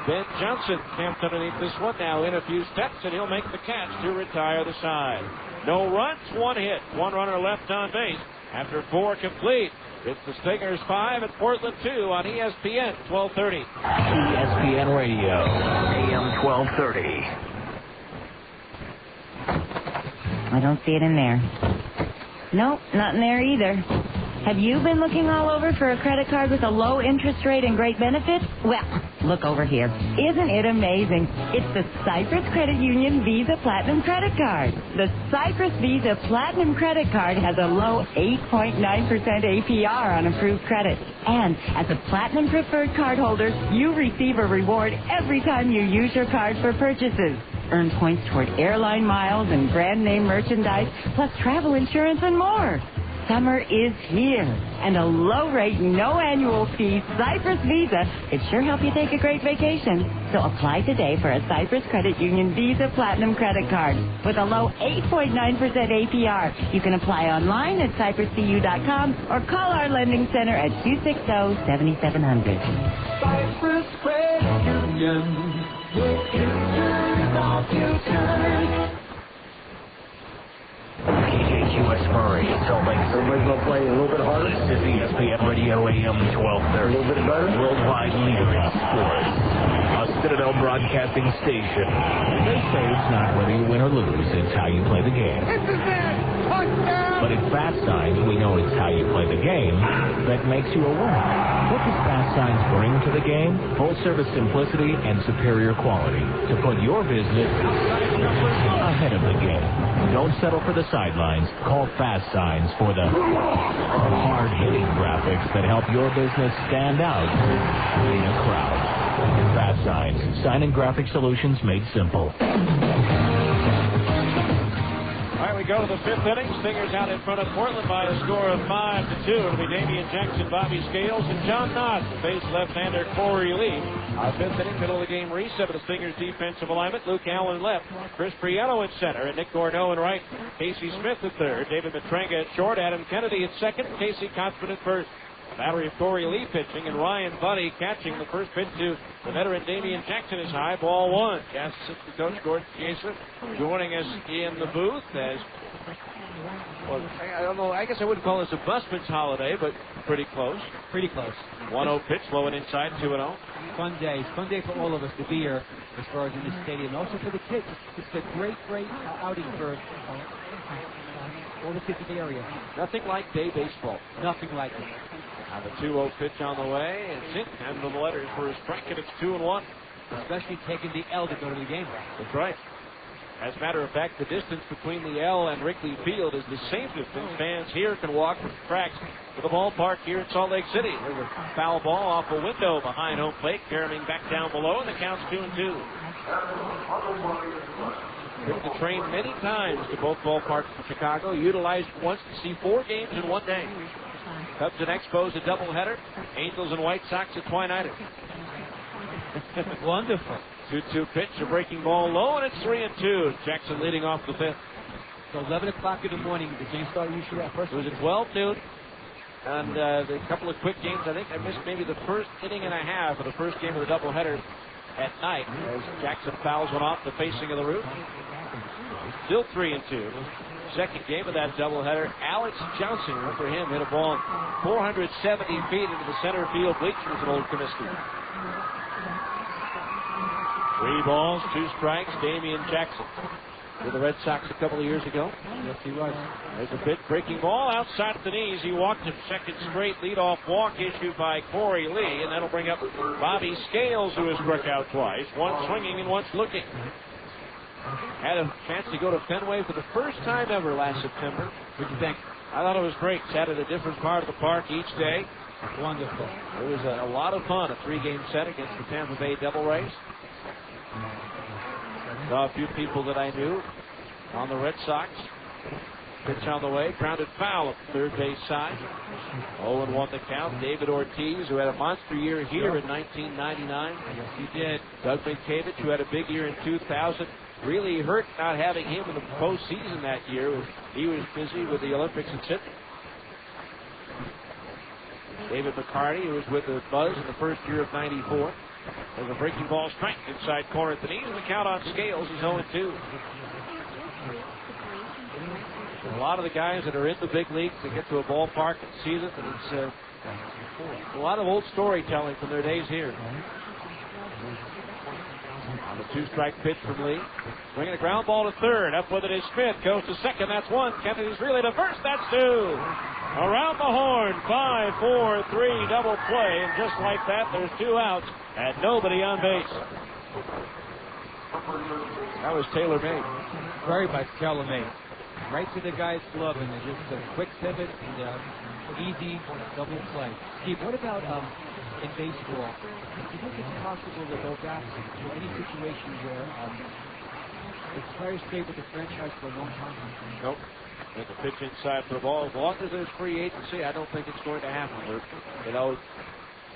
Ben Johnson camped underneath this one now in a few steps, and he'll make the catch to retire the side. No runs, 1 hit. 1 runner left on base after 4 complete. It's the Stingers 5 and Portland 2 on ESPN 1230. ESPN Radio, AM 1230. I don't see it in there. Nope, not in there either. Have you been looking all over for a credit card with a low interest rate and great benefits? Well, look over here. Isn't it amazing? It's the Cyprus Credit Union Visa Platinum Credit Card. The Cyprus Visa Platinum Credit Card has a low 8.9% APR on approved credit. And as a Platinum Preferred cardholder, you receive a reward every time you use your card for purchases. Earn points toward airline miles and brand name merchandise, plus travel insurance and more. Summer is here, and a low-rate, no annual fee Cyprus Visa could sure help you take a great vacation. So apply today for a Cyprus Credit Union Visa Platinum Credit Card with a low 8.9% APR. You can apply online at cypruscu.com or call our lending center at 260-7700. Cyprus Credit Union, your future, our future. KKQS Murray, Salt Lake City. Everybody's going to play a little bit harder. This is ESPN Radio AM 1230. A little bit better. Worldwide leader in sports. A Citadel Broadcasting station. They say it's not whether you win or lose, it's how you play the game. But at Fast Signs, we know it's how you play the game that makes you a winner. What does Fast Signs bring to the game? Full service simplicity and superior quality to put your business ahead of the game. Don't settle for the sidelines. Call Fast Signs for the hard-hitting graphics that help your business stand out in a crowd. Fast Signs. Sign and graphic solutions made simple. All right, we go to the 5th inning. Stingers out in front of Portland by a score of 5-2. It'll be Damian Jackson, Bobby Scales, and John Knott to face left-hander Corey Lee. Our 5th inning, middle of the game reset of the Stingers' defensive alignment. Luke Allen left, Chris Prieto in center, and Nick Gordeau in right. Casey Smith at third, David Matranga at short, Adam Kennedy at second, Casey Kotzman at first. A battery of Corey Lee pitching, and Ryan Buddy catching the first pitch to the veteran Damian Jackson is high, ball 1. Gas assistant coach Gordon Chiesa joining us in the booth as, well, I don't know, I guess I wouldn't call this a busman's holiday, but pretty close. Pretty close. 1-0 pitch, low and inside, 2-0. Fun day. Fun day for all of us to be here as far as in the stadium. Also for the kids. It's a great outing for all the kids in the area. Nothing like day baseball. Nothing like it. Now the 2-0 pitch on the way, and Zink has the letters for his strike, and it's 2-1. Especially taking the L to go to the game. That's right. As a matter of fact, the distance between the L and Wrigley Field is the same distance fans here can walk from the tracks to the ballpark here in Salt Lake City. There's a foul ball off a window behind home plate, carrying back down below, and the count's 2-2. Driven the train many times to both ballparks in Chicago, utilized once to see 4 games in one day. Cubs and Expos a doubleheader, Angels and White Sox a twinighter. Wonderful. 2-2 pitch, a breaking ball low, and it's 3-2. Jackson leading off the 5th. So 11 o'clock in the morning, the game started usually at first. It was at 12 noon. And the couple of quick games, I think I missed maybe the first inning and a half of the first game of the doubleheader at night as Jackson fouls one off the facing of the roof. Still 3-2. Second game of that doubleheader, Alex Johnson, remember him, hit a ball 470 feet into the center field bleachers at Old Comiskey. 3 balls, 2 strikes, Damian Jackson. With the Red Sox a couple of years ago. Yes, he was. There's a bit breaking ball outside the knees. He walked him second straight leadoff walk issued by Corey Lee, and that'll bring up Bobby Scales, who has struck out twice, one swinging and once looking. Had a chance to go to Fenway for the first time ever last September. What do you think? I thought it was great. Sat at a different part of the park each day. Wonderful. It was a lot of fun, a 3-game set against the Tampa Bay Devil Rays. Saw a few people that I knew on the Red Sox. Pitch on the way, grounded foul at the third base side. 0-1 the count. David Ortiz, who had a monster year here in 1999. Yes, he did. Doug Minkavich, who had a big year in 2000. Really hurt not having him in the postseason that year. He was busy with the Olympics in Sydney. David McCarty, who was with the Buzz in the first year of 94. There's a breaking ball strike inside corner at the knees, and the count on Scales is 0-2. A lot of the guys that are in the big leagues that get to a ballpark and season, and it's a lot of old storytelling from their days here. On the 2-strike pitch from Lee. Bringing a ground ball to third. Up with it is Smith. Goes to second. That's 1. Kennedy's relay to first. That's 2. Around the horn. 5-4-3 double play. And just like that, there's 2 outs and nobody on base. That was tailor-made. Very much tailor-made. Right to the guy's glove, and just a quick pivot and easy double play. Steve, what about in baseball? Do you think it's possible to go back to any situation where the players stay with the franchise for a long time? Nope. And the pitch inside for the ball. As long as there's free agency, I don't think it's going to happen. You know,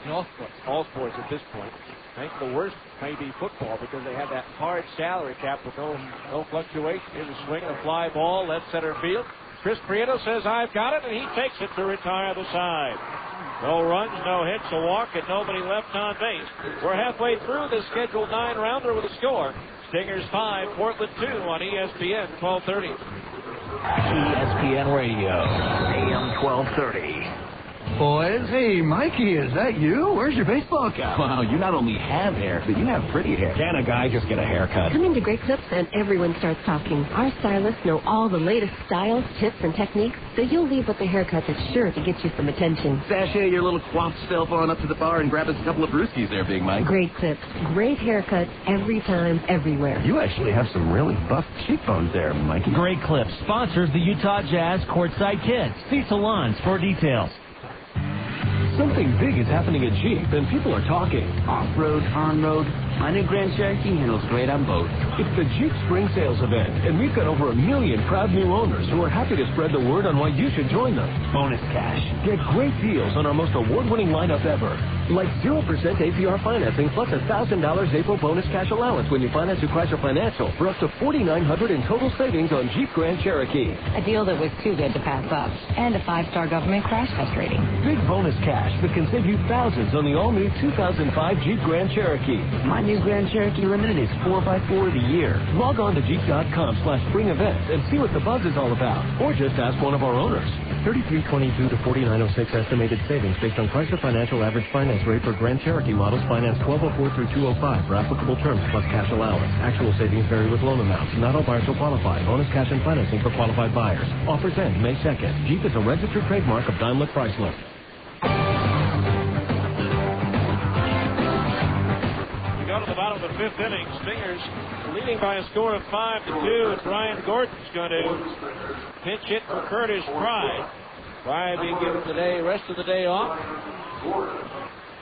in all sports. All sports at this point. I think the worst may be football because they have that hard salary cap with no fluctuation. Here's a swing and a fly ball, left center field. Chris Prieto says, I've got it, and he takes it to retire the side. No runs, no hits, a walk, and nobody left on base. We're halfway through the scheduled 9-rounder with a score. Stingers 5, Portland 2 on ESPN 1230. ESPN Radio, AM 1230. Boys, hey, Mikey, is that you? Where's your baseball cap? Wow, you not only have hair, but you have pretty hair. Can a guy just get a haircut? Come into Great Clips and everyone starts talking. Our stylists know all the latest styles, tips, and techniques, so you'll leave with a haircut that's sure to get you some attention. Sashay your little quaffed self on up to the bar and grab us a couple of brewskis there, Big Mike. Great Clips. Great haircuts every time, everywhere. You actually have some really buff cheekbones there, Mikey. Great Clips sponsors the Utah Jazz Courtside Kids. See salons for details. Something big is happening at Jeep, and people are talking. Off-road, on-road, my new Grand Cherokee handles great on both. It's the Jeep Spring Sales event, and we've got over 1 million proud new owners who are happy to spread the word on why you should join them. Bonus cash. Get great deals on our most award-winning lineup ever. Like 0% APR financing plus $1,000 April bonus cash allowance when you finance through Chrysler Financial for up to $4,900 in total savings on Jeep Grand Cherokee. A deal that was too good to pass up. And a 5-star government crash test rating. Big bonus cash that can save you thousands on the all-new 2005 Jeep Grand Cherokee. My new Grand Cherokee Limited is 4x4 of the year. Log on to Jeep.com/spring events and see what the buzz is all about. Or just ask one of our owners. 3322 to 4906 estimated savings based on Chrysler Financial average finance rate for Grand Cherokee models financed 1204 through 205 for applicable terms plus cash allowance. Actual savings vary with loan amounts. Not all buyers will qualify. Bonus cash and financing for qualified buyers. Offers end May 2nd. Jeep is a registered trademark of Daimler Chrysler. To the bottom of the 5th inning, Stingers leading by a score of 5-2, and Brian Gordon's going to pinch hit for Curtis Fry. Fry being given the rest of the day off.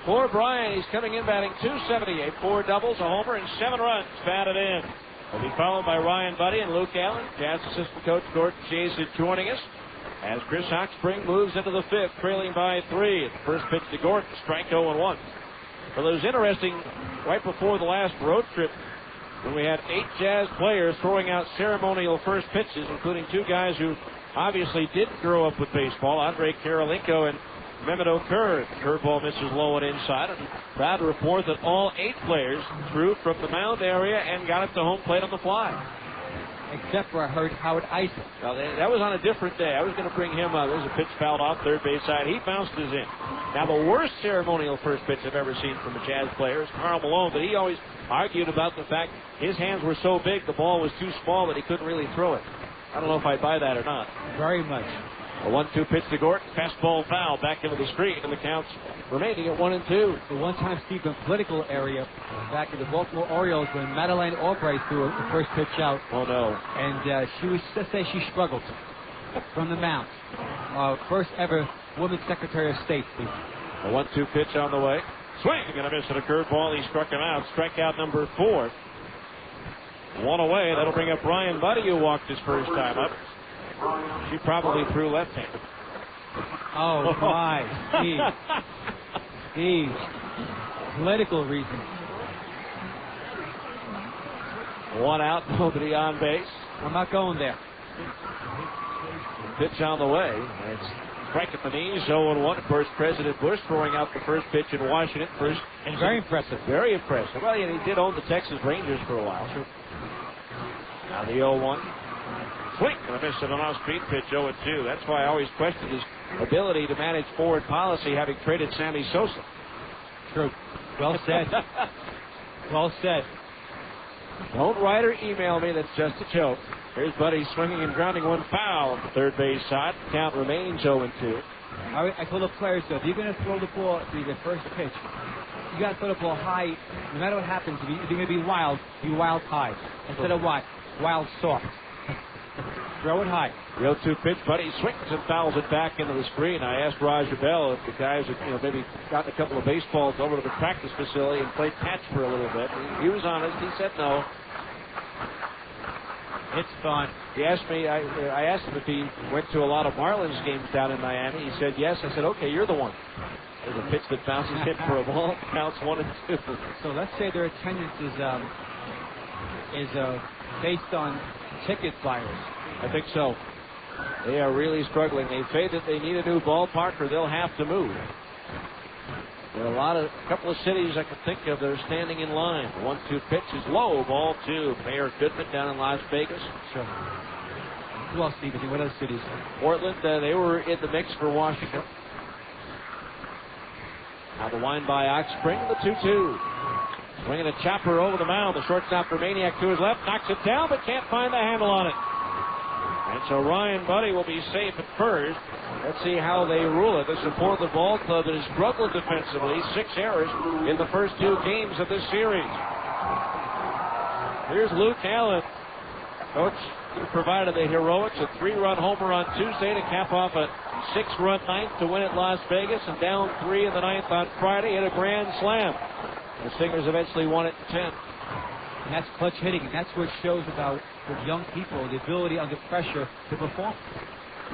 For Brian, he's coming in batting .278, 4 doubles, a homer, and 7 runs batted in. He'll be followed by Ryan Buddy and Luke Allen. Jazz assistant coach Gordon Chase is joining us as Chris Hawkspring moves into the 5th, trailing by 3. The first pitch to Gordon, strike 0-1. Well, it was interesting right before the last road trip when we had 8 Jazz players throwing out ceremonial first pitches, including 2 guys who obviously didn't grow up with baseball, Andre Karolinko and Mehmet Okur. Curveball misses low and inside. And proud to report that all 8 players threw from the mound area and got it to home plate on the fly. Except for I heard Howard Eisen. Now, that was on a different day. I was going to bring him up. There's a pitch fouled off third base side. He bounced his in. Now, the worst ceremonial first pitch I've ever seen from a Jazz player is Karl Malone, but he always argued about the fact his hands were so big the ball was too small that he couldn't really throw it. I don't know if I buy that or not. Very much. A 1-2 pitch to Gordon. Fastball foul back into the screen, and the counts remaining at 1-2. The one-time Stephen political area back in the Baltimore Orioles when Madeleine Albright threw the first pitch out. Oh, no. And she was to say she struggled from the mound. First ever women's Secretary of State. A 1-2 pitch on the way. Swing and a miss at a curveball. He struck him out. Strikeout number 4. 1 away. That'll bring up Ryan Buddy, who walked his first time up. She probably threw left-handed. Oh, my. Steve. Political reasons. 1 out, nobody on base. I'm not going there. Pitch on the way. It's strike at the knees, 0-1. Of course, President Bush throwing out the first pitch in Washington. And very impressive. Very impressive. Well, yeah, he did own the Texas Rangers for a while. Now the 0-1. Swing and a miss at an off-speed pitch, 0-2. That's why I always questioned his ability to manage forward policy, having traded Sammy Sosa. True. Well said. Well said. Don't write or email me. That's just a joke. Here's Buddy swinging and grounding one foul on the third base side. The count remains 0-2. I told the players, though, if you're going to throw the ball to the first pitch, you got to throw the ball high. No matter what happens, if you're going to be wild high. Instead of what? Wild soft. Throw it high. The 0-2 pitch, Buddy swings and fouls it back into the screen. I asked Roger Bell if the guys had maybe gotten a couple of baseballs over to the practice facility and played catch for a little bit. He was honest. He said no. It's fun. He asked me, I asked him if he went to a lot of Marlins games down in Miami. He said yes. I said, okay, you're the one. There's a pitch that bounces hit for a ball. Counts 1-2. So let's say their attendance is based on ticket buyers. I think so. They are really struggling. They say that they need a new ballpark or they'll have to move. There are a couple of cities I can think of that are standing in line. The 1-2 pitch is low, ball 2. Mayor Goodman down in Las Vegas. Sure. Who else, Steve? What other cities? Portland, they were in the mix for Washington. Now the wind by Ox Spring, the 2-2. Swinging a chopper over the mound. The shortstop for Maniac to his left, knocks it down, but can't find the handle on it. And so Ryan Buddy will be safe at first. Let's see how they rule it. This is a Portland ball club that has struggled defensively. 6 errors in the first 2 games of this series. Here's Luke Allen. Coach provided the heroics, a 3-run homer on Tuesday to cap off a 6-run ninth to win at Las Vegas, and down 3 in the ninth on Friday hit a grand slam. The Stingers eventually won it in 10. And that's clutch hitting, and that's what it shows about with young people, the ability under pressure to perform.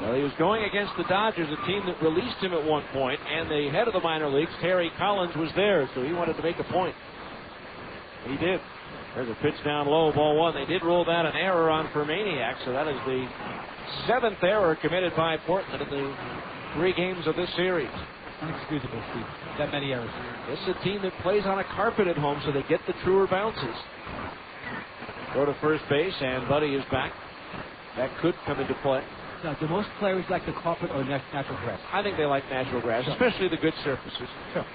Well, he was going against the Dodgers, a team that released him at one point, and the head of the minor leagues, Terry Collins, was there, so he wanted to make a point. He did. There's a pitch down low, ball 1. They did rule that an error on Fermaniac, so that is the 7th error committed by Portland in the 3 games of this series. Inexcusable, Steve. That many errors. This is a team that plays on a carpet at home, so they get the truer bounces. Go to first base, and Buddy is back. That could come into play. Now, do most players like the carpet or natural grass? I think they like natural grass, sure. Especially the good surfaces. Sure.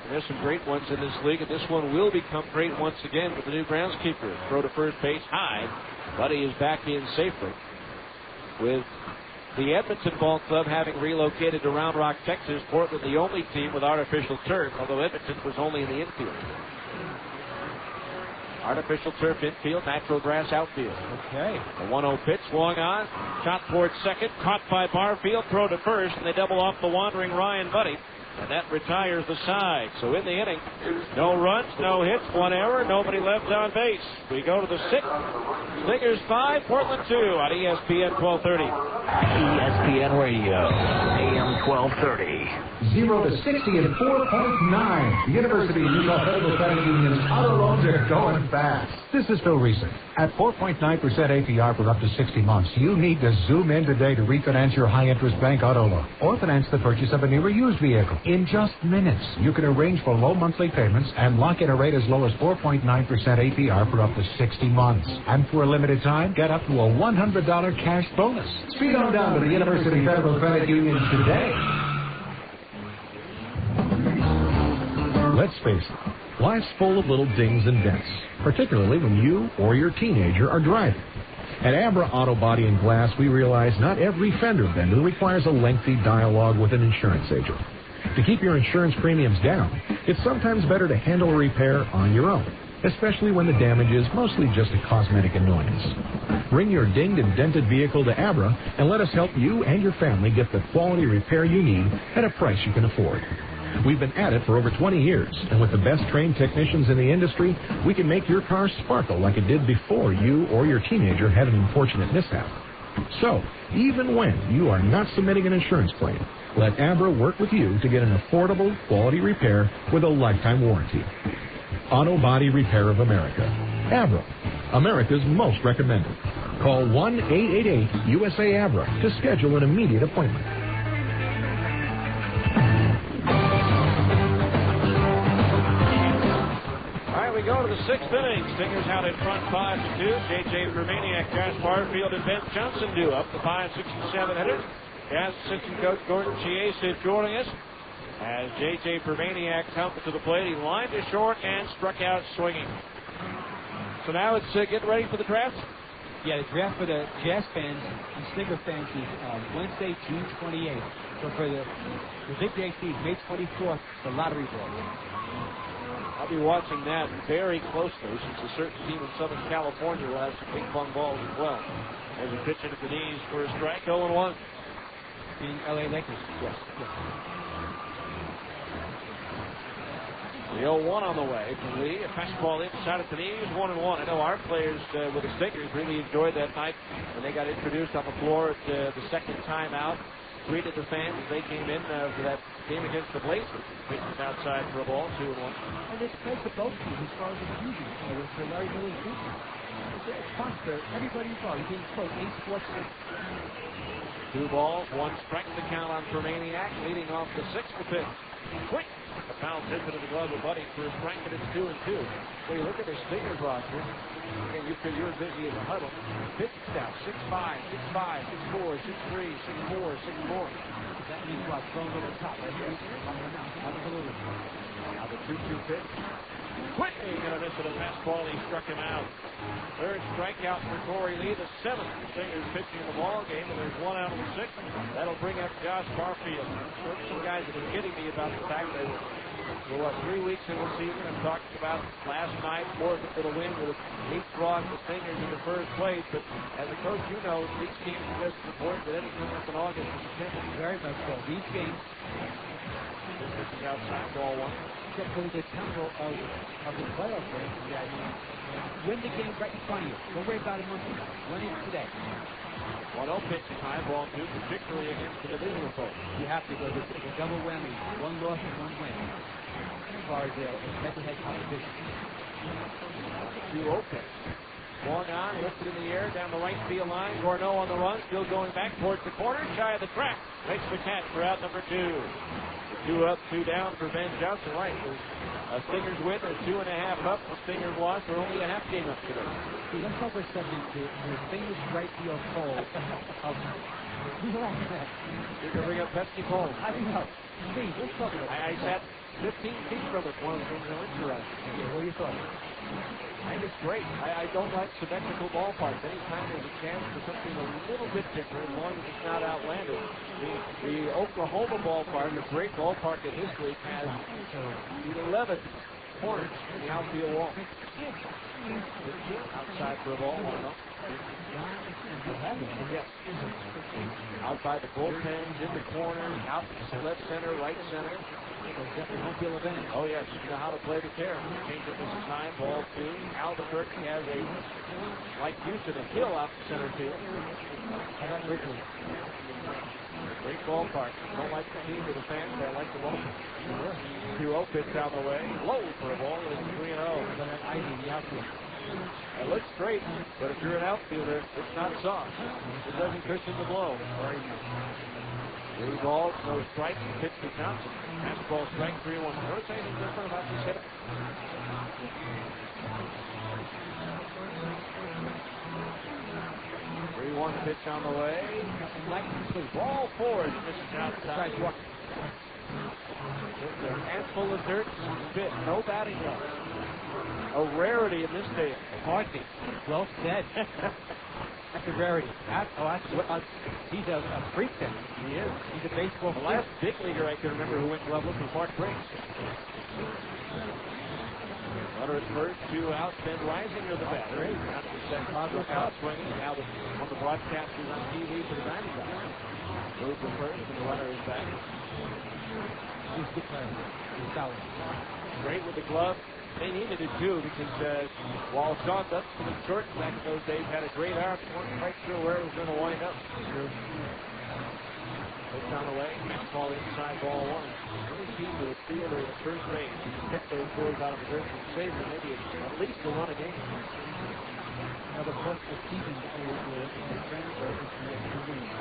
And there's some great ones in this league, and this one will become great once again with the new groundskeeper. Throw to first base high. Buddy is back in safely. With the Edmonton Ball Club having relocated to Round Rock, Texas, Portland the only team with artificial turf, although Edmonton was only in the infield. Artificial turf infield, natural grass outfield. Okay. The 1-0 pitch, swung on, shot towards second, caught by Barfield, throw to first, and they double off the wandering Ryan Buddy. And that retires the side. So in the inning, no runs, no hits, 1 error, nobody left on base. We go to the 6th. Stingers 5, Portland 2 on ESPN 1230. ESPN Radio, AM 1230. 0 to 60 in 4.9. The University of Utah Federal Credit Union's auto loans are going fast. This is Phil Reason. At 4.9% APR for up to 60 months, you need to zoom in today to refinance your high-interest bank auto loan or finance the purchase of a new or used vehicle. In just minutes, you can arrange for low monthly payments and lock in a rate as low as 4.9% APR for up to 60 months. And for a limited time, get up to a $100 cash bonus. Speed on down to the University Federal Credit Union today. Let's face it, life's full of little dings and dents, particularly when you or your teenager are driving. At Abra Auto Body and Glass, we realize not every fender bender requires a lengthy dialogue with an insurance agent. To keep your insurance premiums down, it's sometimes better to handle a repair on your own, especially when the damage is mostly just a cosmetic annoyance. Bring your dinged and dented vehicle to Abra and let us help you and your family get the quality repair you need at a price you can afford. We've been at it for over 20 years, and with the best trained technicians in the industry, we can make your car sparkle like it did before you or your teenager had an unfortunate mishap. So, even when you are not submitting an insurance claim, let Abra work with you to get an affordable, quality repair with a lifetime warranty. Auto Body Repair of America. Abra, America's most recommended. Call 1-888-USA-ABRA to schedule an immediate appointment. We go to the sixth inning. Stingers out in front 5-2. J.J. Vermaniak, Josh Barfield, and Ben Johnson do up the 5, 6, and 7 hitters. As assistant coach Gordon Chiesa joining us. As J.J. Vermaniak comes to the plate, he lined to short and struck out swinging. So now it's getting ready for the draft? Yeah, the draft for the Jazz fans and Stinger fans is Wednesday, June 28th. So for the big day season, May 24th, the lottery draw. I'll be watching that very closely since a certain team in Southern California will have some ping pong balls as well. As he pitches at the knees for a strike, 0-1. Being LA Lakers. Yes. The 0-1 on the way from Lee. A fastball inside at the knees, 1-1. I know our players with the Stingers really enjoyed that night when they got introduced on the floor at the second time out. Greeted the fans as they came in for that game against the Blazers. Pitches outside for a ball, 2-1. And it's great for both teams as far as the fusion. For Larry Miller and Cooper. It's fun for everybody involved. You're being close. 8 sports. 2 balls, 1 strike to count on Vermaniak, leading off the 6th pitch. Quick! A foul tip into the glove of Buddy for a strike, and it's 2-2. So you look at the Stingers roster. Again, you're busy in the huddle. Pitch staff, 6'5", 6'5", 6'4", 6'3", 6'4", 6'4". That means what? Thrown over the top, right here. Absolutely. Now the 2-2 pitch. Quick! He's going to miss with a fastball. He struck him out. Third strikeout for Corey Lee, the 7th. Stingers pitching the ball game, and there's 1 out of the 6th. That'll bring up Josh Barfield. Some guys have been kidding me about the fact that we're 3 weeks in the season and talking about last night, fourth for the win with 8 draws the Stingers in the first place. But as a coach, you know these teams are just important that anything up in August is September. Very much so. These games. This is outside, ball 1. Except for the tempo of the playoff game. Yeah, win the game right in front of you. Don't worry about it month from now. Win it today. 1-0 pitch time, ball 2, particularly against the divisional folks. You have to go to a double whammy. 1 loss and 1 win. As far as head-to-head competition. 2-0 pitch. Swung on, lifted in the air, down the right field line. Gorneau on the run, still going back towards the corner, shy of the track. Makes the catch for out number 2. 2 up, 2 down for Ben Johnson. Right, a Stingers win, a 2.5 up. The Stingers lost, they're only a half game up today. See, let's talk for a second to the Stingers right field pole. Who's laughing at that? You're going to bring up Pepsi Pole. I know. Steve, let's talk about I sat 15 feet from it, one of the things I'm interested in. What are your thoughts? I think it's great. I don't like symmetrical ballparks. Anytime there's a chance for something a little bit different, as long as it's not outlandish. The Oklahoma ballpark, a great ballpark in history, has 11 corners in the outfield wall. Outside for a ball, Yes. Out by the bullpens, in the corners, out left center, right center. Definitely home field advantage. Oh, yes. You know how to play the carry. Change it this time. Ball 2. Albuquerque has a, like Houston, a hill out to center field. How about Wrigley? Great ballpark. Don't like the team or the fans, but I like the ball. 2-0 pitch down the way. Low for a ball. It's 3-0. But that Ivy, the outfield. It looks straight, but if you're an outfielder, it's not soft. It doesn't cushion the blow. 3 balls, no strikes, pitch to Johnson. Fastball strike, 3-1. Notice anything different about this hitter? 3-1 pitch on the way. Ball 4 is Mrs. outside. Just a handful of dirt, spit, no batting left. A rarity in this day. McCarthy. Well said. That's a rarity. He's a freak then. He is. He's a baseball The last big leaguer I can remember who went gloveless was Mark Briggs. Runner at first, 2 out, then rising near the bat. Out to the second, look out, swinging. Now one of the broadcasters on TV for the Diamondbacks. Move to first, and the runner is back. He's good player. He's solid. Great with the glove. They needed it too because while Sean Dutton and Short back in those days had a great arm, they weren't quite sure where it was going to wind up. Pitch on the way, fastball inside, ball 1. Any team with a fielder at first base who can hit those boys out of the dirt and save them, maybe at least a run a game. Now the first season will transfer into the next 2 games.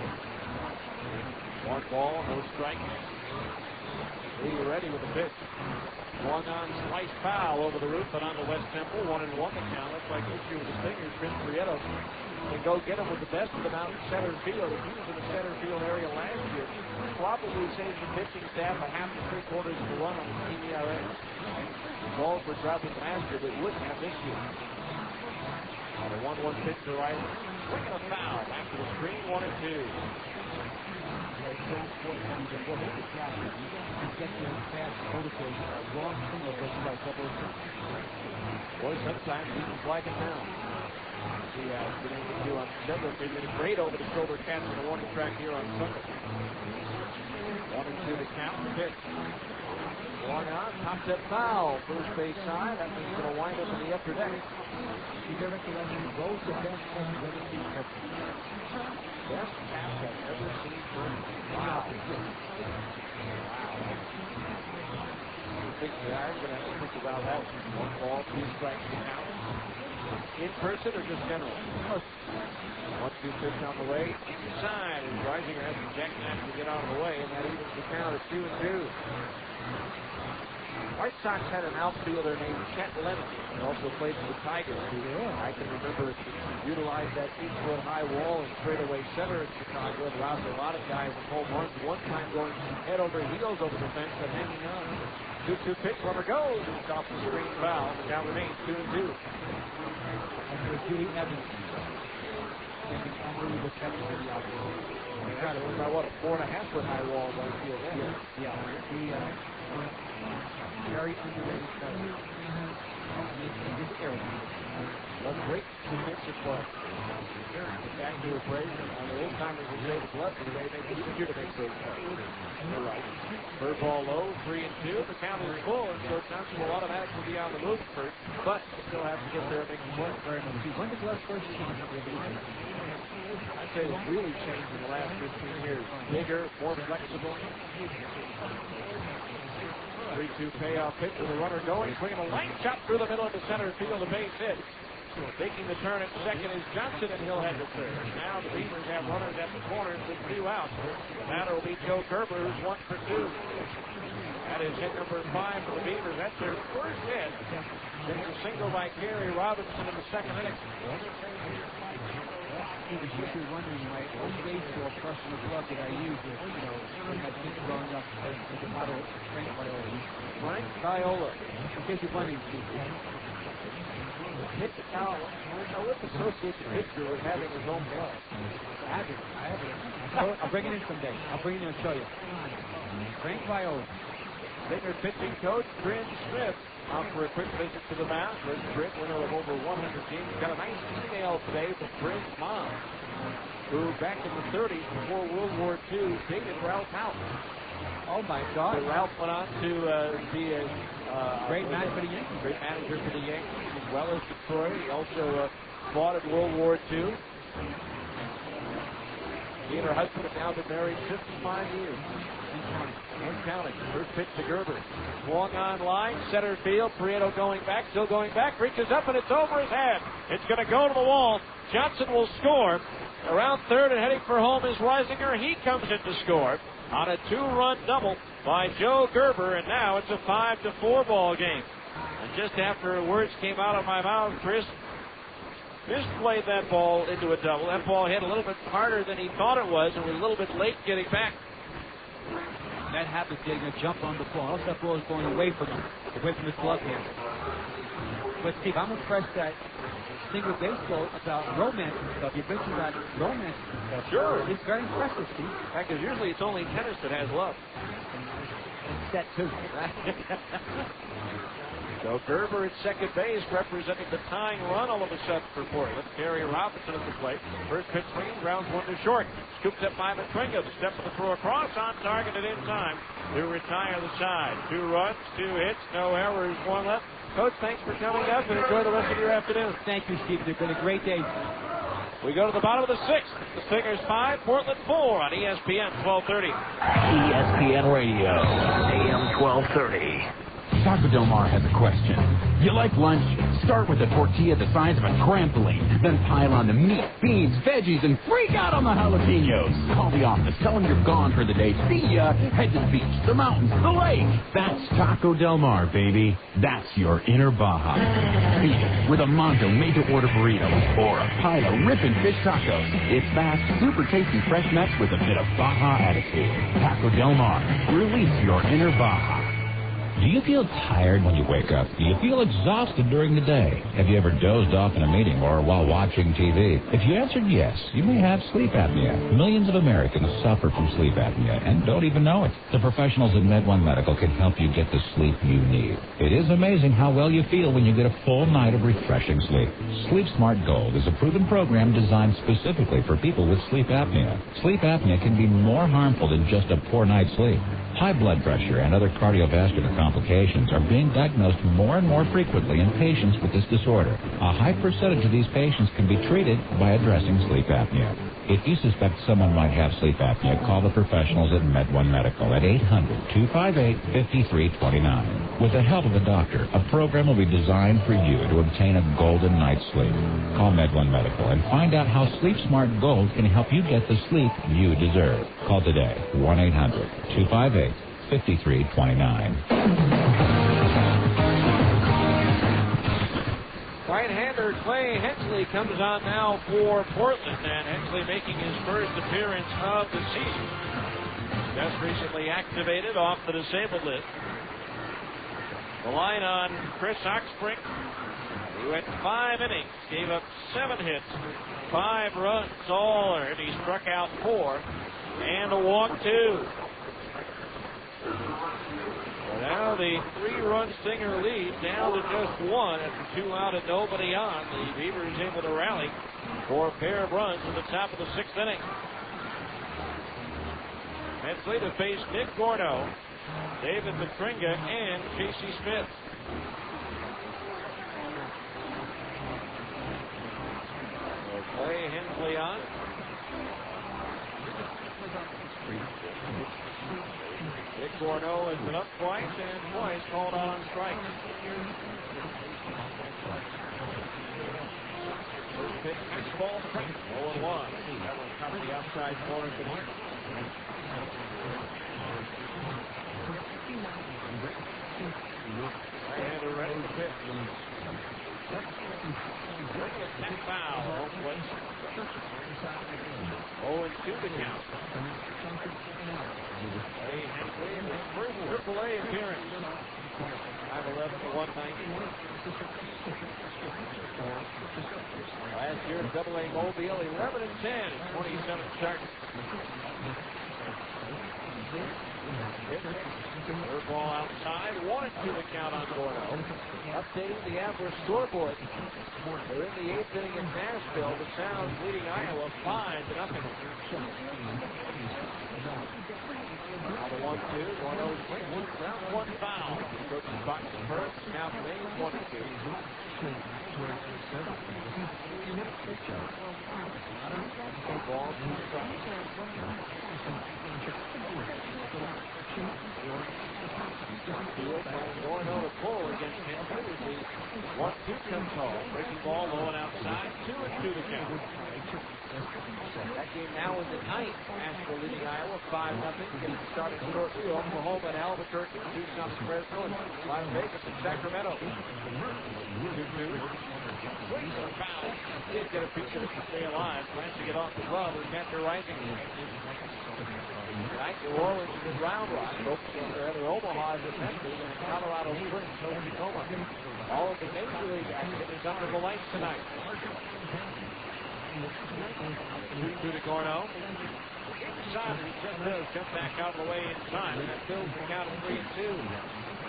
1 ball, no strike. Lee ready with the pitch. 1 on slice foul over the roof and on the West Temple. 1-1 the count. Looks like this year with the Stingers, Chris Prieto can go get him with the best of them out in center field. If he was in the center field area last year, probably saves the pitching staff a half to 3/4 of the run on the team ERA. Balls were dropping last year, but wouldn't have this year. On a 1-1 pitch to right. Swing and a foul. Back to the screen, 1-2. Boy, sometimes he can flag it down. He has been able to do on several occasions. Great over the shoulder catch on the warning track here on Sunday. 1-2 to count. Pitch. 1 on. Pops that foul. First base side. That means going to wind up in the upper deck. You can recollect him both the best catch I've ever seen. Best pass I've ever seen from him. Wow. Big guy. I'm going to have to think about that. 1 ball, 2 strikes to count. In person or just general? 1-2 pitch on the way. Inside. And Reisinger has to jack to get out of the way, and that evens the count at 2-2. White Sox had an outfielder named Chet Lemon. He also played for the Tigers. I can remember he utilized that 8-foot high wall and straightaway center in Chicago. It allowed a lot of guys at home runs. One time going head over heels over the fence and hanging on. 2-2 pitch, runner goes. It's off the screen foul. The count remains 2-2. And for Judy Evans, making unbelievable catches in the outfield. It was about, what, a 4.5-foot high wall right field there. Yeah. He, very underrated player. In this area. A great defensive play. Back to his race. On the old-timers who say the blood, they make it easier to make those plays. They're right. Bird ball low, 3-2. The count is full, and so Johnson will automatically be on the move first, but still have to get there and make the play. When did Gloves first change? I'd say it's really changed in the last 15 years. Bigger, more flexible. 3-2 payoff pitch with the runner going, swinging a line shot through the middle of the center field, a base hit. Taking the turn at second is Johnson, and he'll head to third. Now the Beavers have runners at the corners with 2 out. The batter will be Joe Gerber, who's 1 for 2. That is hit number 5 for the Beavers. That's their first hit. There's a single by Gary Robinson in the second inning. He was usually wondering why old baseball personal glove that I use with, when my kids growing up with the model Frank Viola. Frank Viola. In case you're wondering, Now, I would associate the pitcher with having his own glove. I have it. I'll bring it in someday. I'll bring it in and show you. Frank Viola. Senior pitching coach, Bryn Smith, out for a quick visit to the mound. Bryn, winner of over 100 games, got a nice email today from Bryn's mom, who back in the 30s, before World War II, dated Ralph House. Oh, my God. But Ralph went on to be a great manager for the Yankees. Great manager for the Yankees, as well as Detroit. He also fought in World War II. He and her husband have now been married 55 years. And counting. First pitch to Gerber. Swung on line, center field. Prieto going back, still going back. Reaches up and it's over his head. It's going to go to the wall. Johnson will score. Around third and heading for home is Reisinger. He comes in to score on a 2-run double by Joe Gerber, and now it's a 5-4 ball game. And just after words came out of my mouth, Chris misplayed that ball into a double. That ball hit a little bit harder than he thought it was and was a little bit late getting back. That happens, they're going to jump on the ball. Also, that ball is going away from his glove hand. But, Steve, I'm impressed that single baseball about romance and stuff. You mentioned about romance and stuff. Sure. It's very impressive, Steve. In fact, because usually it's only tennis that has love. That, too. So Gerber at second base, representing the tying run all of a sudden for Portland. Gary Robinson at the plate. First pitch swinging, grounds one to short. Scooped up by Matringa. The step of the throw across, on target and in time to retire the side. 2 runs, 2 hits, no errors, 1 left. Coach, thanks for coming up and enjoy the rest of your afternoon. Thank you, Steve. It's been a great day. We go to the bottom of the 6th. The Stingers 5, Portland 4 on ESPN 1230. ESPN Radio, AM 1230. Taco Del Mar has a question. You like lunch? Start with a tortilla the size of a trampoline. Then pile on the meat, beans, veggies, and freak out on the jalapenos. Call the office. Tell them you're gone for the day. See ya. Head to the beach, the mountains, the lake. That's Taco Del Mar, baby. That's your inner Baja. Feed it with a Monto made-to-order burrito or a pile of ripping fish tacos. It's fast, super tasty fresh nuts with a bit of Baja attitude. Taco Del Mar. Release your inner Baja. Do you feel tired when you wake up? Do you feel exhausted during the day? Have you ever dozed off in a meeting or while watching TV? If you answered yes, you may have sleep apnea. Millions of Americans suffer from sleep apnea and don't even know it. The professionals at MedOne Medical can help you get the sleep you need. It is amazing how well you feel when you get a full night of refreshing sleep. Sleep Smart Gold is a proven program designed specifically for people with sleep apnea. Sleep apnea can be more harmful than just a poor night's sleep. High blood pressure and other cardiovascular complications are being diagnosed more and more frequently in patients with this disorder. A high percentage of these patients can be treated by addressing sleep apnea. If you suspect someone might have sleep apnea, call the professionals at MedOne Medical at 800-258-5329. With the help of a doctor, a program will be designed for you to obtain a golden night's sleep. Call MedOne Medical and find out how Sleep Smart Gold can help you get the sleep you deserve. Call today, 1-800-258-5329. Right-hander Clay Hensley comes on now for Portland, and Hensley making his first appearance of the season. Just recently activated off the disabled list. The line on Chris Oxbrink, who went 5 innings, gave up 7 hits, 5 runs all earned. He struck out 4 and a walk 2. Well, now the 3-run Stinger lead down to just 1 after 2 out and nobody on. The Beavers able to rally for a pair of runs at the top of the 6th inning. Hensley to face Nick Gordo, David Matringa, and Casey Smith. So Clay Hensley on. Nick Gordo has been up twice and twice called out on strike. First pitch, fastball, 0-1. That will cover the outside corner for here. Right-hander ready to pitch. Foul. 0-2 to count. Clay Hensley in his first AAA appearance. 5'11" for 190. Last year at AA Mobile, 11-10, 27 starts. Third ball outside, 1-2 to count on Gordo. Updating the Averill scoreboard. They're in the 8th inning in Nashville. The Sounds leading Iowa 5-0. Now the 1-2. Gorno swings one ground, one foul. Coaching box first. Now Maine 22. Ball, 2 strikes. Gorno to pull against Henry. The 1-2 comes home. Breaking ball low and outside. 2-2 to count. That game now is at night. Asheville leading Iowa 5-0. Getting started shortly. Oklahoma and Albuquerque. Tucson and Fresno. And Las Vegas and Sacramento. 2-2. Swings and foul. Did get a piece of it to stay alive. Glancing it off the glove. And Catcher Rising. Tonight, New Orleans is in round one. Omaha is at Memphis, and Colorado Springs, Oklahoma. All of the Major League action is under the lights tonight. 2-2 to Gorno. Inside, he just does jump back out of the way inside, and that fills the count of 3-2.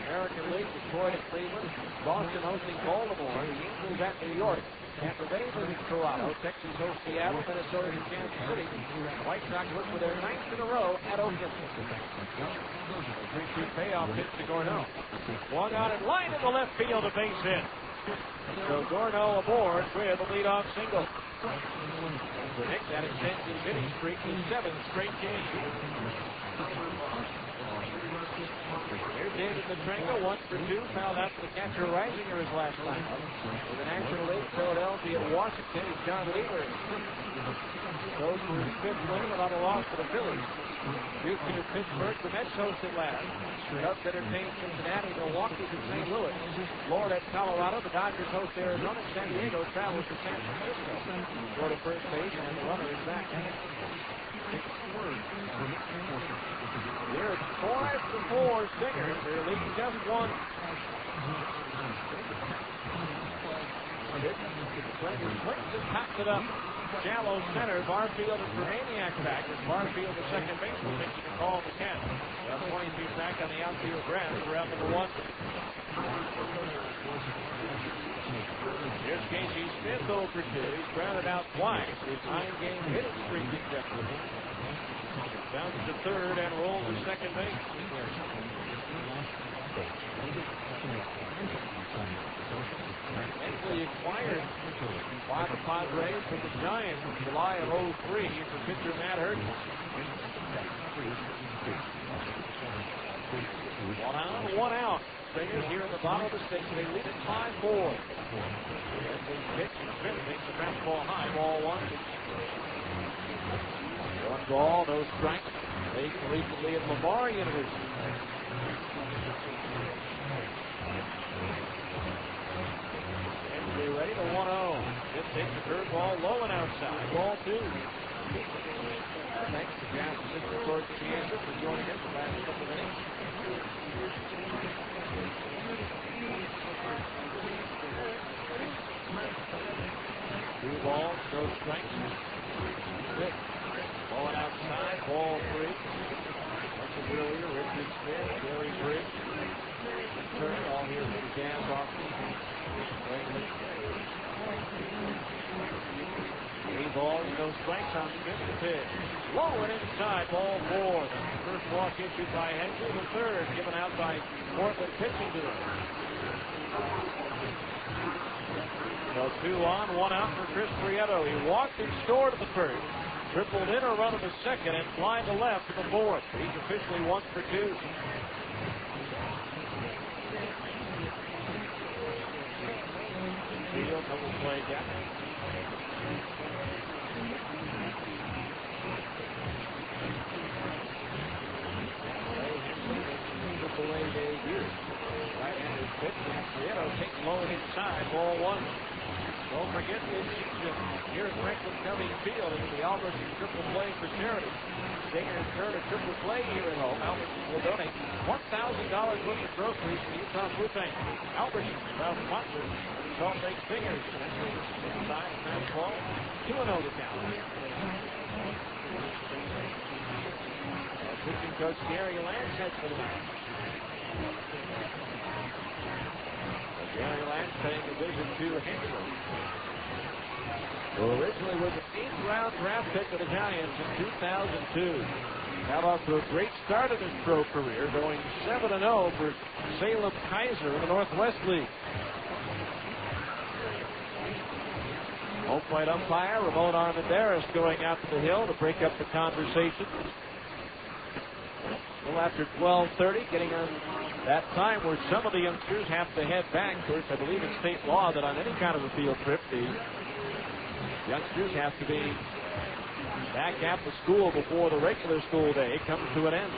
American League, Detroit at Cleveland, Boston hosting Baltimore, the Angels at New York. Tampa Bay visiting Toronto, Texas hosts Seattle, Minnesota to Kansas City. White Sox look for their 9th in a row at Oakland. 3-2 payoff pitch to Gorno. Swung out in line in the left field, a base hit. So Gorno aboard with a leadoff single. For Nick, that extends his hitting streak to 7 straight games. Here's David Petrenko, 1-for-2, fouled out to the catcher Reisinger his last time. For the National League, Philadelphia and Washington is John Lieber. Goes for his 5th win without a loss to the Phillies. Houston and Pittsburgh, the Mets hosted last. Cubs entertained Cincinnati, Milwaukee to St. Louis. Florida at Colorado, the Dodgers host Arizona, San Diego travels to San Francisco. Go to first base, and the runner is back. Here it's 5-4 Stingers. They're leading just 1. Swings and pops it up. Shallow center. Barfield and Permaniak back. As Barfield, the second baseman, making the call to Kent. 20 feet back on the outfield grass for out number 1. Here's Casey Smith 0-for-2. He's grounded out twice. His 9-game hitting streak indefinitely. Bounces to third and rolls to second base. Hensley acquired by the Padres from the Giants in July of 2003 for pitcher Matt Hurd. 1 on, 1 out. Stingers here in the bottom of the 6th. They lead at 5-4. Hensley pitch. Smith makes the fastball high. Ball 1. 1 ball, no strikes. They collegiately at Lamar University. Hensley ready to 1-0. This takes the curveball low and outside. Ball 2. Thanks to Jazz assistant coach Kansas for joining us the last couple of innings. 2 balls, no strikes. Smith. Ball outside, ball 3. Mentioned earlier, Richard Smith, Gary Briggs. Turn all here for the Jazz offense. 3 balls, no strikes on Smith to pitch. Low and inside, ball 4. That's the first walk issued by Hensley. The third given out by Portland pitching to them. So 2 on, 1 out for Chris Prieto. He walked and scored at the first. Tripled in a run of the second and flying to left to the 4th. He's officially 1-for-2. Field, double play down. Triple A debut. Right-handed pitch. Prieto takes low and inside. Ball 1. Don't forget this season here at Franklin County Field. It's the Albertson Triple Play for charity. Stingers turn a triple play here at home. Albertson will donate $1,000 worth of groceries to the Utah Food Bank. Albertson, proud sponsor of the Salt Lake Stingers. Inside fastball, 2-0 to count. Pitching coach Gary Lance heads for the mound. Gary Lance paying a visit to Hensley. who originally was an 8th-round draft pick of the Giants in 2002. Got off to a great start in his pro career, going 7-0 for Salem Kaiser in the Northwest League. Home plate umpire Ramon Armendariz going out to the hill to break up the conversation. Well, after 12:30, getting on that time where some of the youngsters have to head back. Of course, I believe it's state law that on any kind of a field trip, the youngsters have to be back at the school before the regular school day comes to an end.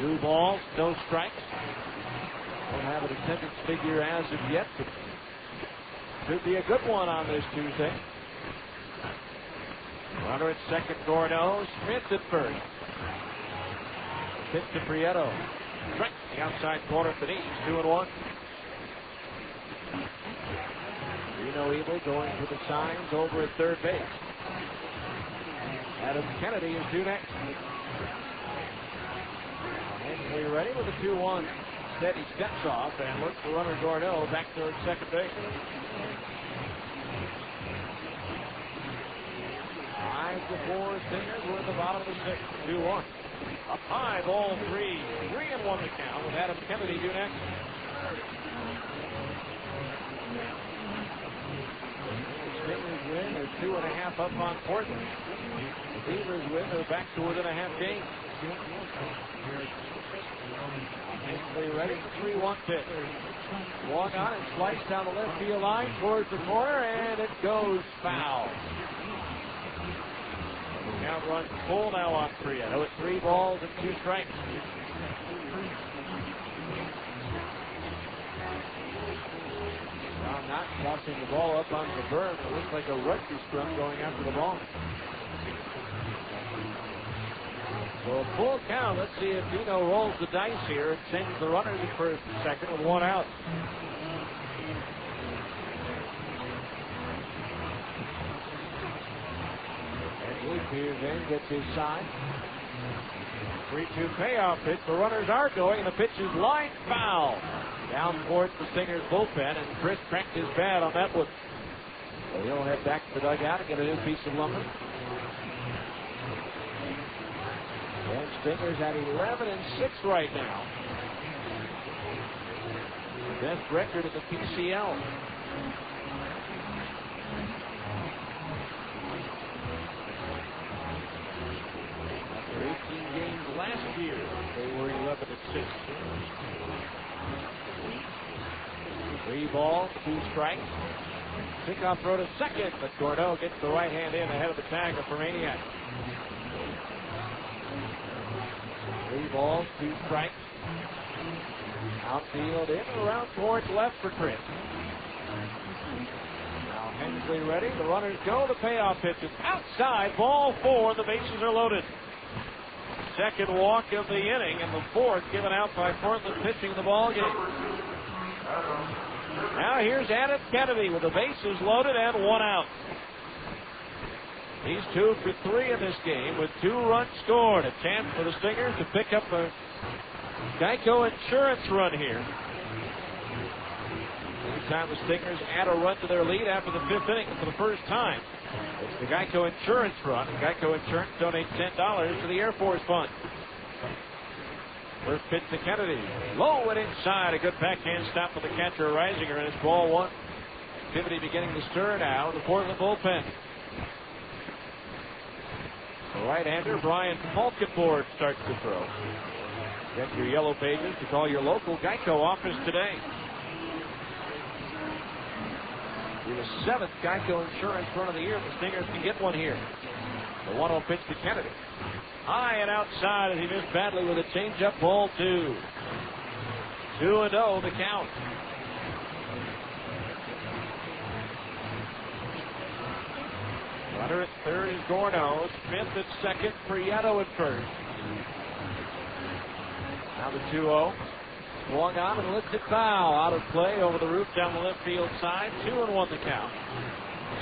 2 balls, no strikes. Don't have an attendance figure as of yet, but could be a good one on this Tuesday. Runner at second, Gordo. Smith at first. Pitch to Prieto. Strike the outside corner for Denise. 2-1. Reno Evil going for the signs over at third base. Adam Kennedy is due next. Hensley ready with a 2-1. Instead he steps off and looks for runner Gordo back toward second base. 5-4 Stingers. We're at the bottom of the 6th. 2-1. Up high, ball 3. 3-1 to count with Adam Kennedy due next. Stingers win. They're 2.5 up on Portland. The Beavers win. They're back to within a half game. Hensley ready for 3-1 pitch. Walk on and slice down the left field line towards the corner, and it goes foul. The count runs full now on Prieto with 3 balls and 2 strikes. Now not tossing the ball up on the berm. It looks like a rugby scrum going after the ball. So a full count. Let's see if Dino rolls the dice here and sends the runners at first and second with 1 out. Here's in, gets his sign. 3-2 payoff pitch. The runners are going, and the pitch is line foul. Down towards the Stingers bullpen, and Chris cracked his bat on that one. So he'll head back to the dugout and get a new piece of lumber. And Stingers at 11-6 right now. Best record in the PCL. After 18 games last year, they were 11-6. 3 balls, 2 strikes. Pickoff throw to second, but Gordo gets the right hand in ahead of the tagger for Maniac. 3 balls, 2 strikes. Outfield in, around towards left for Chris. Now Hensley ready. The runners go. The payoff pitch is outside. Ball 4. The bases are loaded. Second walk of the inning, and the 4th given out by Portland pitching the ball game. Now here's Adam Kennedy with the bases loaded and 1 out. He's 2 for 3 in this game with 2 runs scored. A chance for the Stingers to pick up a Geico Insurance run here. Anytime the Stingers add a run to their lead after the 5th inning for the first time, it's the Geico Insurance run. And Geico Insurance donates $10 to the Air Force Fund. First pitch to Kennedy. Low and inside. A good backhand stop with the catcher Reisinger, and it's ball 1. Activity beginning to stir now in the Portland bullpen. The right-hander Brian Falkenborg starts to throw. Check your yellow pages to call your local Geico office today. Be the 7th Geico Insurance run of the year. The Stingers can get one here. The 1-0 pitch to Kennedy. High and outside as he missed badly with a changeup. Ball 2. 2-0 the count. Runner at third is Gordo. Smith at second. Prieto at first. Now the 2-0. Swung on and lifted foul. Out of play over the roof down the left field side. 2-1 the count.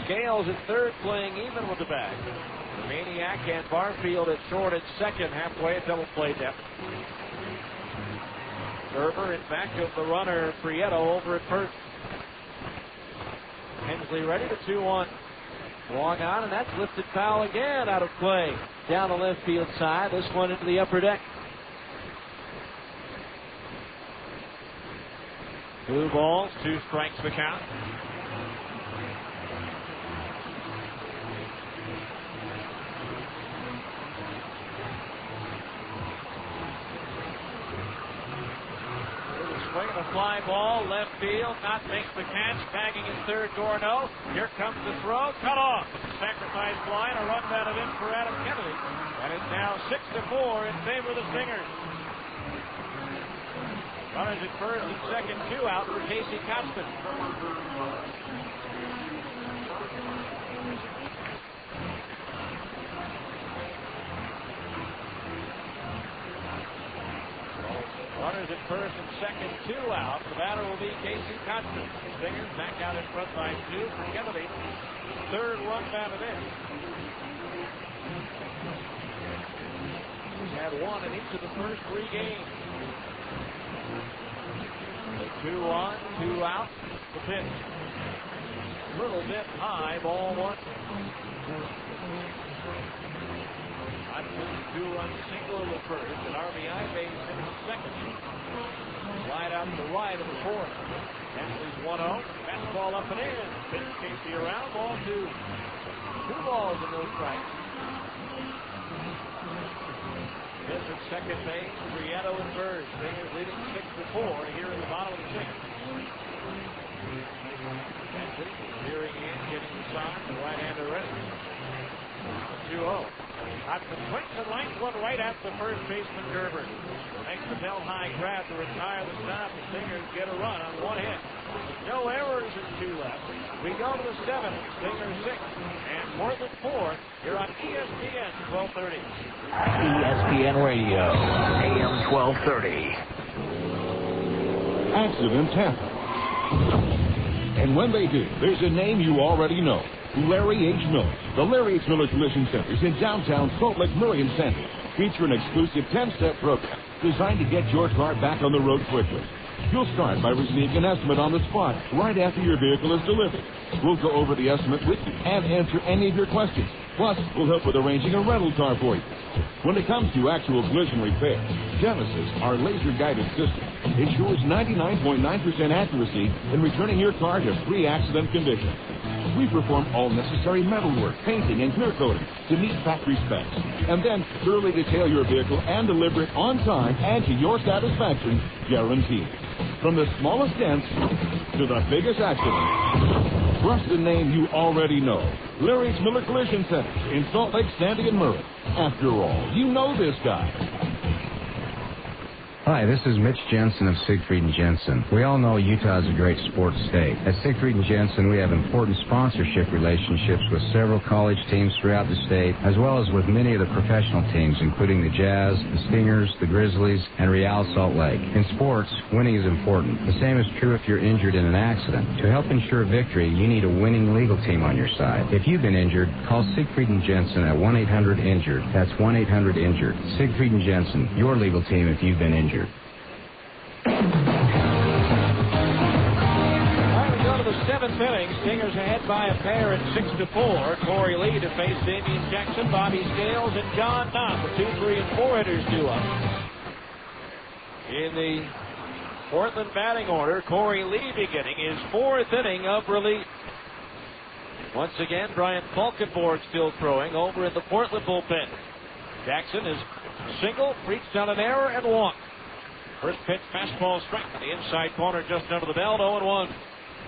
Scales at third playing even with the bag. The Maniac and Barfield at short at second. Halfway at double play depth. Gerber in back of the runner Prieto over at first. Hensley ready, the 2-1. Long on, and that's lifted foul again out of play. Down the left field side, this one into the upper deck. 2 balls, 2 strikes the count. Swing of a fly ball, left field, not makes the catch, tagging in third, Dorno. Here comes the throw, cut off. Sacrifice fly, and a run batted in for Adam Kennedy. And it's now 6-4 in favor of the Stingers. Runners at first and second, 2 out for Casey Kotzman. Runners at first and second, 2 out. The batter will be Casey Kotzman. Stingers back out in front by 2 for Kennedy. Third run batted in. He's had 1 in each of the first 3 games. 2 on, 2 out. The pitch. Little bit high, ball 1. Hudson, 2-run single in the first, an RBI base in the second. Slide out to the right of the 4th. Hensley's 1-0. Fastball up and in. Pitch Casey around, ball 2. 2 balls and no strikes. This at second base, Prieto and Bird. Stingers leading 6-4 here in the bottom of the 6th. Hensley veering in, getting the side, the right-hander ready. 2-0. Hudson swings and lines one right at the first baseman Gerber. Makes the bell high grab to retire the stop. The Stingers get a run on 1 hit. No errors and 2 left. We go to the 7th. Stingers 6 and Portland 4 here on ESPN 1230. ESPN Radio, AM 1230. Accidents happen. And when they do, there's a name you already know. Larry H. Miller. The Larry H. Miller Collision Centers in downtown Salt Lake Merion Center feature an exclusive 10-step program designed to get your car back on the road quickly. You'll start by receiving an estimate on the spot right after your vehicle is delivered. We'll go over the estimate with you and answer any of your questions. Plus, we'll help with arranging a rental car for you. When it comes to actual collision repair, Genesis, our laser-guided system, ensures 99.9% accuracy in returning your car to pre-accident condition. We perform all necessary metal work, painting, and clear coating to meet factory specs, and then thoroughly detail your vehicle and deliver it on time and to your satisfaction, guaranteed. From the smallest dents to the biggest accident, trust the name you already know. Larry H. Miller Collision Centers in Salt Lake, Sandy, and Murray. After all, you know this guy. Hi, this is Mitch Jensen of Siegfried & Jensen. We all know Utah is a great sports state. At Siegfried & Jensen, we have important sponsorship relationships with several college teams throughout the state, as well as with many of the professional teams, including the Jazz, the Stingers, the Grizzlies, and Real Salt Lake. In sports, winning is important. The same is true if you're injured in an accident. To help ensure victory, you need a winning legal team on your side. If you've been injured, call Siegfried & Jensen at 1-800-INJURED. That's 1-800-INJURED. Siegfried & Jensen, your legal team if you've been injured. All right, we go to the 7th inning. Stingers ahead by a pair at 6-4. Corey Lee to face Damian Jackson, Bobby Scales, and John Knott. The 2, 3, and 4 hitters due up. In the Portland batting order, Corey Lee beginning his 4th inning of relief. Once again, Brian Falkenborg still throwing over in the Portland bullpen. Jackson is single, reached on an error, and walked. First pitch, fastball strike to the inside corner just under the belt, 0-1.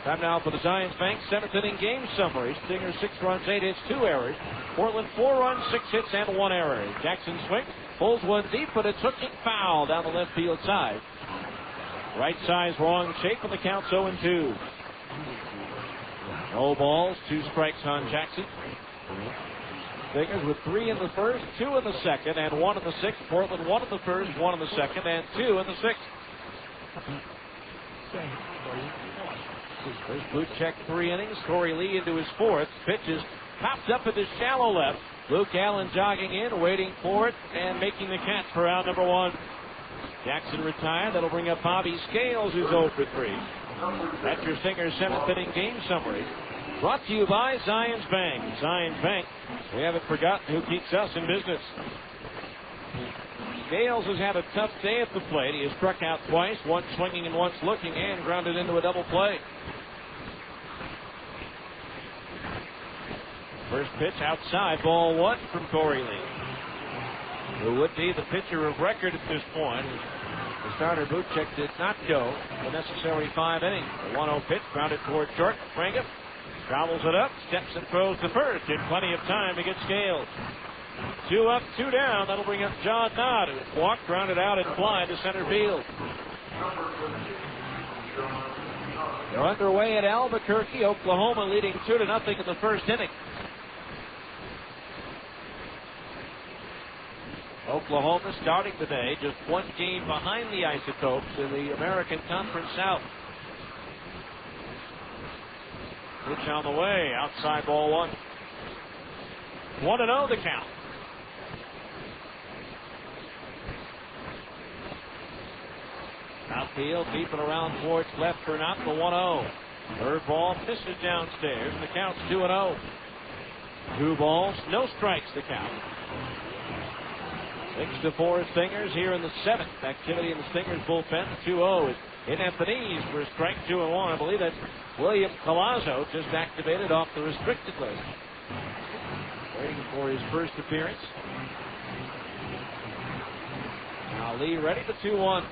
Time now for the Zions Bank 7th inning game summary. Stingers 6 runs, 8 hits, 2 errors. Portland 4 runs, 6 hits, and 1 error. Jackson swings, pulls one deep, but it's hooking foul down the left field side. Right size, wrong shape, and the count's 0-2. No balls, 2 strikes on Jackson. Stingers with 3 in the first, 2 in the second, and 1 in the 6th. Portland 1 in the first, 1 in the second, and 2 in the 6th. First boot check, 3 innings. Corey Lee into his 4th. Pitches popped up at the shallow left. Luke Allen jogging in, waiting for it, and making the catch for out number 1. Jackson retired. That'll bring up Bobby Scales, who's 0 for 3. That's your Stingers 7th inning game summary. Brought to you by Zions Bank. Zions Bank, we haven't forgotten who keeps us in business. Gales has had a tough day at the plate. He has struck out twice, once swinging and once looking, and grounded into a double play. First pitch outside, ball one from Corey Lee, who would be the pitcher of record at this point. The starter, Buchek, did not go the necessary 5 innings. The 1-0 pitch grounded toward short. Franga gobbles it up, steps and throws to first in plenty of time to get Scales. 2 up, 2 down. That'll bring up John Dodd, who walked, grounded out, and fly to center field. They're underway at Albuquerque, Oklahoma, leading 2-0 in the first inning. Oklahoma starting today just 1 game behind the Isotopes in the American Conference South. Pitch on the way, outside ball one. 1-0 the count. Outfield, deep and around towards left for not the 1-0. Third ball misses downstairs, and the count's 2-0. 2 balls, no strikes the count. 6-4 Stingers here in the 7th. Activity in the Stingers bullpen. 2-0 is in at the knees for strike 2 and 1. I believe that's William Palazzo, just activated off the restricted list. Waiting for his first appearance. Now Lee ready, the 2-1.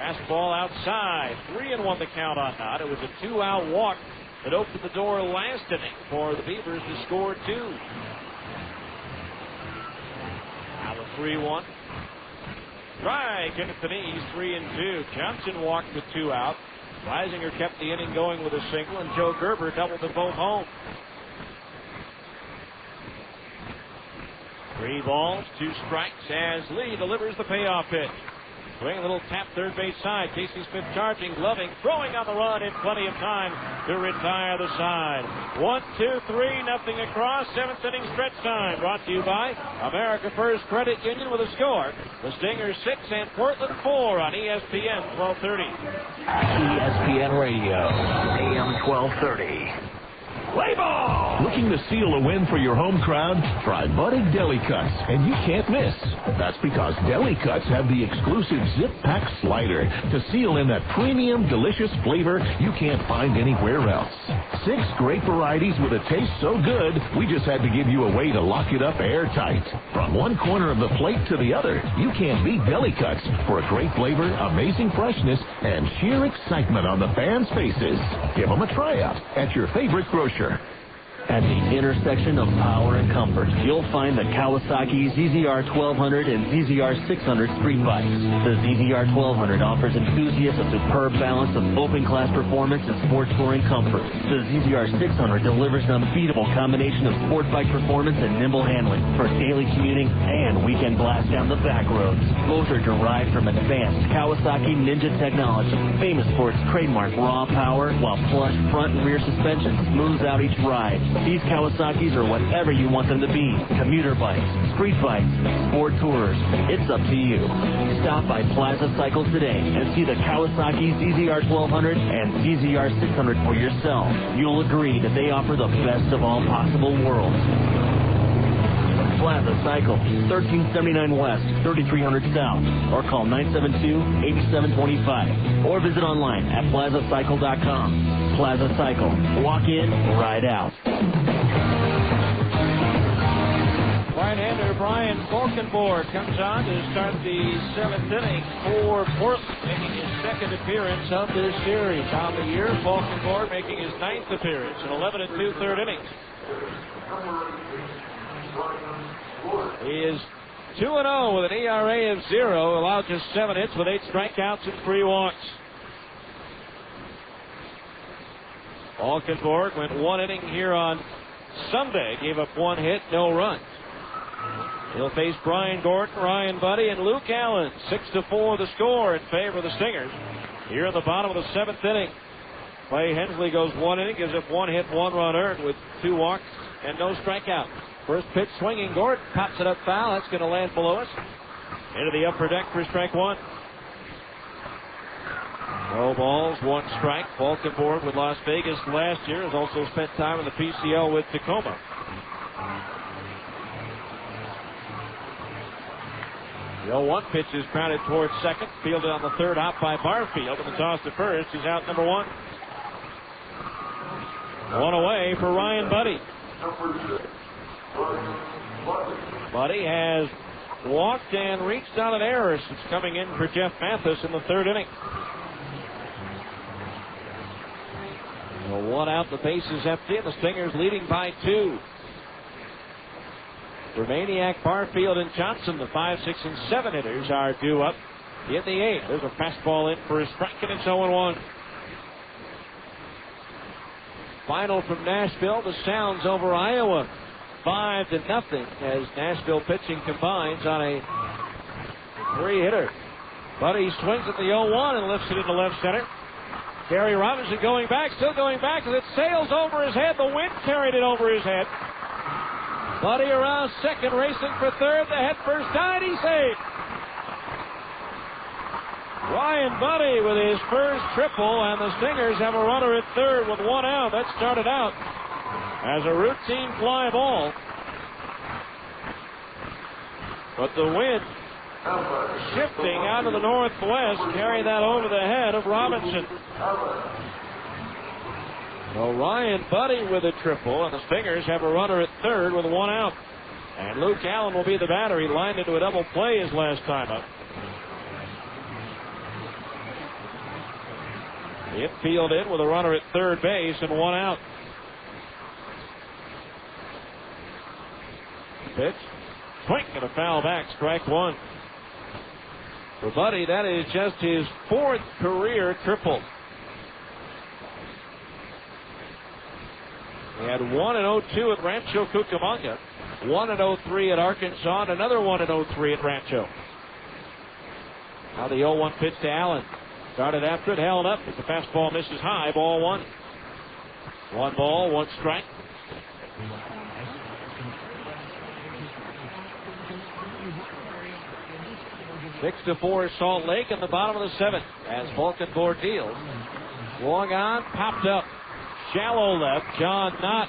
Fastball outside. 3-1 the count on Dodd. It was a 2-out walk that opened the door last inning for the Beavers to score 2. Now the 3-1. Strike in at the knees, 3-2. Johnson walked with 2 out. Reisinger kept the inning going with a single, and Joe Gerber doubled them both home. 3 balls, 2 strikes as Lee delivers the payoff pitch. Swing a little tap third base side. Casey Smith charging, gloving, throwing on the run in plenty of time to retire the side. 1-2-3, nothing across. 7th inning stretch time. Brought to you by America First Credit Union with a score. The Stingers 6 and Portland 4 on ESPN 1230. ESPN Radio, AM 1230. Play ball! Looking to seal a win for your home crowd? Try Budig Deli Cuts, and you can't miss. That's because Deli Cuts have the exclusive Zip Pack Slider to seal in that premium, delicious flavor you can't find anywhere else. 6 great varieties with a taste so good, we just had to give you a way to lock it up airtight. From one corner of the plate to the other, you can't beat Deli Cuts for a great flavor, amazing freshness, and sheer excitement on the fans' faces. Give them a tryout at your favorite grocer. At the intersection of power and comfort, you'll find the Kawasaki ZZR 1200 and ZZR 600 street bikes. The ZZR 1200 offers enthusiasts a superb balance of open-class performance and sport touring comfort. The ZZR 600 delivers an unbeatable combination of sport bike performance and nimble handling for daily commuting and weekend blast down the back roads. Both are derived from advanced Kawasaki Ninja technology, famous for its trademark raw power, while plush front and rear suspension smooths out each ride. These Kawasaki's are whatever you want them to be. Commuter bikes, street bikes, sport tours. It's up to you. Stop by Plaza Cycle today and see the Kawasaki ZZR 1200 and ZZR 600 for yourself. You'll agree that they offer the best of all possible worlds. Plaza Cycle, 1379 West, 3300 South, or call 972-8725, or visit online at plazacycle.com. Plaza Cycle. Walk in, ride out. Right-hander Brian Falkenborg comes on to start the 7th inning for Portland, making his 2nd appearance of this series. On the year, Falkenborg making his 9th appearance in 11 2/3 innings. He is 2-0 with an ERA of 0, allowed just 7 hits with 8 strikeouts and 3 walks. Falkenborg went 1 inning here on Sunday, gave up 1 hit, no runs. He'll face Brian Gordon, Ryan Buddy, and Luke Allen. 6-4 the score in favor of the Stingers. Here in the bottom of the 7th inning, Clay Hensley goes 1 inning, gives up 1 hit, 1 run earned with 2 walks and no strikeout. First pitch swinging, Gordon pops it up foul. That's going to land below us. Into the upper deck for strike 1. No balls, one strike. Falkenborg with Las Vegas last year has also spent time in the PCL with Tacoma. The 0-1 pitch is grounded towards second. Fielded on the third, out by Barfield. And the toss to first is out number one. One away for Ryan Buddy. Buddy has walked and reached on an error since coming in for Jeff Mathis in the third inning. So one out, the base is empty, and the Stingers leading by 2. Romaniak, Barfield, and Johnson, the 5, 6, and 7 hitters, are due up in the 8th. There's a fastball in for a strike, and it's 0-1. Final from Nashville, the Sounds over Iowa, 5-0, as Nashville pitching combines on a 3-hitter. Buddy swings at the 0-1 and lifts it into left center. Gary Robinson going back, still going back, as it sails over his head. The wind carried it over his head. Buddy around second, racing for third. The head first dive, he's safe. Ryan Buddy with his first triple, and the Stingers have a runner at third with one out. That started out as a routine fly ball, but the wind shifting out of the northwest carried that over the head of Robinson. So Ryan Buddy with a triple, and the Stingers have a runner at third with one out. And Luke Allen will be the batter. He lined into a double play his last time up. The infield in with a runner at third base and one out. Pitch, swing, and a foul back, strike one. For Buddy, that is just his 4th career triple. He had 1 in 02 at Rancho Cucamonga, 1 in 03 at Arkansas, and another 1 in 03 at Rancho. Now the 0-1 pitch to Allen. Started after it, held up, but the fastball misses high, ball one. 1 ball, 1 strike. Six to 4 Salt Lake in the bottom of the 7th as Falkenborg deals. Swung on, popped up. Shallow left. John Knott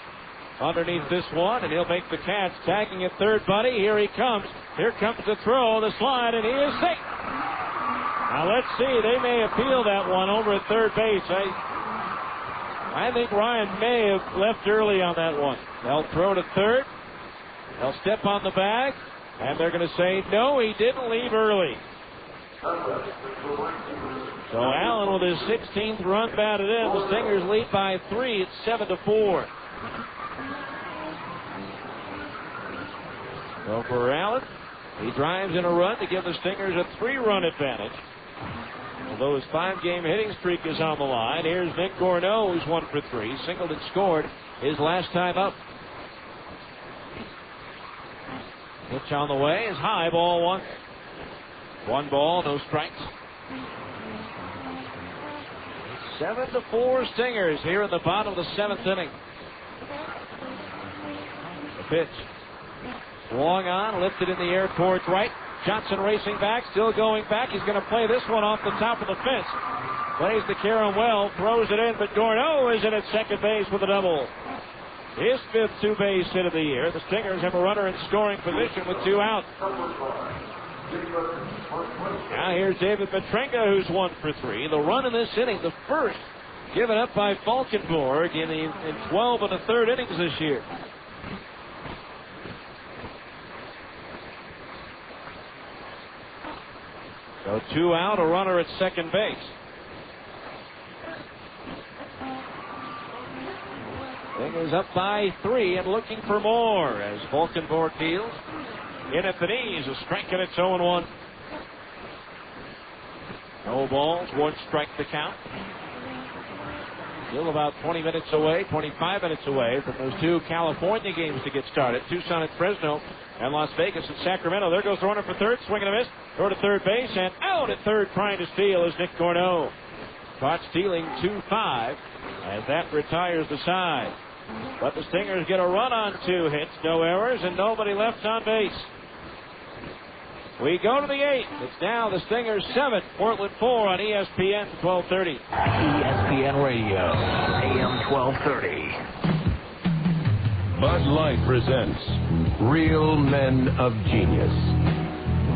underneath this one, and he'll make the catch. Tagging at third, Buddy. Here he comes. Here comes the throw, the slide, and he is safe. Now let's see. They may appeal that one over at third base. I think Ryan may have left early on that one. They'll throw to third. They'll step on the bag, and they're going to say, no, he didn't leave early. So Allen with his 16th run batted in. The Stingers lead by 3. It's 7-4. So for Allen, he drives in a run to give the Stingers a 3-run advantage. Although his 5-game hitting streak is on the line. Here's Nick Gorneau, who's 1 for 3. Singled and scored his last time up. Pitch on the way is high, ball one. 1 ball, no strikes. 7-4 Stingers here in the bottom of the 7th inning. The pitch. Swung on, lifted in the air towards right. Johnson racing back, still going back. He's going to play this one off the top of the fence. Plays the Karen well, throws it in, but Gorneau is in at second base with a double. His 5th 2-base hit of the year. The Stingers have a runner in scoring position with 2 out. Now here's David Petrenka, who's 1 for 3. The run in this inning, the first given up by Falkenborg in 12 1/3 innings this year. So 2 out, a runner at second base. Stingers up by 3 and looking for more as Falkenborg deals. In at the knees, a strike, and it's 0-1. No balls, 1 strike to count. Still about 20 minutes away, 25 minutes away from those 2 California games to get started. Tucson and Fresno, and Las Vegas and Sacramento. There goes the runner for third, swing and a miss. Throw to third base, and out at third trying to steal is Nick Gorneau. Caught stealing 2-5 as that retires the side. But the Stingers get a run on 2 hits, no errors, and nobody left on base. We go to the 8th. It's now the Stingers 7, Portland 4 on ESPN 1230. ESPN Radio, AM 1230. Bud Light presents Real Men of Genius.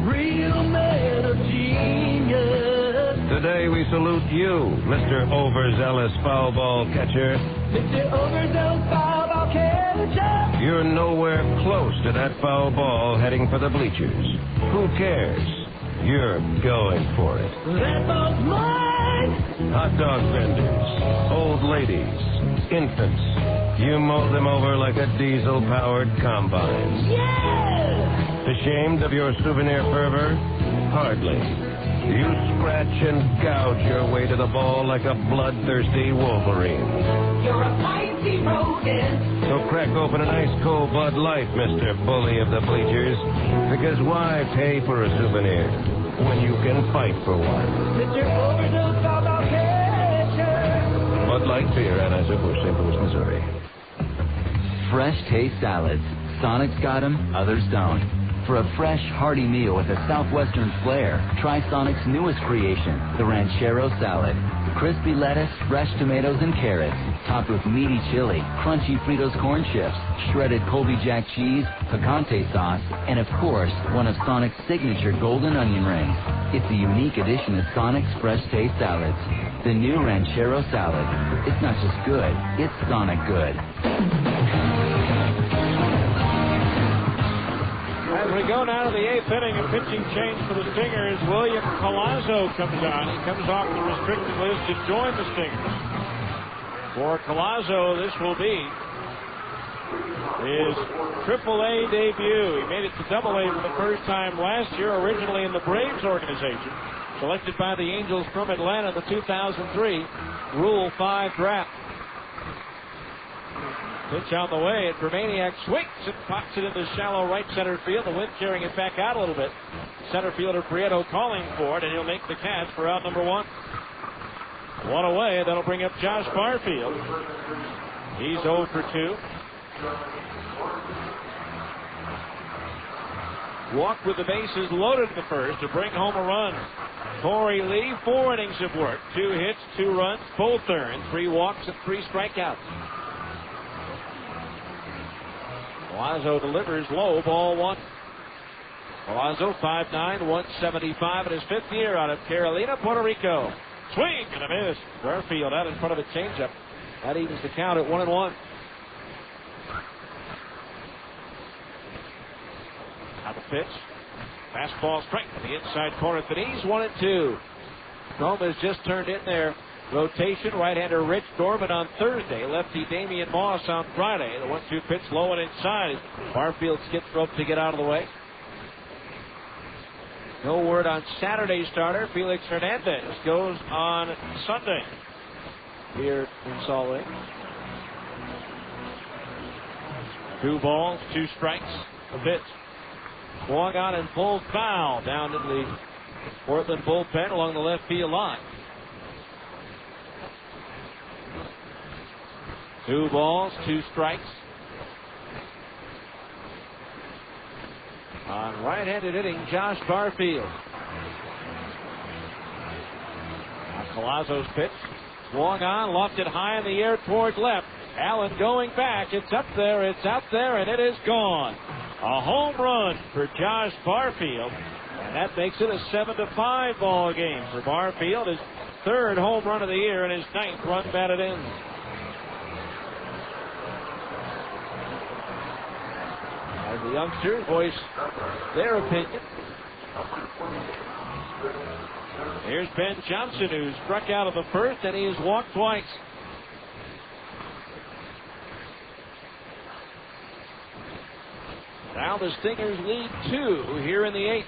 Real men of genius. Today we salute you, Mr. Overzealous foul ball catcher. Mr. Overzealous foul ball catcher. You're nowhere close to that foul ball heading for the bleachers. Who cares? You're going for it. That ball's mine. Hot dog vendors, old ladies, infants. You mow them over like a diesel-powered combine. Yeah! Ashamed of your souvenir fervor? Hardly. You scratch and gouge your way to the ball like a bloodthirsty Wolverine. You're a mighty rodent. So crack open an ice cold Bud Light, Mr. Bully of the Bleachers. Because why pay for a souvenir when you can fight for one? Mr. Overdose foul catcher. Bud Light beer, Anheuser-Busch, St. Louis, Missouri. Fresh taste salads. Sonic's got 'em, others don't. For a fresh, hearty meal with a Southwestern flair, try Sonic's newest creation, the Ranchero Salad. Crispy lettuce, fresh tomatoes and carrots, topped with meaty chili, crunchy Fritos corn chips, shredded Colby Jack cheese, picante sauce, and of course, one of Sonic's signature golden onion rings. It's a unique addition to Sonic's Fresh Taste Salads. The new Ranchero Salad. It's not just good, it's Sonic good. As we go now to the 8th inning, a pitching change for the Stingers. William Collazo comes on. He comes off the restricted list to join the Stingers. For Collazo, this will be his AAA debut. He made it to AA for the first time last year, originally in the Braves organization. Selected by the Angels from Atlanta in the 2003 Rule 5 draft. Pitch on the way, and Bermaniak swings and pops it into shallow right center field. The wind carrying it back out a little bit. Center fielder Prieto calling for it, and he'll make the catch for out number 1. One away, that'll bring up Josh Barfield. He's 0 for 2. Walked with the bases loaded in the first to bring home a run. Corey Lee, 4 innings of work. 2 hits, 2 runs, both earned, 3 walks and 3 strikeouts. Collazo delivers low, ball 1. Collazo, 5'9", 175 in his 5th year out of Carolina, Puerto Rico. Swing and a miss. Garfield out in front of a changeup. That evens the count at 1-1. Now the pitch. Fastball strike to the inside corner at the knees, 1-2. Gomez just turned in there. Rotation, right-hander Rich Dorman on Thursday. Lefty Damian Moss on Friday. The 1-2 pitch low and inside. Barfield skips rope to get out of the way. No word on Saturday's starter. Felix Hernandez goes on Sunday here in Salt Lake. 2 balls, 2 strikes. A pitch. Swung on and pulled foul down in the Portland bullpen along the left field line. 2 balls, 2 strikes. On right-handed hitting, Josh Barfield. Now Collazo's pitch. Swung on, lofted high in the air towards left. Allen going back. It's up there, it's out there, and it is gone. A home run for Josh Barfield. And that makes it a 7-5 ball game for Barfield. His 3rd home run of the year and his 9th run batted in. As the youngsters voice their opinion. Here's Ben Johnson, who struck out of the 1st, and he has walked twice. Now the Stingers lead 2 here in the 8th.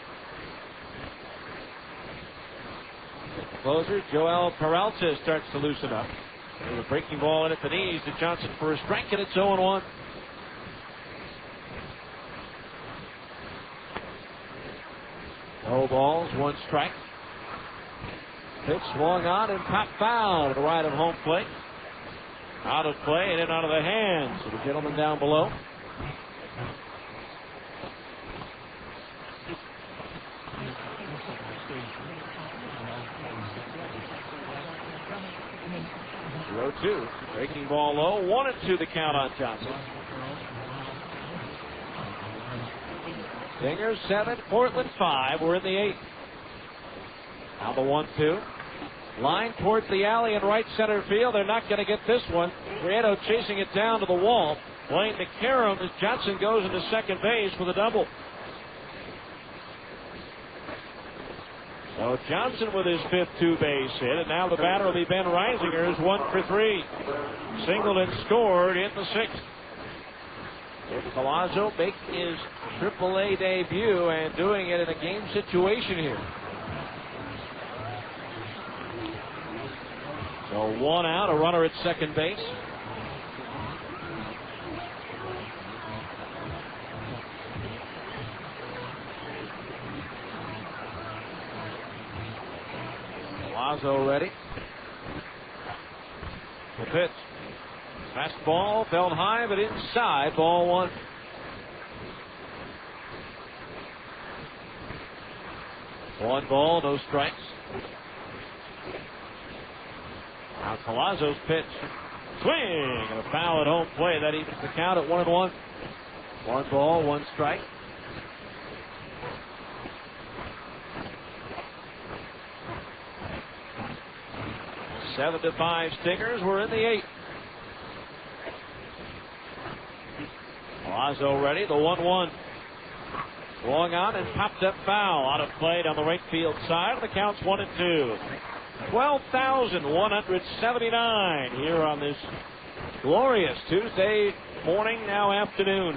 Closer, Joel Peralta starts to loosen up. There's a breaking ball in at the knees to Johnson for a strike, and it's 0-1. No balls, 1 strike. Pitch swung on and popped foul to the right of home plate. Out of play and in out of the hands of the gentleman down below. 0-2. Breaking ball low. 1-2 the count on Johnson. Stingers 7, Portland 5. We're in the 8th. Now the 1-2. Line towards the alley in right center field. They're not going to get this one. Prieto chasing it down to the wall. Playing to Karam as Johnson goes into second base with a double. So Johnson with his 5th two-base hit, and now the batter will be Ben Reisinger, who's 1 for 3. Singled and scored in the 6th. Palazzo making his AAA debut and doing it in a game situation here. So 1 out, a runner at second base. Palazzo ready. The pitch. Fastball, felt high, but inside. Ball 1. One ball, no strikes. Now Palazzo's pitch. Swing! And a foul at home plate. That evens the count at 1-1. 1 ball, 1 strike. Seven to 5 Stingers. We're in the 8th. Palazzo ready. The 1-1. Swung on and popped up foul. Out of play down the right field side. The count's 1-2. 12,179 here on this glorious Tuesday morning, now afternoon.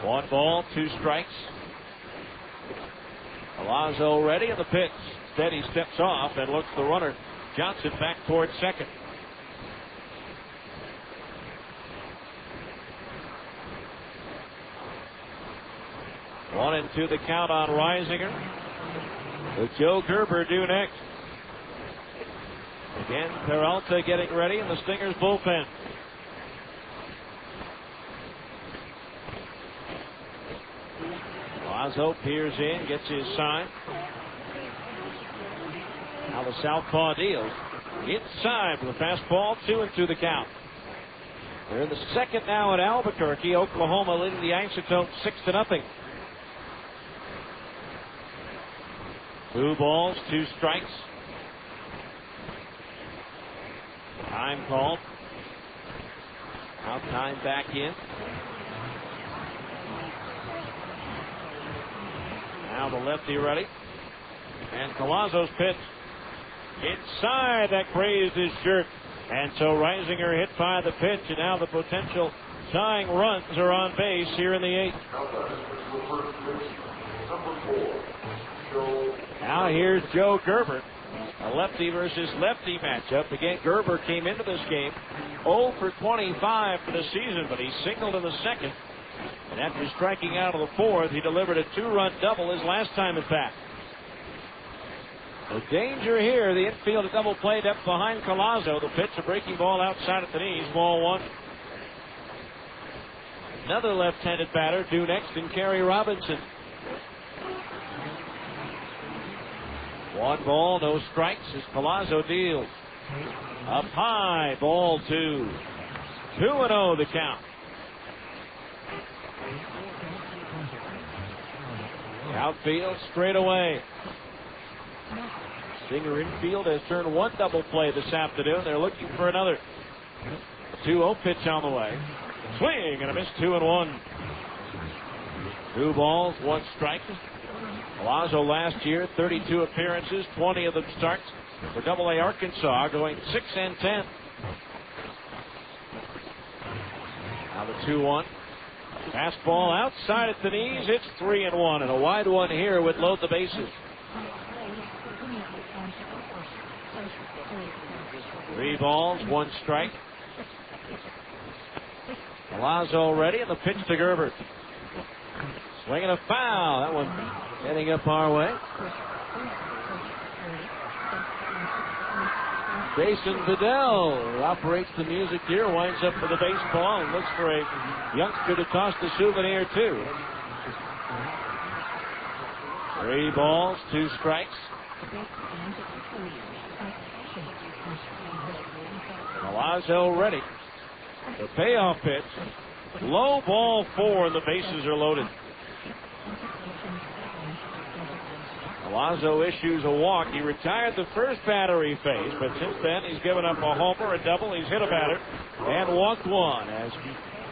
One ball, 2 strikes. Palazzo ready, and the pitch. Instead, he steps off and looks the runner, Johnson, back towards second. One and 2 the count on Reisinger. With Joe Gerber due next. Again, Peralta getting ready in the Stingers bullpen. Palazzo peers in, gets his sign. Now the southpaw deals. Inside with a fastball, 2-2 the count. They're in the 2nd now at Albuquerque. Oklahoma leading the Isotope 6-0. 2 balls, 2 strikes. Time called. Now time back in. Now the lefty ready. And Palazzo's pitch. Inside, that grazed his shirt. And so Reisinger hit by the pitch, and now the potential tying runs are on base here in the 8th. Now here's Joe Gerber. A lefty versus lefty matchup. Again, Gerber came into this game 0 for 25 for the season, but he singled in the 2nd. And after striking out of the 4th, he delivered a 2-run double his last time at bat. The danger here, the infield a double play up behind Palazzo. The pitch, a breaking ball outside at the knees, ball 1. Another left-handed batter due next in Kerry Robinson. 1 ball, no strikes as Palazzo deals. Up high, ball 2. 2-0 the count. Outfield straight away. Stinger infield has turned 1 double play this afternoon. They're looking for another. 2-0 pitch on the way. Swing and a miss, 2-1. 2 balls, 1 strike. Palazzo last year, 32 appearances, 20 of them starts for AA Arkansas, going 6-10. Now the 2-1. Fastball outside at the knees. It's 3-1, and a wide one here would load the bases. 3 balls, 1 strike. Palazzo ready, and the pitch to Gerber. Swinging a foul. That one heading up our way. Jason Bedell, who operates the music here, winds up for the baseball and looks for a youngster to toss the souvenir to. 3 balls, 2 strikes. Milazzo ready. The payoff pitch. Low ball 4, and the bases are loaded. Milazzo issues a walk. He retired the first batter he faced, but since then he's given up a homer, a double, he's hit a batter, and walked 1 as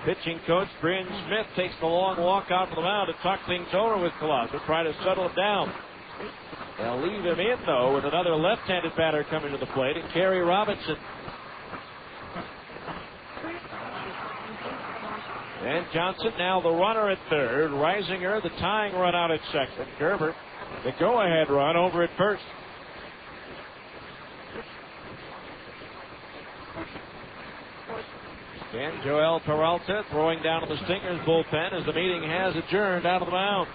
pitching coach Bryn Smith takes the long walk out to the mound to talk things over with Milazzo, try to settle it down. They'll leave him in, though, with another left-handed batter coming to the plate, and Kerry Robinson. And Johnson now the runner at third. Reisinger the tying run out at second. Gerber the go-ahead run over at first. And Joel Peralta throwing down to the Stingers bullpen as the meeting has adjourned out of the mound.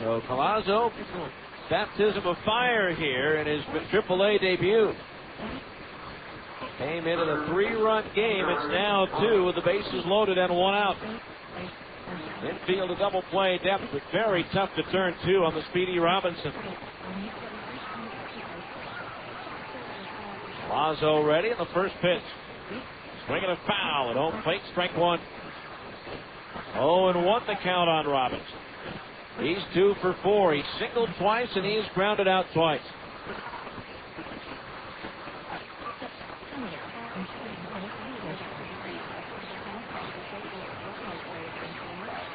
So Milazzo, baptism of fire here in his AAA debut. Came into the 3-run game. It's now 2 with the bases loaded and 1 out. Infield a double play depth, but very tough to turn 2 on the speedy Robinson. Milazzo ready in the first pitch. Swinging a foul at home plate, strike 1. 0-1 the count on Robinson. He's 2 for 4. He's singled twice and he's grounded out twice.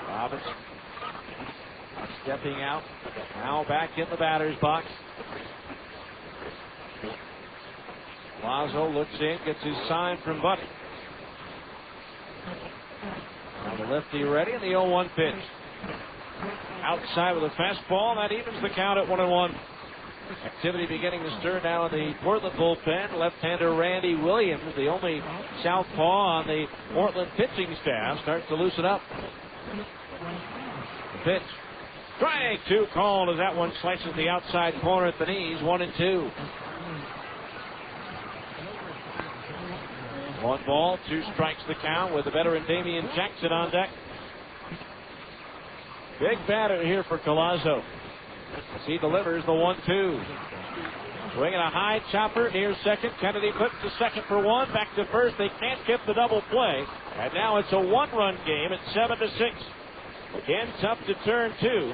Robinson stepping out. Now back in the batter's box. Milazzo looks in, gets his sign from Buddy. Now the lefty ready and the 0-1 pitch. Outside with a fastball, that evens the count at 1-1. Activity beginning to stir now in the Portland bullpen. Left-hander Randy Williams, the only southpaw on the Portland pitching staff, starts to loosen up. The pitch. Strike 2 called as that one slices the outside corner at the knees. 1-2. 1 ball, 2 strikes the count with the veteran Damian Jackson on deck. Big batter here for Milazzo. As he delivers the 1-2. Swinging a high chopper near second. Kennedy puts to second for 1. Back to first. They can't get the double play. And now it's a 1-run game at 7-6. Again, tough to turn 2.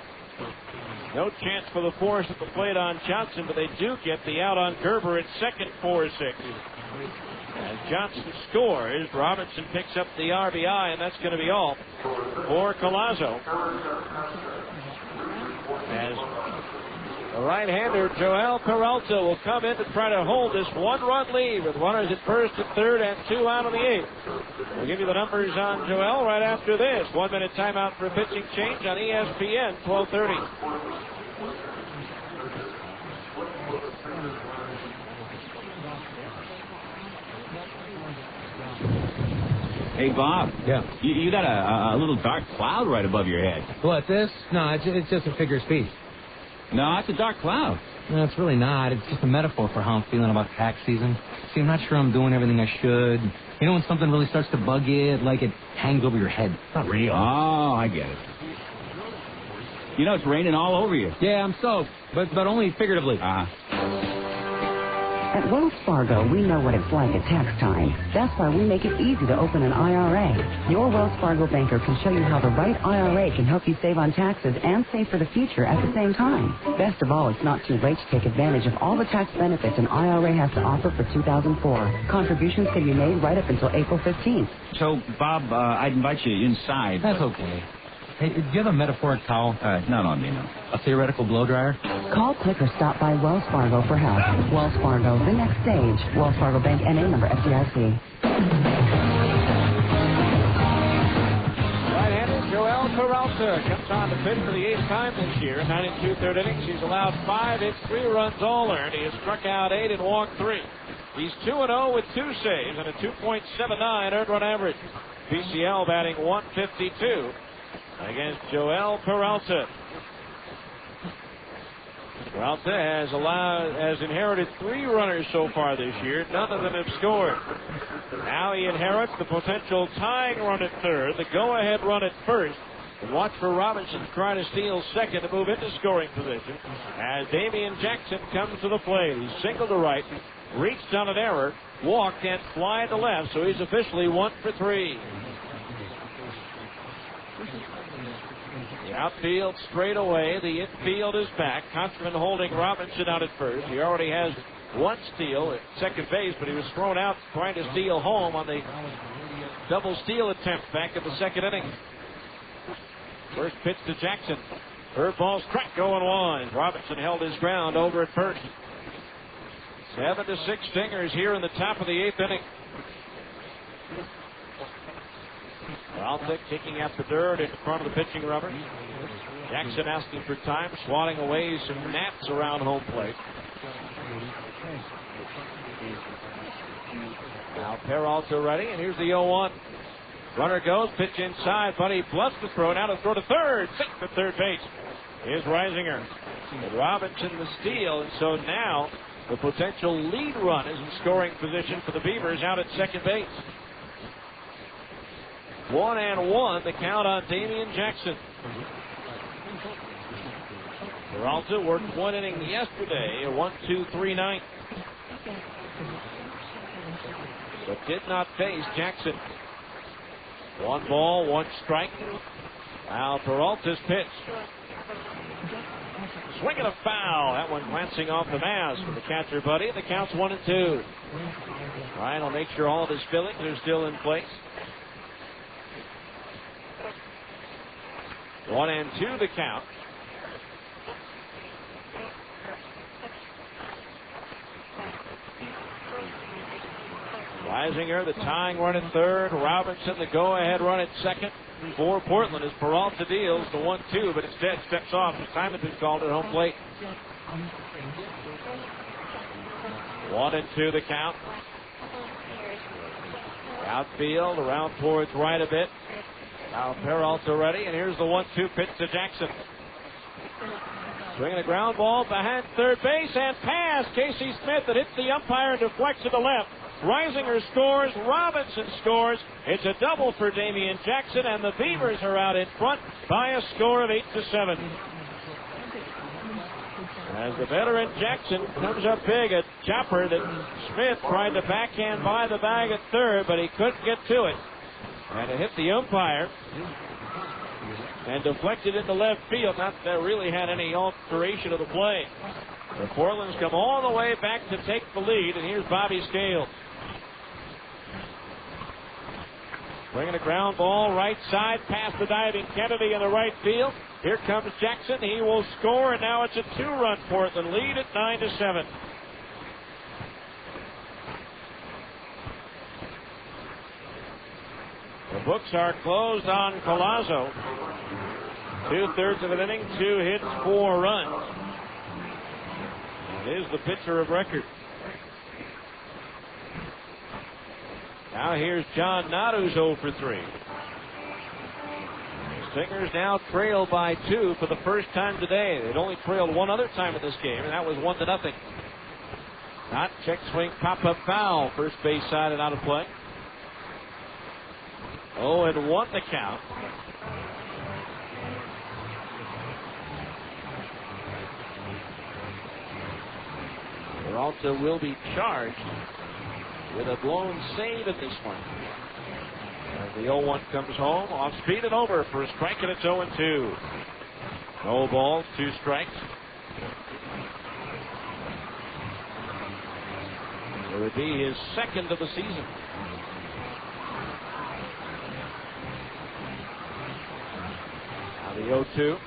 No chance for the force at the plate on Johnson, but they do get the out on Gerber at second, 4-6. As Johnson scores, Robinson picks up the RBI, and that's going to be all for Milazzo. As the right-hander, Joel Peralta, will come in to try to hold this 1-run lead with runners at first and third and 2 out of the 8th. We'll give you the numbers on Joel right after this. 1-minute timeout for a pitching change on ESPN, 12:30. Hey, Bob. Yeah. You got a little dark cloud right above your head. What, this? No, it's just a figure of speech. No, it's a dark cloud. No, it's really not. It's just a metaphor for how I'm feeling about tax season. See, I'm not sure I'm doing everything I should. You know when something really starts to bug you, like it hangs over your head. It's not real. Oh, I get it. You know, it's raining all over you. Yeah, I'm soaked, but only figuratively. At Wells Fargo, we know what it's like at tax time. That's why we make it easy to open an IRA. Your Wells Fargo banker can show you how the right IRA can help you save on taxes and save for the future at the same time. Best of all, it's not too late to take advantage of all the tax benefits an IRA has to offer for 2004. Contributions can be made right up until April 15th. So, Bob, I'd invite you inside. That's okay. Hey, do you have a metaphoric towel? Not on me, no. A theoretical blow dryer? Call, click, or stop by Wells Fargo for help. Wells Fargo, the next stage. Wells Fargo Bank, NA member FDIC. Right-hander Joel Peralta comes on to pitch for the 8th time this year. 9 2/3 innings. He's allowed 5 hits, 3 runs all earned. He has struck out 8 and walked 3. He's 2-0 with 2 saves and a 2.79 earned run average. PCL batting .152 against Joel Peralta. Peralta has inherited 3 runners so far this year. None of them have scored. Now he inherits the potential tying run at third, the go-ahead run at first. And watch for Robinson trying to steal second to move into scoring position as Damian Jackson comes to the plate. He's singled to right, reached on an error, walked and fly to left, so he's officially 1 for 3. The outfield straight away. The infield is back. Kontzman holding Robinson out at first. He already has 1 steal at second base, but he was thrown out trying to steal home on the double steal attempt back in the second inning. First pitch to Jackson. Curveball strike going 1. Robinson held his ground over at first. 7-6 Stingers here in the top of the 8th inning. Peralta kicking at the dirt in front of the pitching rubber. Jackson asking for time, swatting away some gnats around home plate. Now Peralta ready, and here's the 0-1. Runner goes, pitch inside, Buddy bluffs the throw, now to throw to third. Safe at third base. Here's Reisinger. And Robinson the steal, and so now the potential lead run is in scoring position for the Beavers out at second base. 1-1, the count on Damian Jackson. Peralta worked 1 inning yesterday, a 1-2-3 ninth. But did not face Jackson. 1 ball, 1 strike. Now Peralta's pitch. Swing and a foul. That one glancing off the mask for the catcher, Buddy. The count's 1-2. Ryan will make sure all of his fillings are still in place. 1-2 the count. Reisinger, the tying run at third. Robinson, the go-ahead run at second. For Portland as Peralta deals the 1-2, but instead steps off. The time has been called at home plate. 1-2 the count. Outfield around towards right a bit. Now Peralta ready, and here's the 1-2 pitch to Jackson. Swinging a ground ball behind third base and past Casey Smith that hits the umpire and deflects to the left. Reisinger scores, Robinson scores. It's a double for Damian Jackson, and the Beavers are out in front by a score of 8-7. As the veteran Jackson comes up big, a chopper that Smith tried to backhand by the bag at third, but he couldn't get to it. And it hit the umpire and deflected into left field. Not that really had any alteration of the play. The Portland's come all the way back to take the lead, and here's Bobby Scales. Bringing a ground ball right side past the diving Kennedy in the right field. Here comes Jackson. He will score, and now it's a 2-run Portland lead at 9-7. The books are closed on Collazo. 2/3 of an inning, 2 hits, 4 runs. And is the pitcher of record. Now here's John Knott, who's 0 for 3. Stingers now trail by 2 for the first time today. They'd only trailed one other time in this game, and that was 1-0. Knott check swing, pop-up foul. First base side and out of play. 0-1 the count. Peralta will be charged with a blown save at this one. As the 0-1 comes home, off speed and over for a strike, and it's 0-2. No balls, 2 strikes. It would be his second of the season. Now the 0-2.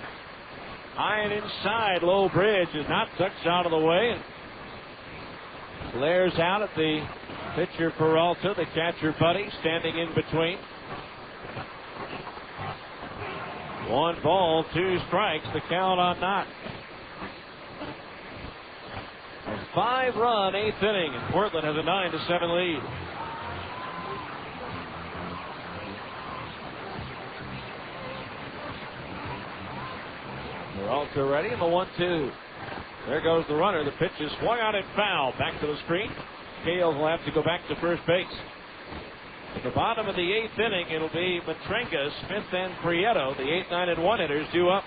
High and inside, low bridge is not touched out of the way. And glares out at the pitcher Peralta, the catcher Buddy, standing in between. 1 ball, 2 strikes, the count on Knott. A 5-run 8th inning, and Portland has a 9-7 lead. Peralta ready, and the 1-2. There goes the runner. The pitch is swung out and foul. Back to the screen. Kales will have to go back to first base. At the bottom of the 8th inning, it'll be Matrenga, Smith, and Prieto, the 8, 9, and 1 hitters, due up.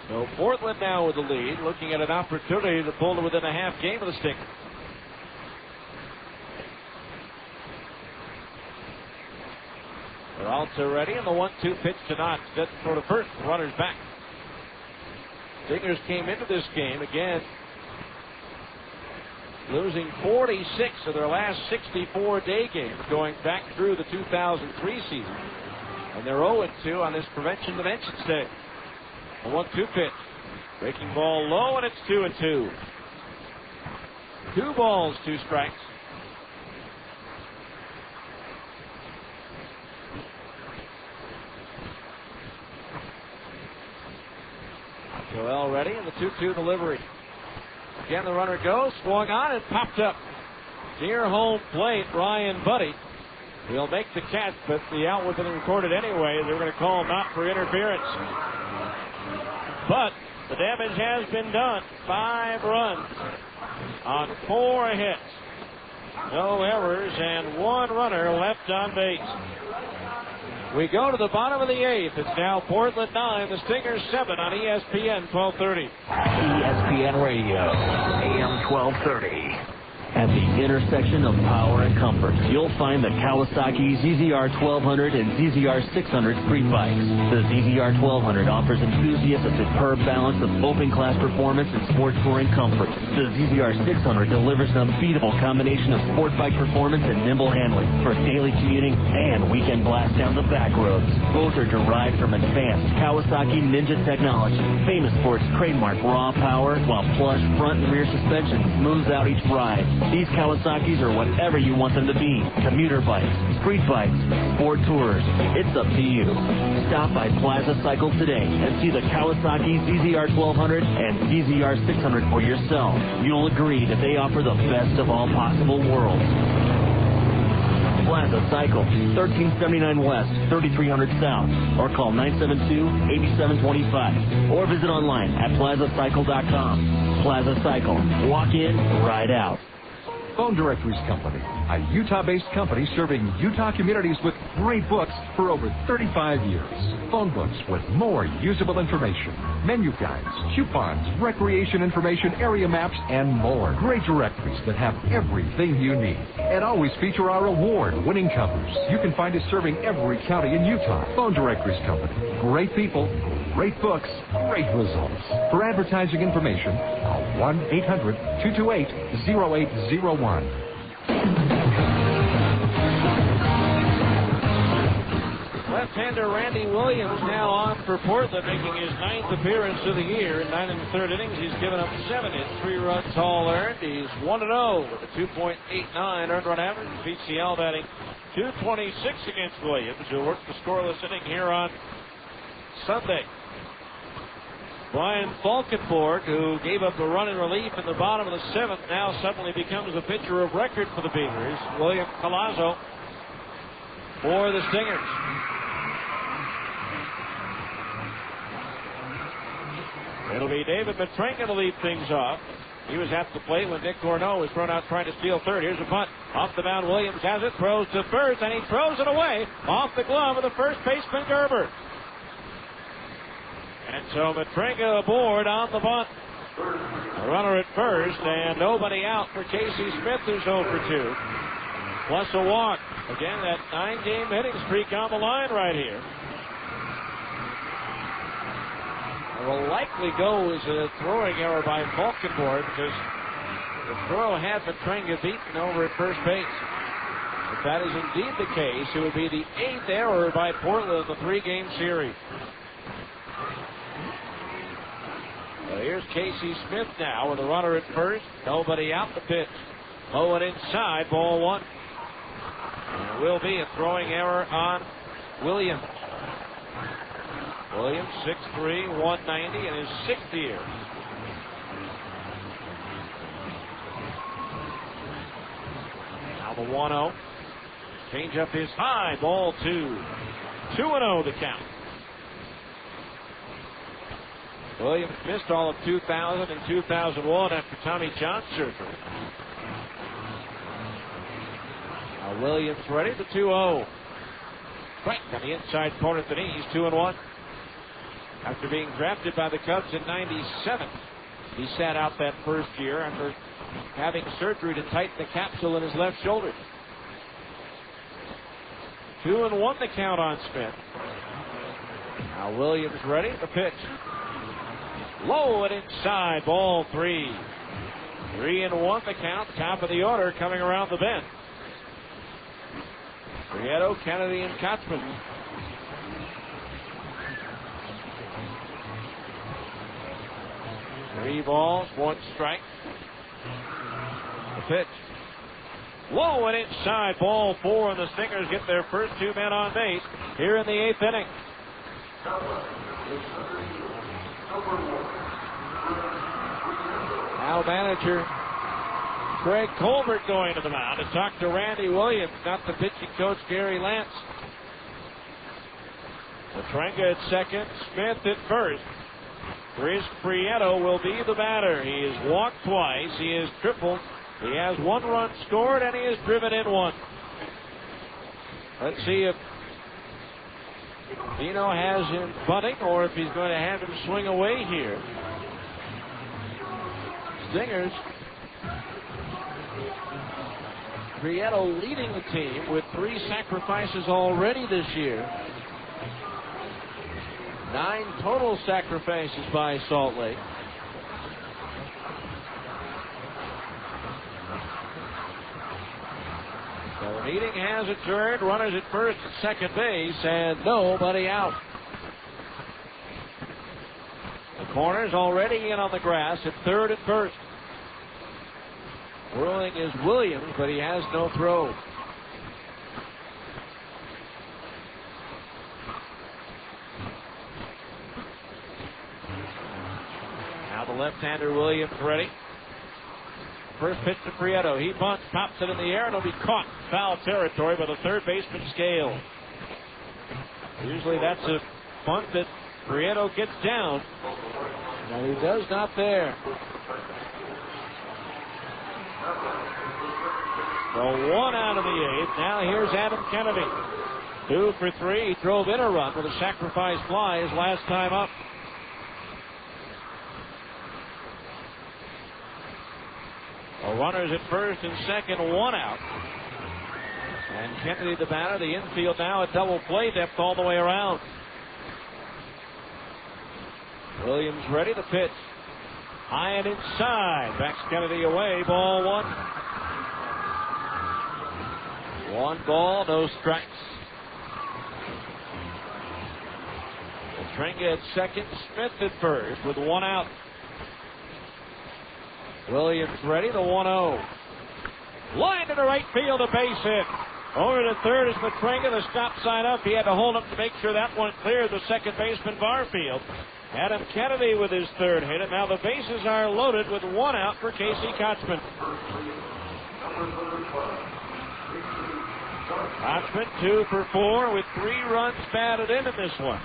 So Portland now with the lead, looking at an opportunity to pull to within a half game of the Stingers. Peralta ready, and the 1-2 pitch to Knox. Set for the first. Runners back. Stingers came into this game again, losing 46 of their last 64 day games going back through the 2003 season. And they're 0-2 on this prevention dimensions day. A 1-2 pitch. Breaking ball low, and it's 2-2. 2 balls, 2 strikes. Joel ready, and the 2-2 delivery. Again, the runner goes, swung on, and popped up. Near home plate, Ryan Buddy will make the catch, but the out was recorded anyway. They're going to call him out for interference. But the damage has been done. 5 runs on 4 hits. No errors, and 1 runner left on base. We go to the bottom of the 8th. It's now Portland 9, the Stingers 7 on ESPN 1230. ESPN Radio, AM 1230. At the intersection of power and comfort, you'll find the Kawasaki ZZR 1200 and ZZR 600 street bikes. The ZZR 1200 offers enthusiasts a superb balance of open-class performance and sport touring comfort. The ZZR 600 delivers an unbeatable combination of sport bike performance and nimble handling for daily commuting and weekend blast down the back roads. Both are derived from advanced Kawasaki Ninja technology, famous for its trademark raw power, while plush front and rear suspension smooths out each ride. These Kawasaki's are whatever you want them to be. Commuter bikes, street bikes, sport tours. It's up to you. Stop by Plaza Cycle today and see the Kawasaki ZZR 1200 and ZZR 600 for yourself. You'll agree that they offer the best of all possible worlds. Plaza Cycle, 1379 West, 3300 South, or call 972-8725, or visit online at plazacycle.com. Plaza Cycle, walk in, ride out. Phone Directories Company, a Utah-based company serving Utah communities with great books for over 35 years. Phone books with more usable information, menu guides, coupons, recreation information, area maps, and more. Great directories that have everything you need and always feature our award-winning covers. You can find us serving every county in Utah. Phone Directories Company, great people, great books, great results. For advertising information, call 1-800-228-0801. Left-hander Randy Williams now on for Portland, making his 9th appearance of the year. In 9 1/3 innings, he's given up 7 hits, 3 runs all earned. He's 1-0 with a 2.89 earned run average. PCL batting .226 against Williams, who worked the scoreless inning here on Sunday. Brian Falkenborg, who gave up a run in relief in the bottom of the 7th, now suddenly becomes a pitcher of record for the Beavers. William Palazzo for the Stingers. It'll be David Matrenga to lead things off. He was at the plate when Nick Corneau was thrown out trying to steal third. Here's a punt. Off the mound, Williams has it, throws to first, and he throws it away off the glove of the first baseman, Gerber. And so Matrenga aboard on the bunt. A runner at first, and nobody out for Casey Smith, who's 0 for 2. Plus a walk. Again, that 9-game hitting streak on the line right here. It will likely go as a throwing error by Falkenborg, because the throw had Matrenga beaten over at first base. If that is indeed the case, it would be the 8th error by Portland in the 3-game series. So here's Casey Smith now with a runner at first. Nobody out, the pitch. Low and inside, ball 1. There will be a throwing error on Williams. Williams, 6'3", 190 in his 6th year. Now the 1-0. Change up is high, ball 2. 2-0 the count. Williams missed all of 2000 and 2001 after Tommy John surgery. Now Williams ready, the 2-0. Right on the inside corner at the knees, 2-1. After being drafted by the Cubs in '97, he sat out that first year after having surgery to tighten the capsule in his left shoulder. 2-1 the count on Smith. Now Williams ready, the pitch. Low and inside, ball 3. 3-1 the count, top of the order coming around the bend. Prieto, Kennedy, and Kotzman. Three balls, 1 strike. The pitch. Low and inside, ball 4, and the Stingers get their first 2 men on base here in the 8th inning. Now manager Craig Colbert going to the mound to talk to Randy Williams, not the pitching coach Gary Lance. Petrenga at second, Smith at first. Chris Prieto will be the batter. He has walked twice, he has tripled, he has 1 run scored, and he has driven in 1. Let's see if Dino has him bunting or if he's going to have him swing away here. Stingers. Prieto leading the team with 3 sacrifices already this year. 9 total sacrifices by Salt Lake. So the meeting has adjourned. Runners at first and second base, and nobody out. The corner's already in on the grass at third and first. Whirling is Williams, but he has no throw. Now the left-hander Williams ready. First pitch to Prieto. He bunts, pops it in the air, and it'll be caught. Foul territory by the third baseman Scale. Usually that's a bunt that Prieto gets down. Now he does not there. So 1 out of the 8th. Now here's Adam Kennedy. 2 for 3. He drove in a run with a sacrifice fly his last time up. Well, runners at first and second, 1 out. And Kennedy the batter. The infield now at double play depth all the way around. Williams ready to pitch. High and inside. Backs Kennedy away. Ball 1. 1 ball, no strikes. Petrenga at second, Smith at first with 1 out. Williams ready, the 1-0. Line to the right field, a base hit. Over to third is Petrenga, the stop sign up. He had to hold up to make sure that one cleared the second baseman Barfield. Adam Kennedy with his third hit, and now the bases are loaded with 1 out for Casey Kotzman. Kotzman 2 for 4 with 3 runs batted in this one.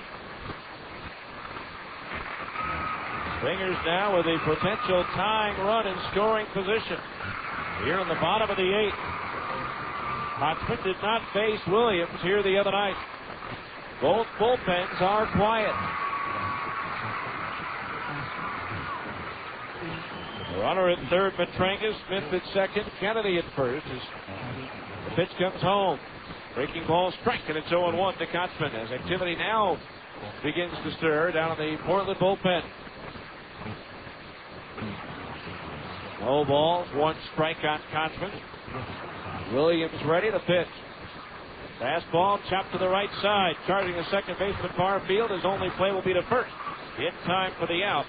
Stingers now with a potential tying run in scoring position here in the bottom of the 8th. Kotzman did not face Williams here the other night. Both bullpens are quiet. Runner at third, Petrenga. Smith at second, Kennedy at first. As the pitch comes home. Breaking ball strike, and it's 0-1 to Kotzman as activity now begins to stir down in the Portland bullpen. No balls, 1 strike on Kotzman. Williams ready to pitch. Fastball chopped to the right side. Charging the second baseman Barfield. His only play will be to first. In time for the out.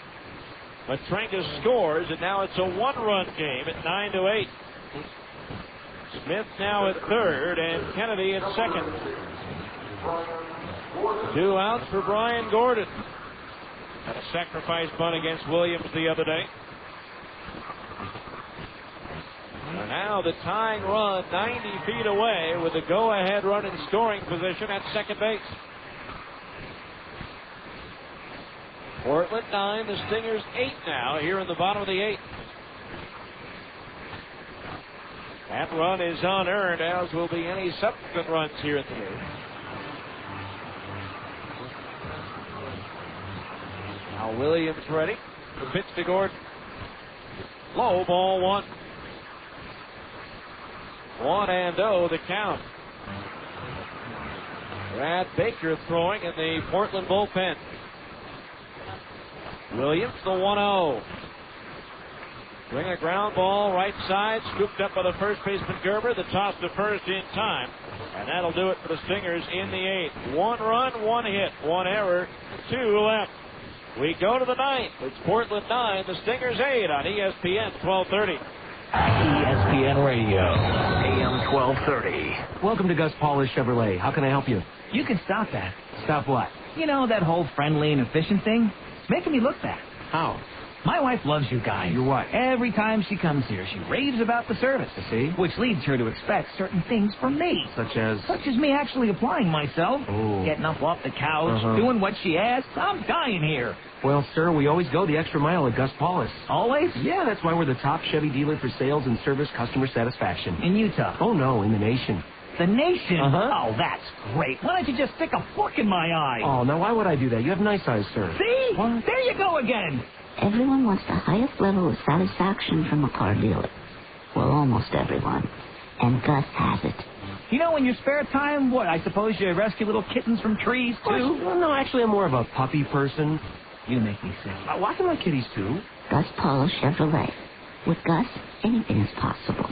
Petrenga scores, and now it's a 1-run game at 9-8. Smith now at third, and Kennedy at second. 2 outs for Brian Gordon. Had a sacrifice bunt against Williams the other day. And now the tying run 90 feet away with a go-ahead run in scoring position at second base. Portland 9, the Stingers 8 now here in the bottom of the 8th. That run is unearned, as will be any subsequent runs here at the game. Now Williams ready. The pitch to Gordon. Low, ball 1. 1-0 the count. Brad Baker throwing in the Portland bullpen. Williams, the 1-0. Bring a ground ball right side, scooped up by the first baseman Gerber. The toss to first in time. And that'll do it for the Stingers in the 8th. 1 run, 1 hit, 1 error, 2 left. We go to the 9th. It's Portland 9, the Stingers 8 on ESPN 1230. ESPN Radio, AM 1230. Welcome to Gus Paulus Chevrolet. How can I help you? You can stop that. Stop what? You know, that whole friendly and efficient thing? It's making me look bad. How? My wife loves you guys. Your what? Every time she comes here, she raves about the service. I see. Which leads her to expect certain things from me. Such as? Such as me actually applying myself, getting up off the couch, doing what she asks. I'm dying here. Well, sir, we always go the extra mile at Gus Paulus. Always? Yeah, that's why we're the top Chevy dealer for sales and service customer satisfaction. In Utah? Oh, no, in the nation. The nation? Uh-huh. Oh, that's great. Why don't you just stick a fork in my eye? Oh, now why would I do that? You have nice eyes, sir. See? What? There you go again. Everyone wants the highest level of satisfaction from a car dealer. Well, almost everyone. And Gus has it. You know, in your spare time, what, I suppose you rescue little kittens from trees, too? Well, no, actually, I'm more of a puppy person. You make me sick. Why can my kitties, too? Gus Paulus Chevrolet. With Gus, anything is possible.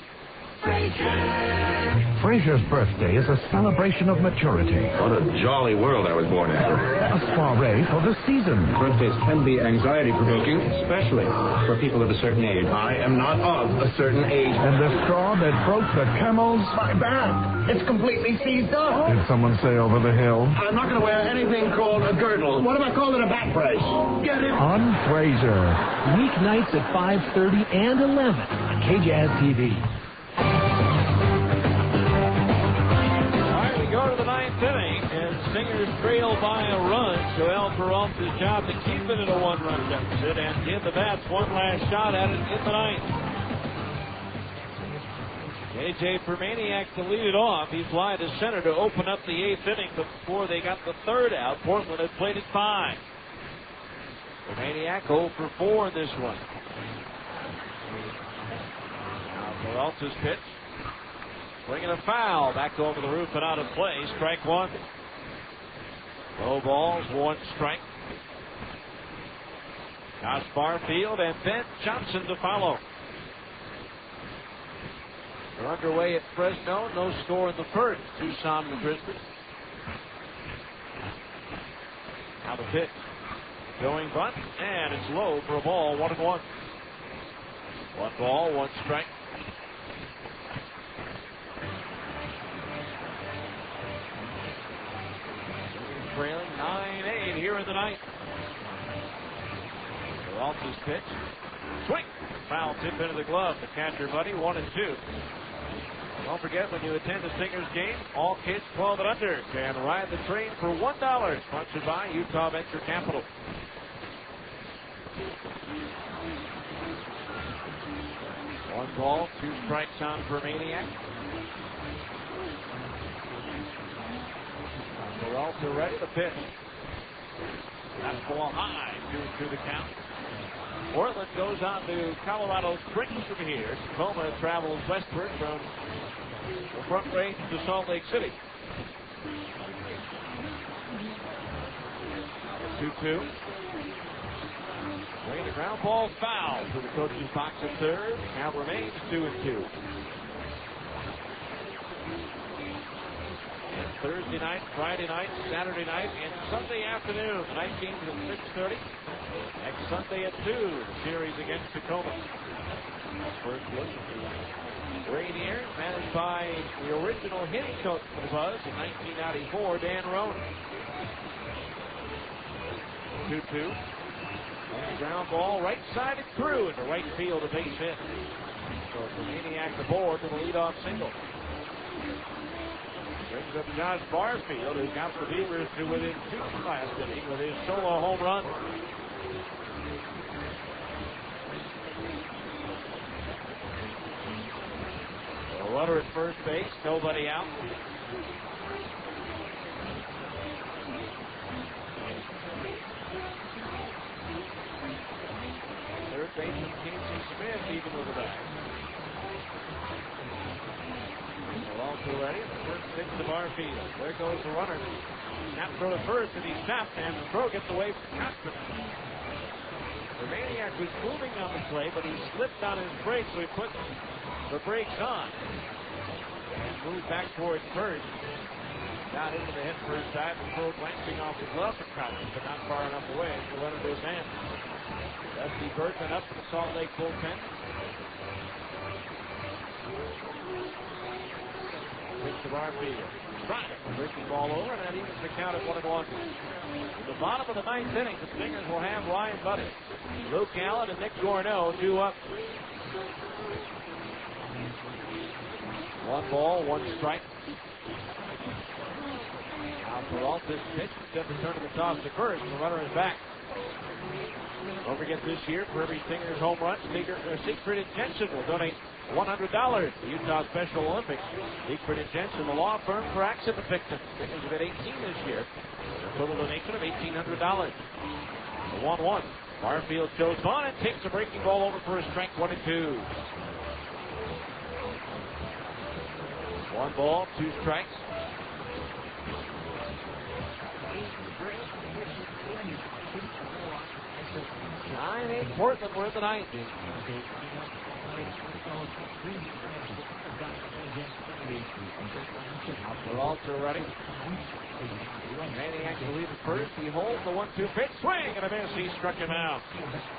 Frazier's birthday is a celebration of maturity. What a jolly world I was born into. A soiree for the season. Birthdays can be anxiety-provoking, especially for people of a certain age. I am not of a certain age. And the straw that broke the camel's... My back! It's completely seized up. Did someone say over the hill? I'm not going to wear anything called a girdle. What am I calling a back brace? Get it? On Frazier. Weeknights at 5:30 and 11 on KJazz TV. Go to the 9th inning, and Stingers trail by a run. Joel Peralta's job to keep it at a 1-run deficit and give the Bats one last shot at it in the 9th. J.J. Permaniak to lead it off. He fly to center to open up the 8th inning, but before they got the 3rd out, Portland had played it 5. Permaniak 0 for 4 in this one. Now Peralta's pitch. Bringing a foul back over the roof and out of play. Strike 1. Low balls, 1 strike. Josh Barfield and Ben Johnson to follow. They're underway at Fresno. No score in the first. Tucson the Grizzlies. Now the pitch. Going bunt, and it's low for a ball. 1-1. 1 ball, 1 strike. Trailing 9-8 here in the 9th. Peralta's pitch. Swing. Foul tip into the glove. The catcher, buddy. 1-2. Don't forget, when you attend a Stingers game, all kids 12 and under can ride the train for $1. Sponsored by Utah Venture Capital. One ball, 2 strikes on Permaniak. Peralta ready to pitch. That's ball high, 2-2 the count. Portland goes on to Colorado Springs from here. Tacoma travels westward from the Front Range to Salt Lake City. 2-2. Bringing the ground ball foul to the coach's box at 3rd. Count remains 2-2. Thursday night, Friday night, Saturday night, and Sunday afternoon. The night games at 6:30. Next Sunday at 2, the series against Tacoma. First look. Rainier, managed by the original hitting coach for the Buzz in 1994, Dan Roan. 2-2. Ground ball right side and through into right field, a base hit. So Permaniak the board to the leadoff single. Brings up Josh Barfield, who got the Beavers to within 2 last inning with his solo home run. A runner at first base, nobody out. Third baseman Casey Smith even with a bag. We're also ready. The first pitch to Barfield. There goes the runner. Snap throw to first, and he stopped, and the throw gets away from Costin. The Maniac was moving on the play, but he slipped on his brakes, so he put the brakes on and moved back towards first. Got into the hit first dive, and throw glancing off the glove for Costin, but not far enough away to run into his hand. Dusty Bergman up to the Salt Lake bullpen. Pitch to Barfield. Breaking ball over, and that evens the count at 1-1. At the bottom of the ninth inning, the Stingers will have Ryan Buddy, Luke Allen, and Nick Gorneau, 2 up. 1 ball, 1 strike. Now Peralta's pitch, instead of turning the toss to first, the runner is back. Don't forget this year, for every Stingers home run, Siegfried and Jensen will donate $100 to the Utah Special Olympics. Siegfried and Jensen, the law firm for accident victims. Stingers have had 18 this year. A total donation of $1,800. The 1-1. Barfield shows on and takes a breaking ball over for a strike, 1-2. 1 ball, 2 strikes. Portland, we're in the ninth. Peralta ready. Maniac to lead at first. He holds the 1-2 pitch. Swing and a miss. He struck him out.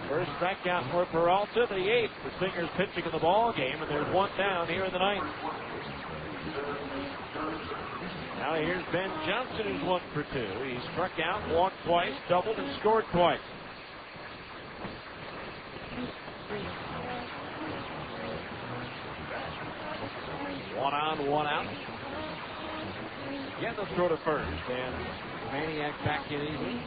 First strikeout for Peralta. The 8th. The Stingers pitching in the ball game, and there's 1 down here in the ninth. Now here's Ben Johnson, who's 1 for 2. He struck out, walked twice, doubled, and scored twice. 1 on, 1 out. Again, the throw to first, and Maniac back in easy.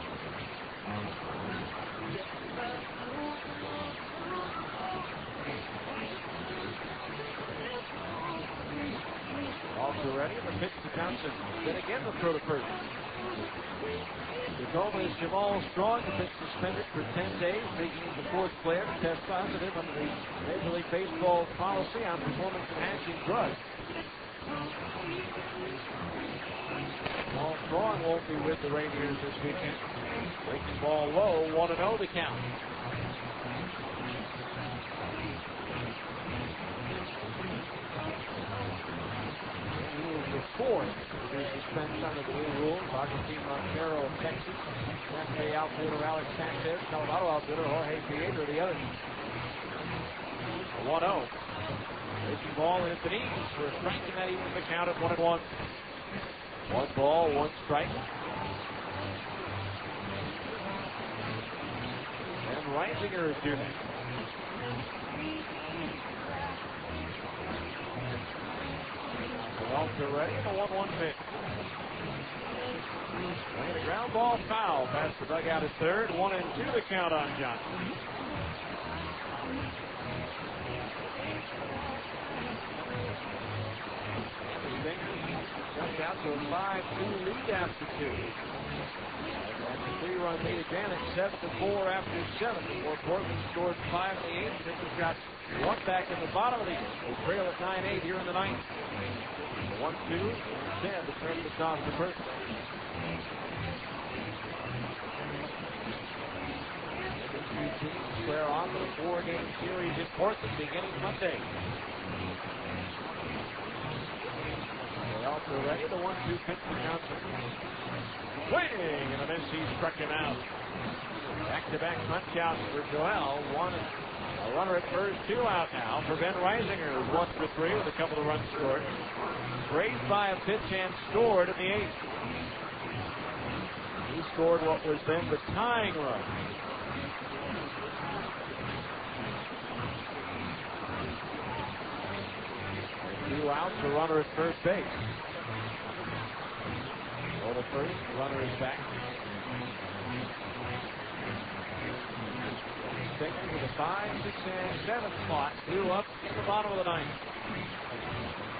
Also ready, the pitch to Johnson. Then again, the throw to first. Tacoma is Jamal Strong, has been suspended for 10 days, making him the 4th player to test positive under the Major League Baseball policy on performance-enhancing drugs. Jamal Strong won't be with the Rangers this weekend. Breaking ball low, 1-0 the count. The 4th to be suspended under the new rules. Agustin Montero of Texas, Cafe outfielder Alex Sanchez, Colorado outfielder Jorge Piedra, the other. 1-0. Breaking ball and it's an ease for a strike, and that evens the count at 1-1. 1 ball, 1 strike. And Reisinger is due next. Also ready, the 1-1 pitch. Playing a ground ball foul past the dugout at third. 1-2 the count on Johnson. Jumped out to a 5-2 lead after 2. And the 3-run lead again at 7-4 after 7. Before Portland scored 5 in the 8th. Sixers got 1 back in the bottom of the 8th. They trail at 9-8 here in the 9th. 1-2, instead to turn the toss to first. The 2 teams square off in a 4-game series in Portland beginning Monday. They're also ready. The 1-2 pitch to Johnson. Swing and a miss. He struck him out. Back-to-back punch-outs for Joel. A runner at first, 2 out now for Ben Reisinger, who's 1 for 3 with a couple of runs scored. Raised by a pitch and scored in the 8th. He scored what was then the tying run. And 2 outs, a runner at first base. For the first, runner is back. Stingers with a 5, 6, and 7 spot. 2 up in the bottom of the ninth.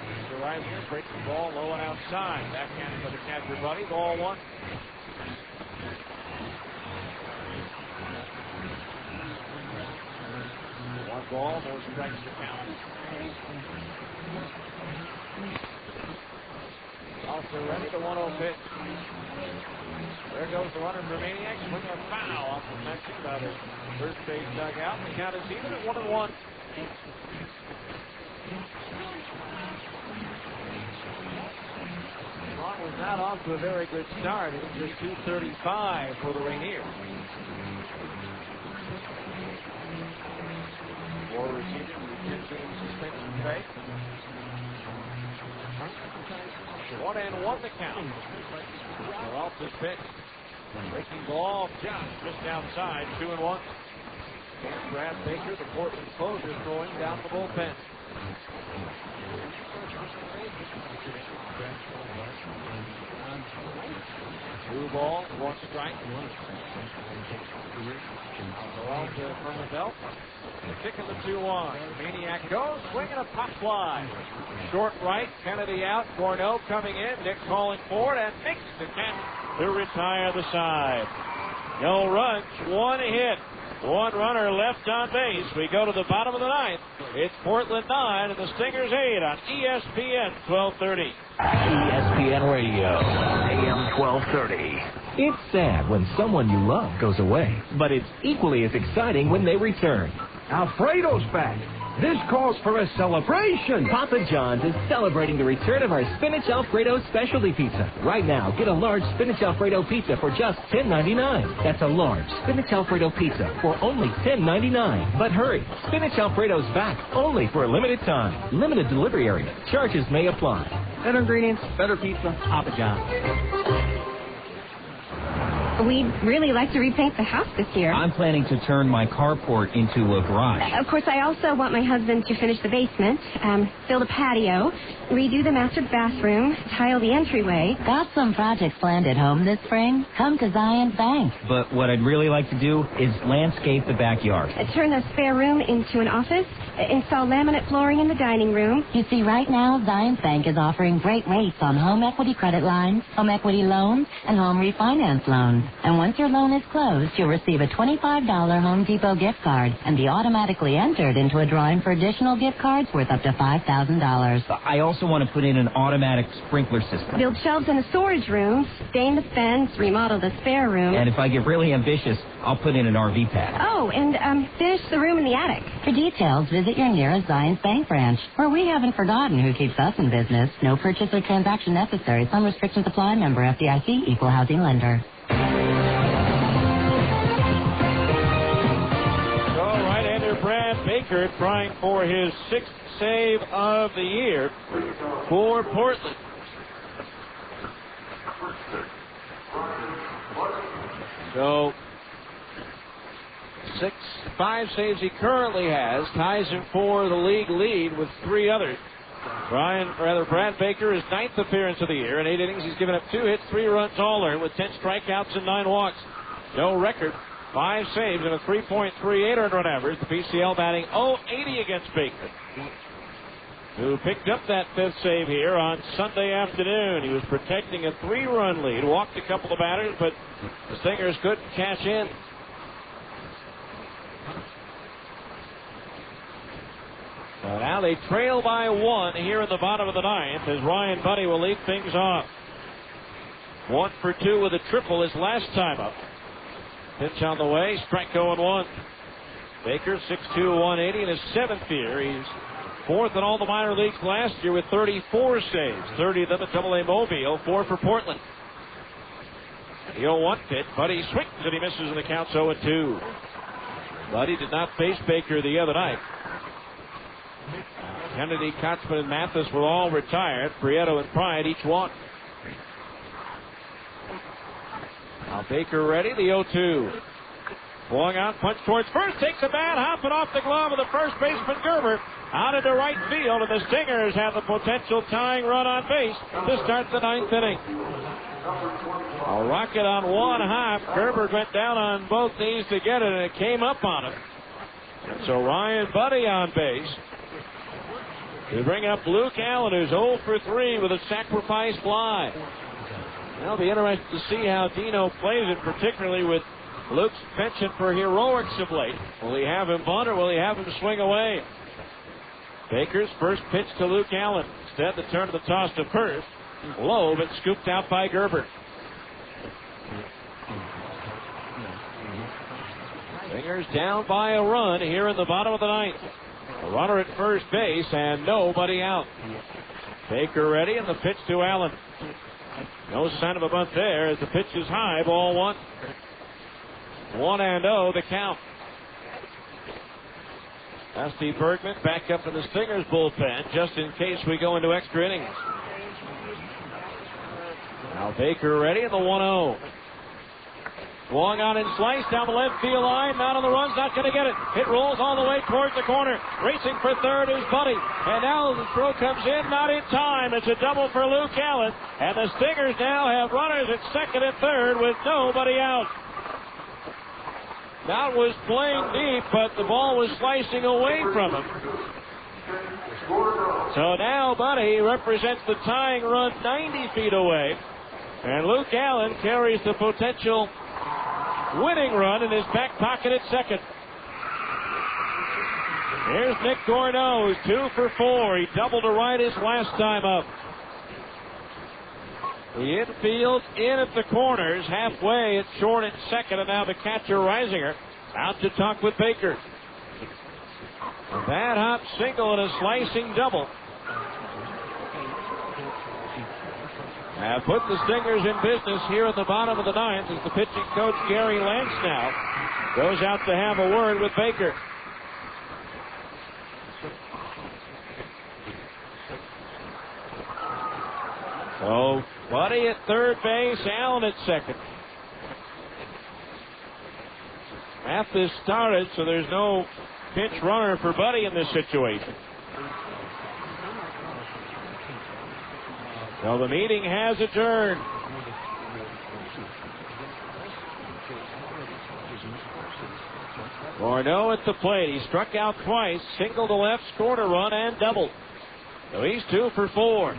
Mr. Reisner breaks the ball low and outside. Backhanded by the catcher, Buddy. Ball 1. One ball, no strikes to count. Also ready, the 1-0 pitch. There goes the runner for Maniac, swinging a foul off the mention by the first base dugout. The count is even at 1-1. Strong was not off to a very good start. It was just 235 for the Rainiers. Four receivers with 10-game suspension pay. 1-1 the count. Peralta's pitch. Breaking ball, Josh just outside, 2-1. Brad Baker, the Portland closer, throwing down the bullpen. 2 balls, 1 strike. Peralta from the belt. Kick of the 2-1. Maniac goes, swinging a pop fly. Short right, Kennedy out. Cornell coming in. Nick calling for it, and makes the catch to retire the side. No runs, 1 hit. 1 runner left on base. We go to the bottom of the ninth. It's Portland 9 and the Stingers 8 on ESPN 1230. ESPN Radio, AM 1230. It's sad when someone you love goes away, but it's equally as exciting when they return. Alfredo's back. This calls for a celebration. Papa John's is celebrating the return of our Spinach Alfredo specialty pizza. Right now, get a large Spinach Alfredo pizza for just $10.99. That's a large Spinach Alfredo pizza for only $10.99. But hurry, Spinach Alfredo's back only for a limited time. Limited delivery area. Charges may apply. Better ingredients, better pizza, Papa John's. We'd really like to repaint the house this year. I'm planning to turn my carport into a garage. Of course, I also want my husband to finish the basement, fill the patio, redo the master bathroom, tile the entryway. Got some projects planned at home this spring? Come to Zions Bank. But what I'd really like to do is landscape the backyard. Turn the spare room into an office, install laminate flooring in the dining room. You see, right now, Zions Bank is offering great rates on home equity credit lines, home equity loans, and home refinance loans. And once your loan is closed, you'll receive a $25 Home Depot gift card and be automatically entered into a drawing for additional gift cards worth up to $5,000. I also want to put in an automatic sprinkler system. Build shelves in the storage room, stain the fence, remodel the spare room. And if I get really ambitious, I'll put in an RV pad. Oh, and finish the room in the attic. For details, visit your nearest Zions Bank branch, where we haven't forgotten who keeps us in business. No purchase or transaction necessary. Some restrictions apply. Member FDIC, Equal Housing Lender. Brad Baker trying for his 6th save of the year for Portland. So 5 saves he currently has, ties him for the league lead with 3 others. Brad Baker, his 9th appearance of the year. In 8 innings, he's given up 2 hits, 3 runs all earned with 10 strikeouts and 9 walks. No record. 5 saves and a 3.38 earned run average. The PCL batting .080 against Baker, who picked up that 5th save here on Sunday afternoon. He was protecting a 3-run lead, walked a couple of batters, but the Stingers couldn't cash in. So now they trail by 1 here in the bottom of the ninth as Ryan Buddy will lead things off. 1 for 2 with a triple his last time up. Pitch on the way, strike 0-1. Baker, 6'2", 180 in his 7th year. He's 4th in all the minor leagues last year with 34 saves, 30 of them at AA Mobile, 4 for Portland. The 0-1 pitch, Buddy swings and he misses and the count's 0-2. Buddy did not face Baker the other night. Kennedy, Kotzman, and Mathis were all retired. Prieto and Pride each one. Now Baker ready, the 0-2. Blowing out, punch towards first, takes a bad hopping off the glove of the first baseman Gerber. Out into right field, and the Stingers have the potential tying run on base to start the 9th inning. A rocket on 1 hop. Gerber went down on both knees to get it, and it came up on him. So Ryan Buddy on base. They bring up Luke Allen, who's 0 for 3 with a sacrifice fly. It'll be interesting to see how Dino plays it, particularly with Luke's penchant for heroics of late. Will he have him bunt or will he have him swing away? Baker's first pitch to Luke Allen. Instead, the turn of the toss to first. Low, but scooped out by Gerber. Singers down by a run here in the bottom of the ninth. A runner at first base and nobody out. Baker ready and the pitch to Allen. No sign of a bunt there as the pitch is high. Ball one. 1-0 the count. Dusty Bergman back up in the Stingers bullpen just in case we go into extra innings. Now Baker ready and the 1-0. Swung on and sliced down the left field line. Not on the runs, not going to get it. It rolls all the way towards the corner. Racing for third is Buddy. And now the throw comes in, not in time. It's a double for Luke Allen. And the Stingers now have runners at second and third with nobody out. That was playing deep, but the ball was slicing away from him. So now Buddy represents the tying run 90 feet away. And Luke Allen carries the potential winning run in his back pocket at second. Here's Nick Gorneau, who's 2 for 4. He doubled to right his last time up. The infield in at the corners, halfway at short and second, and now the catcher Reisinger out to talk with Baker. A bad hop single and a slicing double. Have put the Stingers in business here at the bottom of the ninth as the pitching coach Gary Lance now goes out to have a word with Baker. So Buddy at third base, Allen at second. Math is started, so there's no pinch runner for Buddy in this situation. So the meeting has adjourned. Gorneau at the plate. He struck out twice, singled to left, scored a run, and doubled. So he's 2 for 4.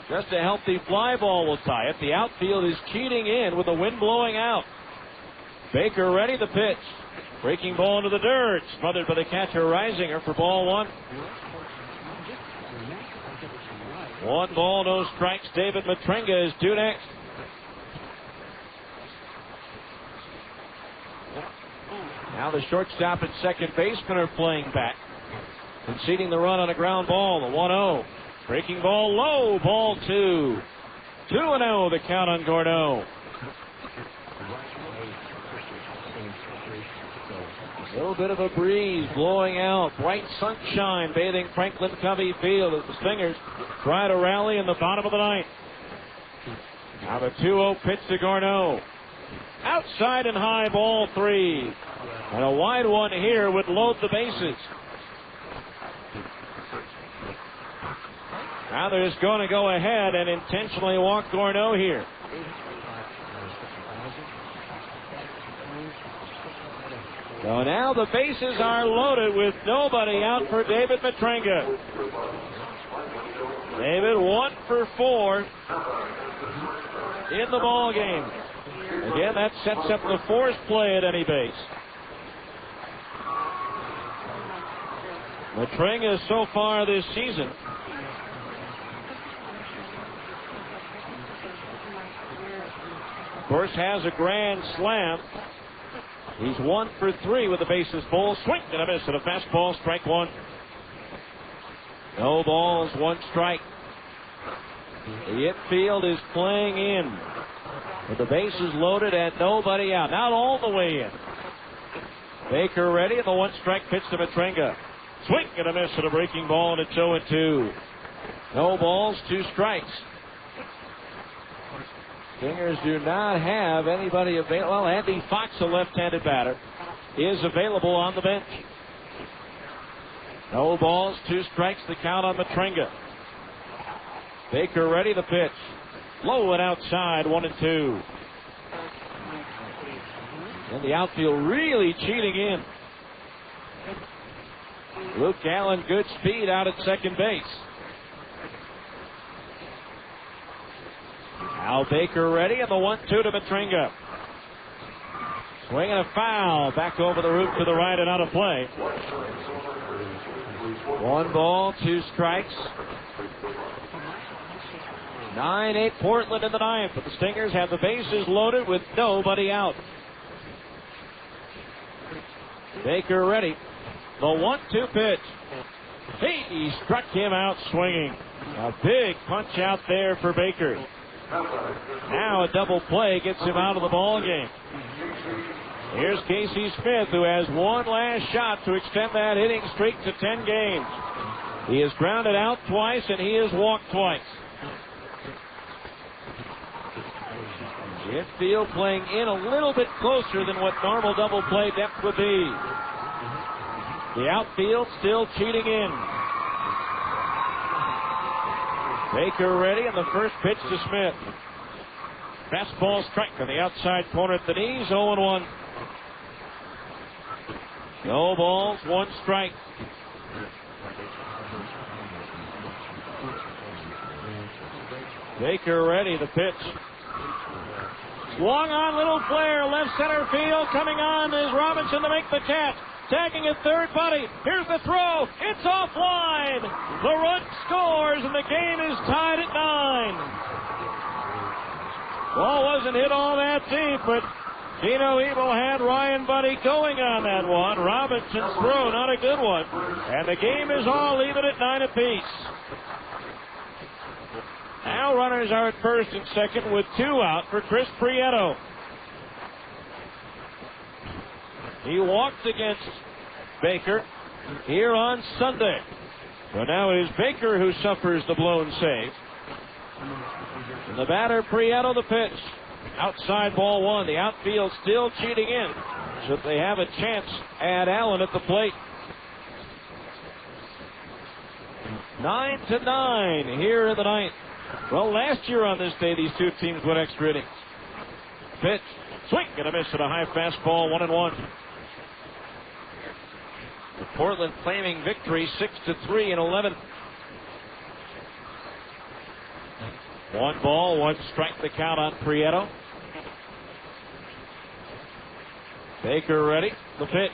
Just a healthy fly ball will tie it. The outfield is cheating in with the wind blowing out. Baker ready, the pitch. Breaking ball into the dirt. Smothered by the catcher Reisinger for ball one. 1 ball, no strikes. David Matringa is due next. Now the shortstop and second baseman are playing back. Conceding the run on a ground ball. The 1-0. Breaking ball low. Ball 2. 2-0 the count on Gorneau. A little bit of a breeze blowing out. Bright sunshine bathing Franklin Covey Field as the Stingers try to rally in the bottom of the ninth. Now the 2-0 pitch to Gorneau. Outside and high, ball 3. And a wide one here would load the bases. Now they're just going to go ahead and intentionally walk Gorneau here. So now the bases are loaded with nobody out for David Matringa. David 1 for 4 in the ball game. Again, that sets up the force play at any base. Matringa so far this season of course has a grand slam. He's 1 for 3 with the bases full. Swing and a miss at a fastball, strike 1. No balls, 1 strike. The infield is playing in with the bases loaded and nobody out. Not all the way in. Baker ready and the 1-strike pitch to Matringa. Swing and a miss at a breaking ball, and it's 0-2. No balls, 2 strikes. Stingers do not have anybody available. Well, Andy Fox, a left-handed batter, is available on the bench. No balls, 2 strikes, the count on Matringa. Baker ready, the pitch. Low and outside, 1-2. And the outfield really cheating in. Luke Allen, good speed out at second base. Al Baker ready, and the 1-2 to Matringa. Swing and a foul. Back over the root to the right and out of play. 1 ball, 2 strikes. 9-8 Portland in the ninth, but the Stingers have the bases loaded with nobody out. Baker ready. The 1-2 pitch. He struck him out swinging. A big punch out there for Baker. Now a double play gets him out of the ball game. Here's Casey Smith, who has one last shot to extend that hitting streak to 10 games. He has grounded out twice, and he has walked twice. Infield playing in a little bit closer than what normal double play depth would be. The outfield still cheating in. Baker ready, and the first pitch to Smith. Fastball strike on the outside corner at the knees, 0-1. No balls, 1 strike. Baker ready, the pitch. Swung on, little flare, left center field. Coming on is Robinson to make the catch. Tagging at third, Buddy. Here's the throw. It's offline. The run scores, and the game is tied at 9. Ball wasn't hit all that deep, but Dino Evil had Ryan Buddy going on that one. Robinson's throw, not a good one. And the game is all even at 9 apiece. Now runners are at first and second with 2 out for Chris Prieto. He walked against Baker here on Sunday. So now it is Baker who suffers the blown save. And the batter, Prieto, the pitch. Outside ball 1. The outfield still cheating in, so that they have a chance at Allen at the plate. 9-9 here in the ninth. Well, last year on this day, these two teams went extra innings. Pitch, swing, and a miss at a high fastball, 1-1. Portland claiming victory 6-3 in 11th. 1 ball, 1 strike, the count on Prieto. Baker ready, the pitch.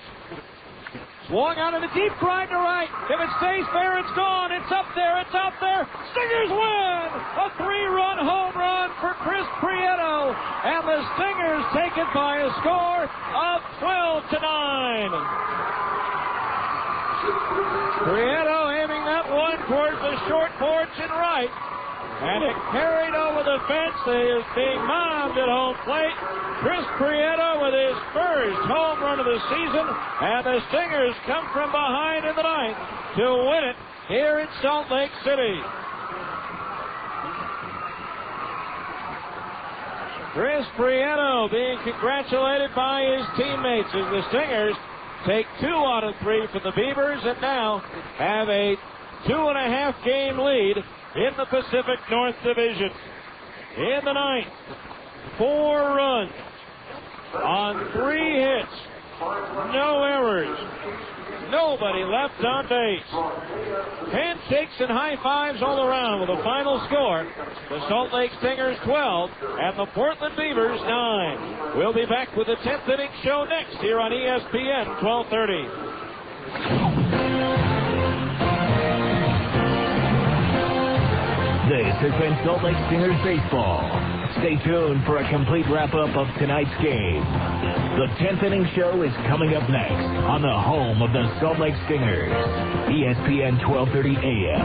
Swung out in the deep grind to right. If it stays fair, it's gone. It's up there. It's out there. Stingers win! A 3-run home run for Chris Prieto. And the Stingers take it by a score of 12-9. Prieto aiming that one towards the short porch and right. And it carried over the fence. It is being mobbed at home plate. Chris Prieto with his first home run of the season. And the Stingers come from behind in the ninth to win it here in Salt Lake City. Chris Prieto being congratulated by his teammates as the Stingers take 2 out of 3 for the Beavers and now have a 2.5 game lead in the Pacific North Division. In the ninth, 4 runs on 3 hits, no errors, nobody left on base. Handshakes and high fives all around with a final score. The Salt Lake Stingers 12 and the Portland Beavers 9. We'll be back with the 10th inning show next here on ESPN 1230. This has been Salt Lake Stingers baseball. Stay tuned for a complete wrap-up of tonight's game. The 10th inning show is coming up next on the home of the Salt Lake Stingers, ESPN 1230 AM.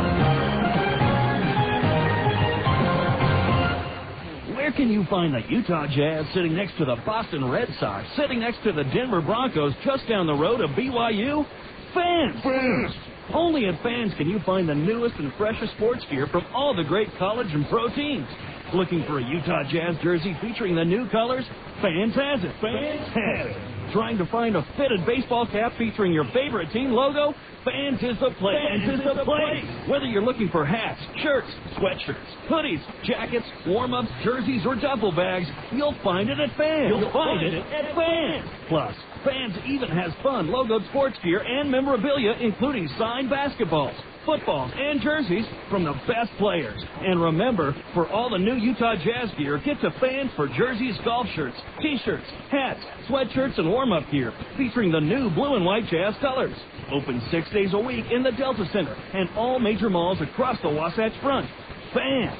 Where can you find the Utah Jazz sitting next to the Boston Red Sox, sitting next to the Denver Broncos, just down the road of BYU? Fans! Only at Fans can you find the newest and freshest sports gear from all the great college and pro teams. Looking for a Utah Jazz jersey featuring the new colors? Fans has it. Fans has it. Trying to find a fitted baseball cap featuring your favorite team logo? Fans is the place. Fans is the place. Whether you're looking for hats, shirts, sweatshirts, hoodies, jackets, warm-ups, jerseys, or duffel bags, you'll find it at Fans. You'll find it at Fans. Plus, Fans even has fun logoed sports gear and memorabilia, including signed basketballs, footballs, and jerseys from the best players. And remember, for all the new Utah Jazz gear, get to Fans for jerseys, golf shirts, t-shirts, hats, sweatshirts, and warm-up gear featuring the new blue and white Jazz colors. Open 6 days a week in the Delta Center and all major malls across the Wasatch Front. Fans.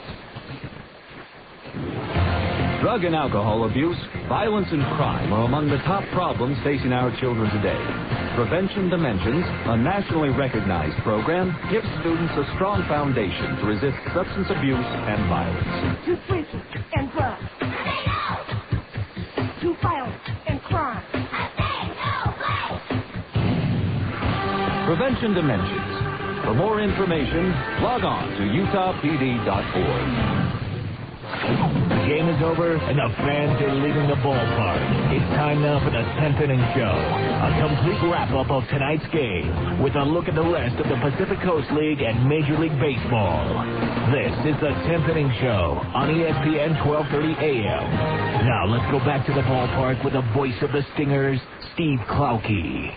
Drug and alcohol abuse, violence, and crime are among the top problems facing our children today. Prevention Dimensions, a nationally recognized program, gives students a strong foundation to resist substance abuse and violence. To drinking and drugs. To violence and crime. Prevention Dimensions. For more information, log on to utahpd.org. The game is over and the fans are leaving the ballpark. It's time now for the 10th inning show. A complete wrap-up of tonight's game with a look at the rest of the Pacific Coast League and Major League Baseball. This is the 10th inning show on ESPN 1230 AM. Now let's go back to the ballpark with the voice of the Stingers, Steve Klauke.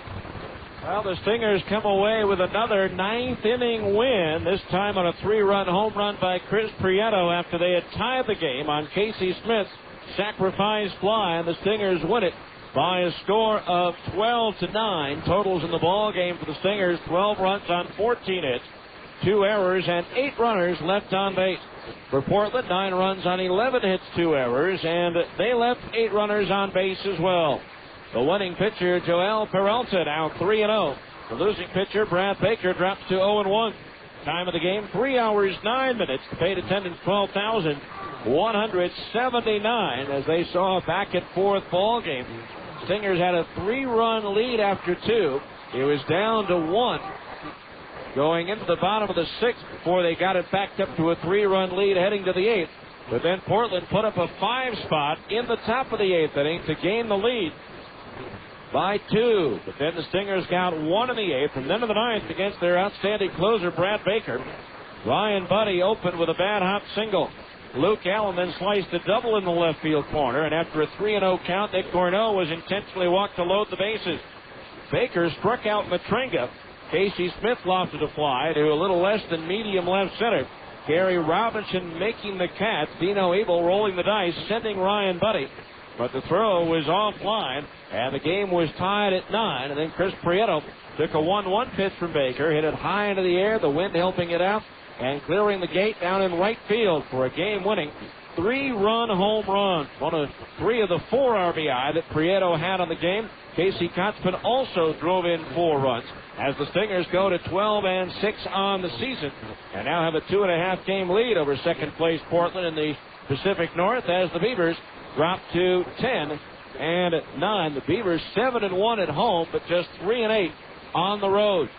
Well, the Stingers come away with another 9th inning win, this time on a 3-run home run by Chris Prieto after they had tied the game on Casey Smith's sacrifice fly, and the Stingers win it by a score of 12-9. Totals in the ball game for the Stingers: 12 runs on 14 hits, 2 errors, and 8 runners left on base. For Portland, 9 runs on 11 hits, 2 errors, and they left 8 runners on base as well. The winning pitcher, Joel Peralta, now 3-0. The losing pitcher, Brad Baker, drops to 0-1. Time of the game, 3 hours, 9 minutes. The paid attendance, 12,179, as they saw a back-and-forth ball game. Stingers had a 3-run lead after 2. It was down to 1 going into the bottom of the 6th before they got it backed up to a 3-run lead heading to the 8th. But then Portland put up a 5 spot in the top of the 8th inning to gain the lead by 2. But then the Stingers got 1 in the 8th, and then in the 9th against their outstanding closer, Brad Baker. Ryan Buddy opened with a bad hop single. Luke Allen then sliced a double in the left field corner, and after a 3-0 count, Nick Corneau was intentionally walked to load the bases. Baker struck out Matringa. Casey Smith lofted a fly to a little less than medium left center. Gary Robinson making the catch. Dino Abel rolling the dice, sending Ryan Buddy. But the throw was offline, and the game was tied at 9. And then Chris Prieto took a 1-1 pitch from Baker, hit it high into the air, the wind helping it out, and clearing the gate down in right field for a game-winning 3-run home run. One of 3 of the 4 RBI that Prieto had on the game. Casey Kotzman also drove in 4 runs as the Stingers go to 12-6 on the season and now have a 2.5-game lead over second-place Portland in the Pacific North as the Beavers drop to 10-9. The Beavers 7-1 at home, but just 3-8 on the road.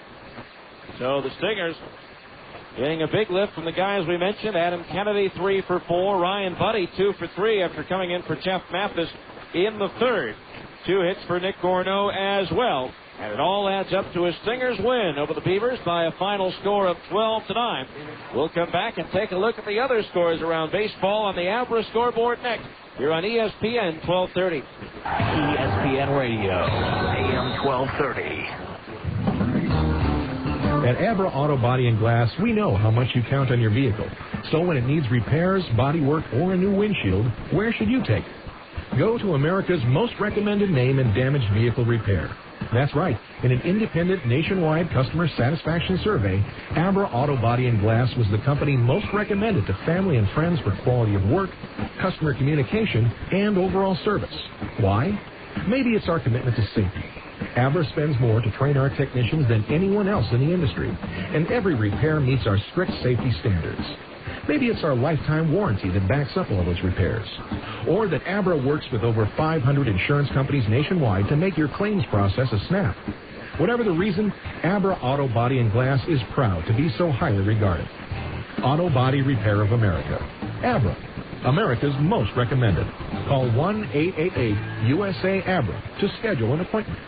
So the Stingers getting a big lift from the guys we mentioned. Adam Kennedy 3 for 4. Ryan Buddy 2 for 3 after coming in for Jeff Mathis in the 3rd. 2 hits for Nick Corneau as well. And it all adds up to a Stingers win over the Beavers by a final score of 12-9. We'll come back and take a look at the other scores around baseball on the Abra scoreboard next. Here on ESPN 1230. ESPN Radio, AM 1230. At Abra Auto Body and Glass, we know how much you count on your vehicle. So when it needs repairs, body work, or a new windshield, where should you take it? Go to America's most recommended name in damaged vehicle repair. That's right. In an independent nationwide customer satisfaction survey, Abra Auto Body and Glass was the company most recommended to family and friends for quality of work, customer communication, and overall service. Why? Maybe it's our commitment to safety. Abra spends more to train our technicians than anyone else in the industry, and every repair meets our strict safety standards. Maybe it's our lifetime warranty that backs up all those repairs. Or that Abra works with over 500 insurance companies nationwide to make your claims process a snap. Whatever the reason, Abra Auto Body and Glass is proud to be so highly regarded. Auto Body Repair of America. Abra. America's most recommended. Call 1-888-USA-ABRA to schedule an appointment.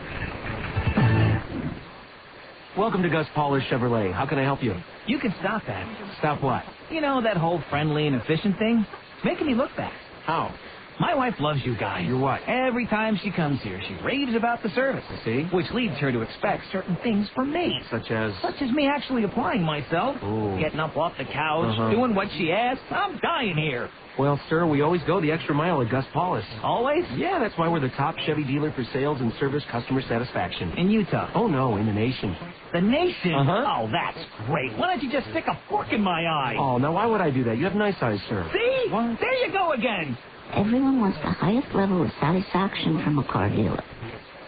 Welcome to Gus Paulus Chevrolet. How can I help you? You can stop that. Stop what? You know, that whole friendly and efficient thing? It's making me look bad. How? My wife loves you guys. Your what? Every time she comes here, she raves about the service. See? Which leads her to expect certain things from me. Such as me actually applying myself. Ooh. Getting up off the couch, doing what she asks. I'm dying here. Well, sir, we always go the extra mile at Gus Paulus. Always? Yeah, that's why we're the top Chevy dealer for sales and service customer satisfaction. In Utah? Oh, no, in the nation. The nation? Uh-huh. Oh, that's great. Why don't you just stick a fork in my eye? Oh, now why would I do that? You have nice eyes, sir. See? What? There you go again. Everyone wants the highest level of satisfaction from a car dealer.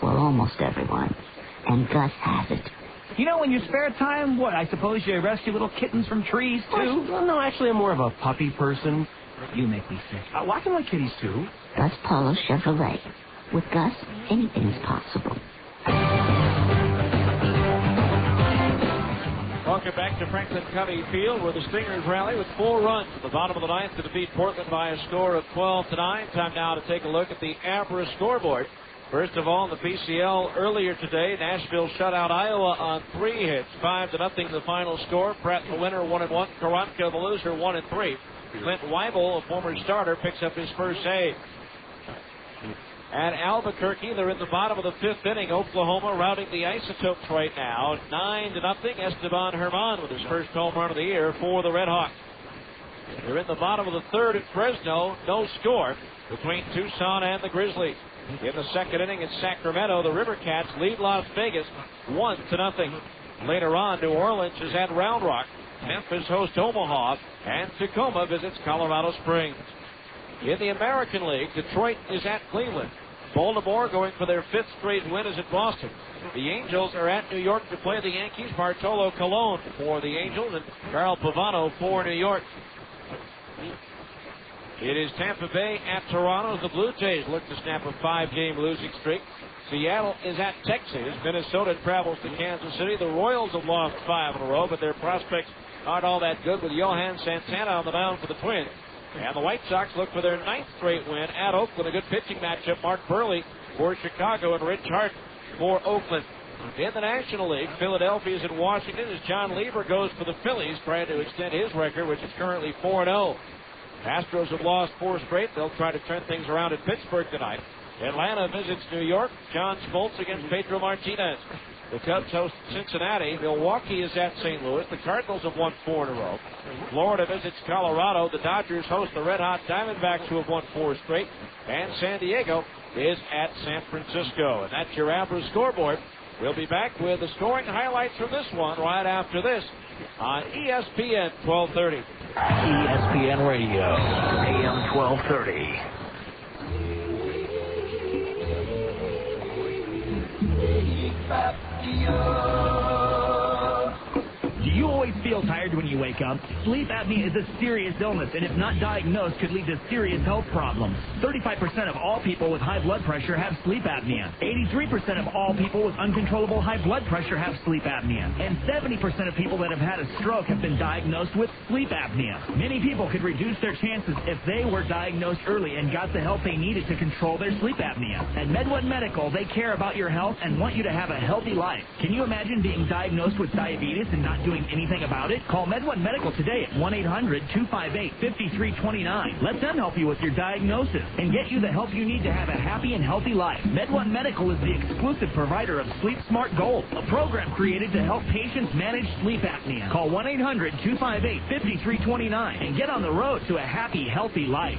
Well, almost everyone. And Gus has it. You know, in your spare time, what, I suppose you rescue little kittens from trees, too? Well, no, actually, I'm more of a puppy person. You make me sick. Well, I can like kitties, too. Gus Paulus Chevrolet. With Gus, anything is possible. Welcome back to Franklin Covey Field, where the Stingers rally with 4 runs at the bottom of the ninth to defeat Portland by a score of 12-9. Time now to take a look at the ABRA scoreboard. First of all, in the PCL earlier today, Nashville shut out Iowa on 3 hits, 5-0 the final score. Pratt the winner, 1-1. Karanka the loser, 1-3. Clint Weibel, a former starter, picks up his first save. At Albuquerque, they're in the bottom of the 5th inning. Oklahoma routing the Isotopes right now, 9-0. Esteban Herman with his first home run of the year for the Redhawks. They're in the bottom of the 3rd at Fresno, no score between Tucson and the Grizzlies. In the 2nd inning in Sacramento, the River Cats lead Las Vegas 1-0. Later on, New Orleans is at Round Rock. Memphis hosts Omaha, and Tacoma visits Colorado Springs. In the American League, Detroit is at Cleveland. Baltimore, going for their 5th straight win, is at Boston. The Angels are at New York to play the Yankees. Bartolo Colon for the Angels and Carl Pavano for New York. It is Tampa Bay at Toronto. The Blue Jays look to snap a 5-game losing streak. Seattle is at Texas. Minnesota travels to Kansas City. The Royals have lost 5 in a row, but their prospects aren't all that good with Johan Santana on the mound for the Twins. And the White Sox look for their 9th straight win at Oakland. A good pitching matchup. Mark Burley for Chicago and Rich Hart for Oakland. In the National League, Philadelphia is at Washington as John Lieber goes for the Phillies, trying to extend his record, which is currently 4-0. Astros have lost 4 straight. They'll try to turn things around at Pittsburgh tonight. Atlanta visits New York. John Smoltz against Pedro Martinez. The Cubs host Cincinnati. Milwaukee is at St. Louis. The Cardinals have won 4 in a row. Florida visits Colorado. The Dodgers host the Red Hot Diamondbacks, who have won 4 straight. And San Diego is at San Francisco. And that's your ABRA scoreboard. We'll be back with the scoring highlights from this one right after this on ESPN 1230. ESPN Radio, AM 1230. Do you always feel tired when you wake up? Sleep apnea is a serious illness, and if not diagnosed, could lead to serious health problems. 35% of all people with high blood pressure have sleep apnea. 83% of all people with uncontrollable high blood pressure have sleep apnea. And 70% of people that have had a stroke have been diagnosed with sleep apnea. Many people could reduce their chances if they were diagnosed early and got the help they needed to control their sleep apnea. At MedOne Medical, they care about your health and want you to have a healthy life. Can you imagine being diagnosed with diabetes and not doing anything about it? Call MedOne Medical today at 1-800-258-5329. Let them help you with your diagnosis and get you the help you need to have a happy and healthy life. MedOne Medical is the exclusive provider of Sleep Smart Gold, a program created to help patients manage sleep apnea. Call 1-800-258-5329 and get on the road to a happy, healthy life.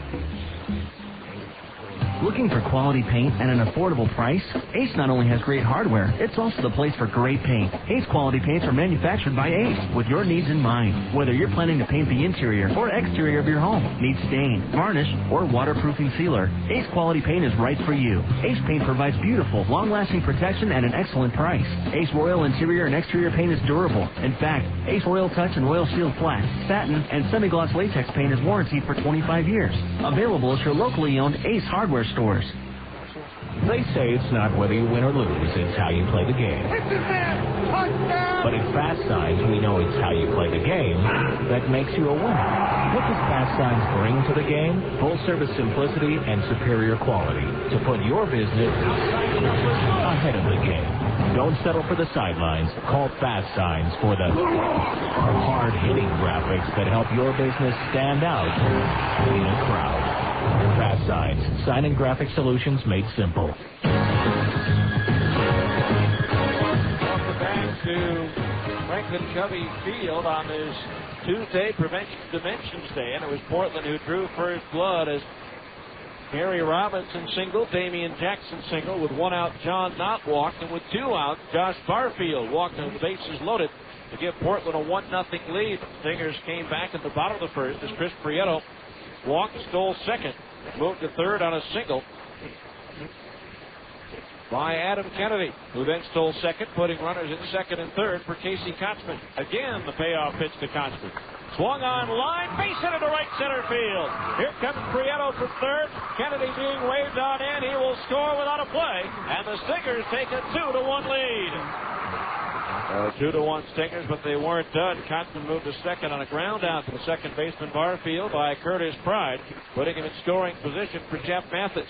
Looking for quality paint at an affordable price? Ace not only has great hardware, it's also the place for great paint. Ace quality paints are manufactured by Ace with your needs in mind. Whether you're planning to paint the interior or exterior of your home, need stain, varnish, or waterproofing sealer, Ace quality paint is right for you. Ace paint provides beautiful, long-lasting protection at an excellent price. Ace Royal interior and exterior paint is durable. In fact, Ace Royal Touch and Royal Shield Flat, satin, and semi-gloss latex paint is warranted for 25 years. Available at your locally owned Ace hardware stores. They say it's not whether you win or lose, it's how you play the game. But at Fast Signs, we know it's how you play the game that makes you a winner. What does Fast Signs bring to the game? Full-service simplicity and superior quality to put your business ahead of the game. Don't settle for the sidelines. Call Fast Signs for the hard-hitting graphics that help your business stand out in a crowd. Fast Signs, sign and graphic solutions made simple. Welcome back to Franklin Covey Field on this Tuesday Prevention Dimensions Day, and it was Portland who drew first blood as Gary Robinson single, Damian Jackson single, with 1 out, John Knott walked, and with 2 out, Josh Barfield walked and the bases loaded to give Portland a 1-0 lead. Stingers came back at the bottom of the first as Chris Prieto walked, stole second, moved to third on a single by Adam Kennedy, who then stole second, putting runners in second and third for Casey Kotzman. Again, the payoff pitch to Kotzman. Swung on line, base hit into right center field. Here comes Prieto from third. Kennedy being waved on in. He will score without a play, and the Stingers take a 2-1 lead. 2-1 Stingers, but they weren't done. Kotzman moved to second on a ground out to the second baseman Barfield by Curtis Pride, putting him in scoring position for Jeff Mathis.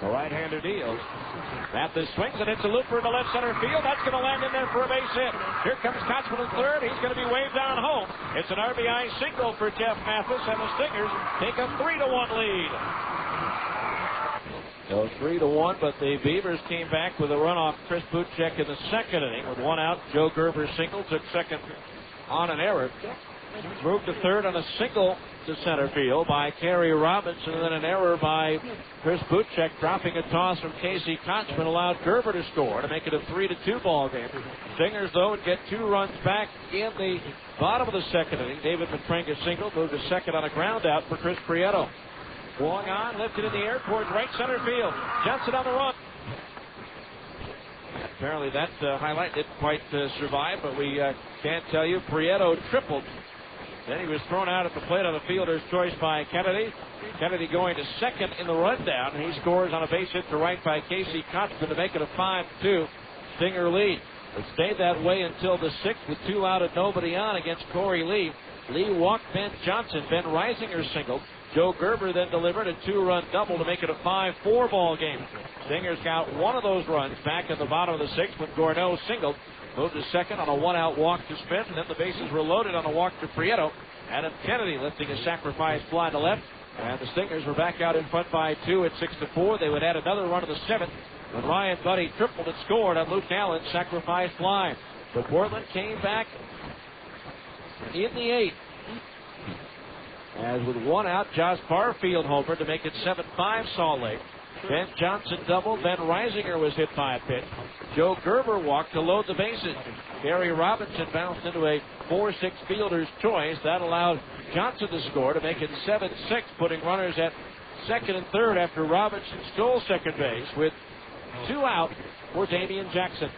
The right-hander deals. Mathis swings and hits a looper in the left center field. That's going to land in there for a base hit. Here comes Kotzman in third. He's going to be waved down home. It's an RBI single for Jeff Mathis, and the Stingers take a 3-1 lead. So 3-1, but the Beavers came back with a run off Chris Butchek in the second inning with 1 out. Joe Gerber single, took second on an error. Moved to third on a single to center field by Kerry Robinson, and then an error by Chris Butchek, dropping a toss from Casey Kotzman allowed Gerber to score to make it a 3-2 ball game. Stingers, though, would get 2 runs back in the bottom of the second inning. David Matrenga single, moved to second on a ground out for Chris Prieto. Swung on, lifted in the air towards right center field. Johnson on the run. Apparently that highlight didn't quite survive, but we can't tell you. Prieto tripled. Then he was thrown out at the plate on the fielder's choice by Kennedy. Kennedy going to second in the rundown, and he scores on a base hit to right by Casey Kotzman to make it a 5-2 Stinger lead. It stayed that way until the 6th with 2 out and nobody on against Corey Lee. Lee walked Ben Johnson. Ben Reisinger singled. Joe Gerber then delivered a 2-run double to make it a 5-4 ball game. Stingers got 1 of those runs back in the bottom of the 6th when Gorneau singled. Moved to second on a 1-out walk to Smith, and then the bases were loaded on a walk to Prieto. Adam Kennedy lifting a sacrifice fly to left, and the Stingers were back out in front by 2 at 6-4. They would add another run to the 7th when Ryan Buddy tripled and scored on Luke Allen's sacrifice fly. But Portland came back in the 8th. As with 1 out, Josh Barfield homered to make it 7-5 Salt Lake. Ben Johnson doubled. Ben Reisinger was hit by a pitch. Joe Gerber walked to load the bases. Gary Robinson bounced into a 4-6 fielder's choice. That allowed Johnson to score to make it 7-6, putting runners at second and third after Robinson stole second base with 2 out for Damian Jackson.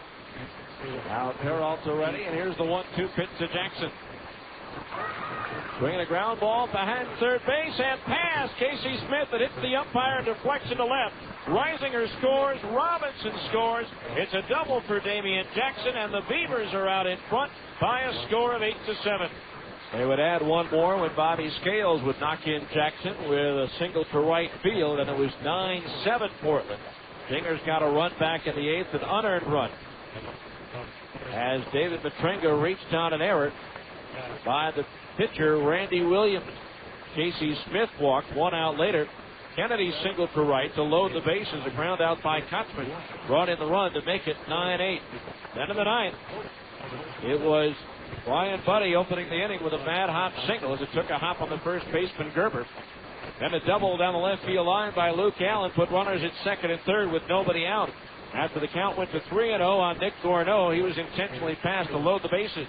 Now Peralta ready, and here's the 1-2 pitch to Jackson. Swinging a ground ball behind third base and pass. Casey Smith that hits the umpire and deflects to left. Reisinger scores. Robinson scores. It's a double for Damian Jackson, and the Beavers are out in front by a score of 8-7. They would add 1 more when Bobby Scales would knock in Jackson with a single to right field, and it was 9-7 Portland. Stingers got a run back in the 8th, an unearned run, as David Matrenga reached on an error by the pitcher, Randy Williams. Casey Smith walked 1 out later. Kennedy singled to right to load the bases. A ground out by Kotzman brought in the run to make it 9-8. Then in the 9th, it was Ryan Buddy opening the inning with a mad hop single as it took a hop on the first baseman Gerber. Then a double down the left field line by Luke Allen put runners at second and third with nobody out. After the count went to 3-0 on Nick Gorneau, he was intentionally passed to load the bases.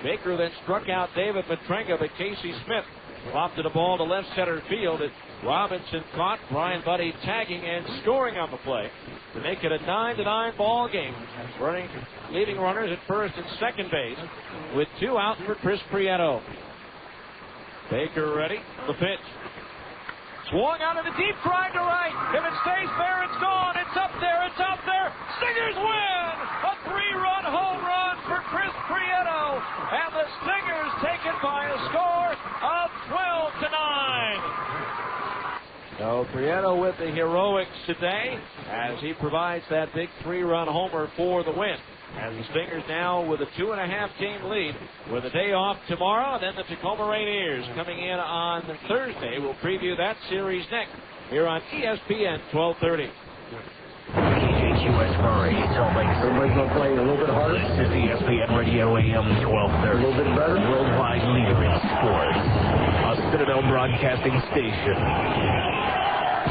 Baker then struck out David Matrenga, but Casey Smith lofted a ball to left center field. Robinson caught, Brian Buddy tagging and scoring on the play to make it a 9-9 ball game. Leading runners at first and second base with 2 out for Chris Prieto. Baker ready, the pitch. Swung out in the deep drive to right. If it stays there, it's gone. It's up there. It's out there. Stingers win! A 3-run home run for Chris Prieto. And the Stingers take it by a score of 12-9. So Prieto with the heroics today as he provides that big 3-run homer for the win. And the Stingers now with a 2.5-game lead with a day off tomorrow. And then the Tacoma Rainiers coming in on Thursday. We'll preview that series next here on ESPN 1230. KHUS Murray, Salt Lake. Everybody's going to play a little bit harder. This is ESPN Radio AM 1230. A little bit better. Worldwide leader in sports. A Citadel Broadcasting Station.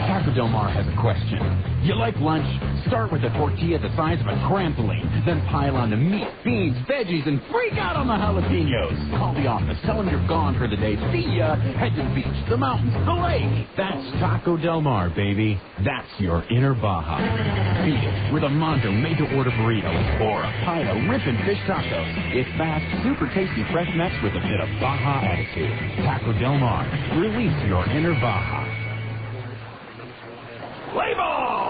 Taco Del Mar has a question. You like lunch? Start with a tortilla the size of a trampoline. Then pile on the meat, beans, veggies, and freak out on the jalapenos. Call the office. Tell them you're gone for the day. See ya. Head to the beach, the mountains, the lake. That's Taco Del Mar, baby. That's your inner Baja. Beat it with a Mondo made-to-order burrito or a pile of ripping fish tacos. It's fast, super tasty fresh Mex with a bit of Baja attitude. Taco Del Mar. Release your inner Baja. Play ball!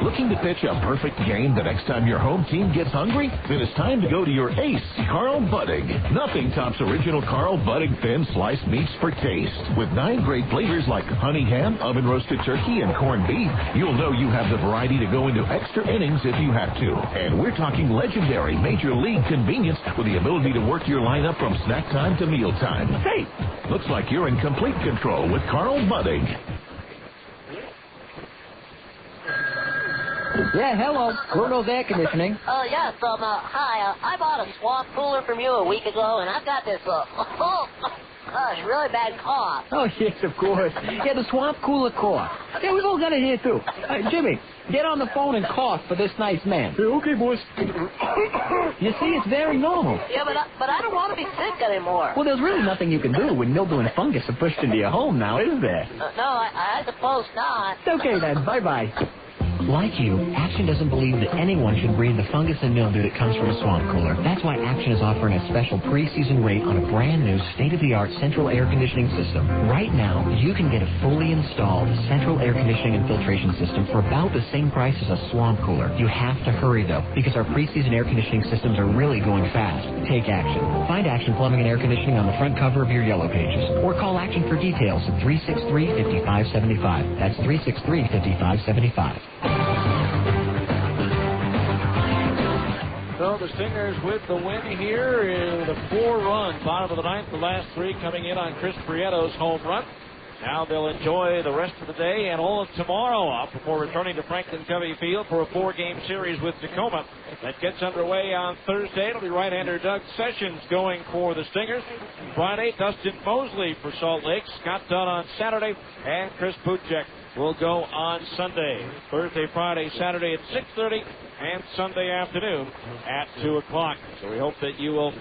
Looking to pitch a perfect game the next time your home team gets hungry? Then it's time to go to your ace, Carl Budig. Nothing tops original Carl Budig thin sliced meats for taste. With 9 great flavors like honey ham, oven roasted turkey, and corned beef, you'll know you have the variety to go into extra innings if you have to. And we're talking legendary major league convenience with the ability to work your lineup from snack time to meal time. Hey, looks like you're in complete control with Carl Budig. Yeah, hello. Bruno's Air Conditioning. Yes, hi. I bought a swamp cooler from you a week ago, and I've got this, gosh, really bad cough. Oh, yes, of course. Yeah, the swamp cooler cough. Yeah, we've all got it here, too. Jimmy, get on the phone and cough for this nice man. Okay, boys. You see, it's very normal. Yeah, but I don't want to be sick anymore. Well, there's really nothing you can do when mildew and fungus are pushed into your home now, is there? No, I suppose not. It's okay, then. Bye-bye. Like you, Action doesn't believe that anyone should breathe the fungus and mildew that comes from a swamp cooler. That's why Action is offering a special preseason rate on a brand new state-of-the-art central air conditioning system. Right now, you can get a fully installed central air conditioning and filtration system for about the same price as a swamp cooler. You have to hurry, though, because our preseason air conditioning systems are really going fast. Take Action. Find Action Plumbing and Air Conditioning on the front cover of your Yellow Pages, or call Action for details at 363-5575. That's 363-5575. So the Stingers with the win here in the 4-run bottom of the ninth. The last 3 coming in on Chris Prieto's home run. Now they'll enjoy the rest of the day and all of tomorrow off before returning to Franklin Covey Field for a 4-game series with Tacoma. That gets underway on Thursday. It'll be right-hander Doug Sessions going for the Stingers. Friday, Dustin Mosley for Salt Lake. Scott Dunn on Saturday. And Chris Puchek will go on Sunday. Thursday, Friday, Saturday at 6:30. And Sunday afternoon at 2 o'clock. So we hope that you will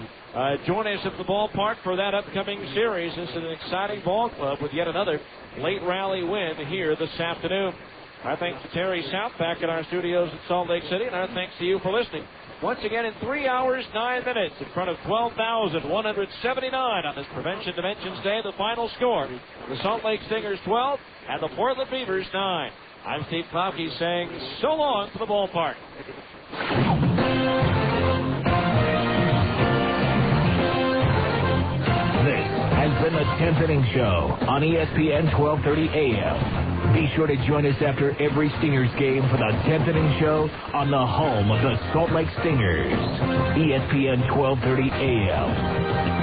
join us at the ballpark for that upcoming series. This is an exciting ball club with yet another late rally win here this afternoon. Our thanks to Terry South back in our studios in Salt Lake City, and our thanks to you for listening. Once again, in 3 hours, 9 minutes, in front of 12,179 on this Prevention Dimensions Day, the final score, the Salt Lake Stingers 12 and the Portland Beavers 9. I'm Steve Klauke saying so long to the ballpark. This has been the 10th Inning Show on ESPN 1230 AM. Be sure to join us after every Stingers game for the 10th Inning Show on the home of the Salt Lake Stingers. ESPN 1230 AM.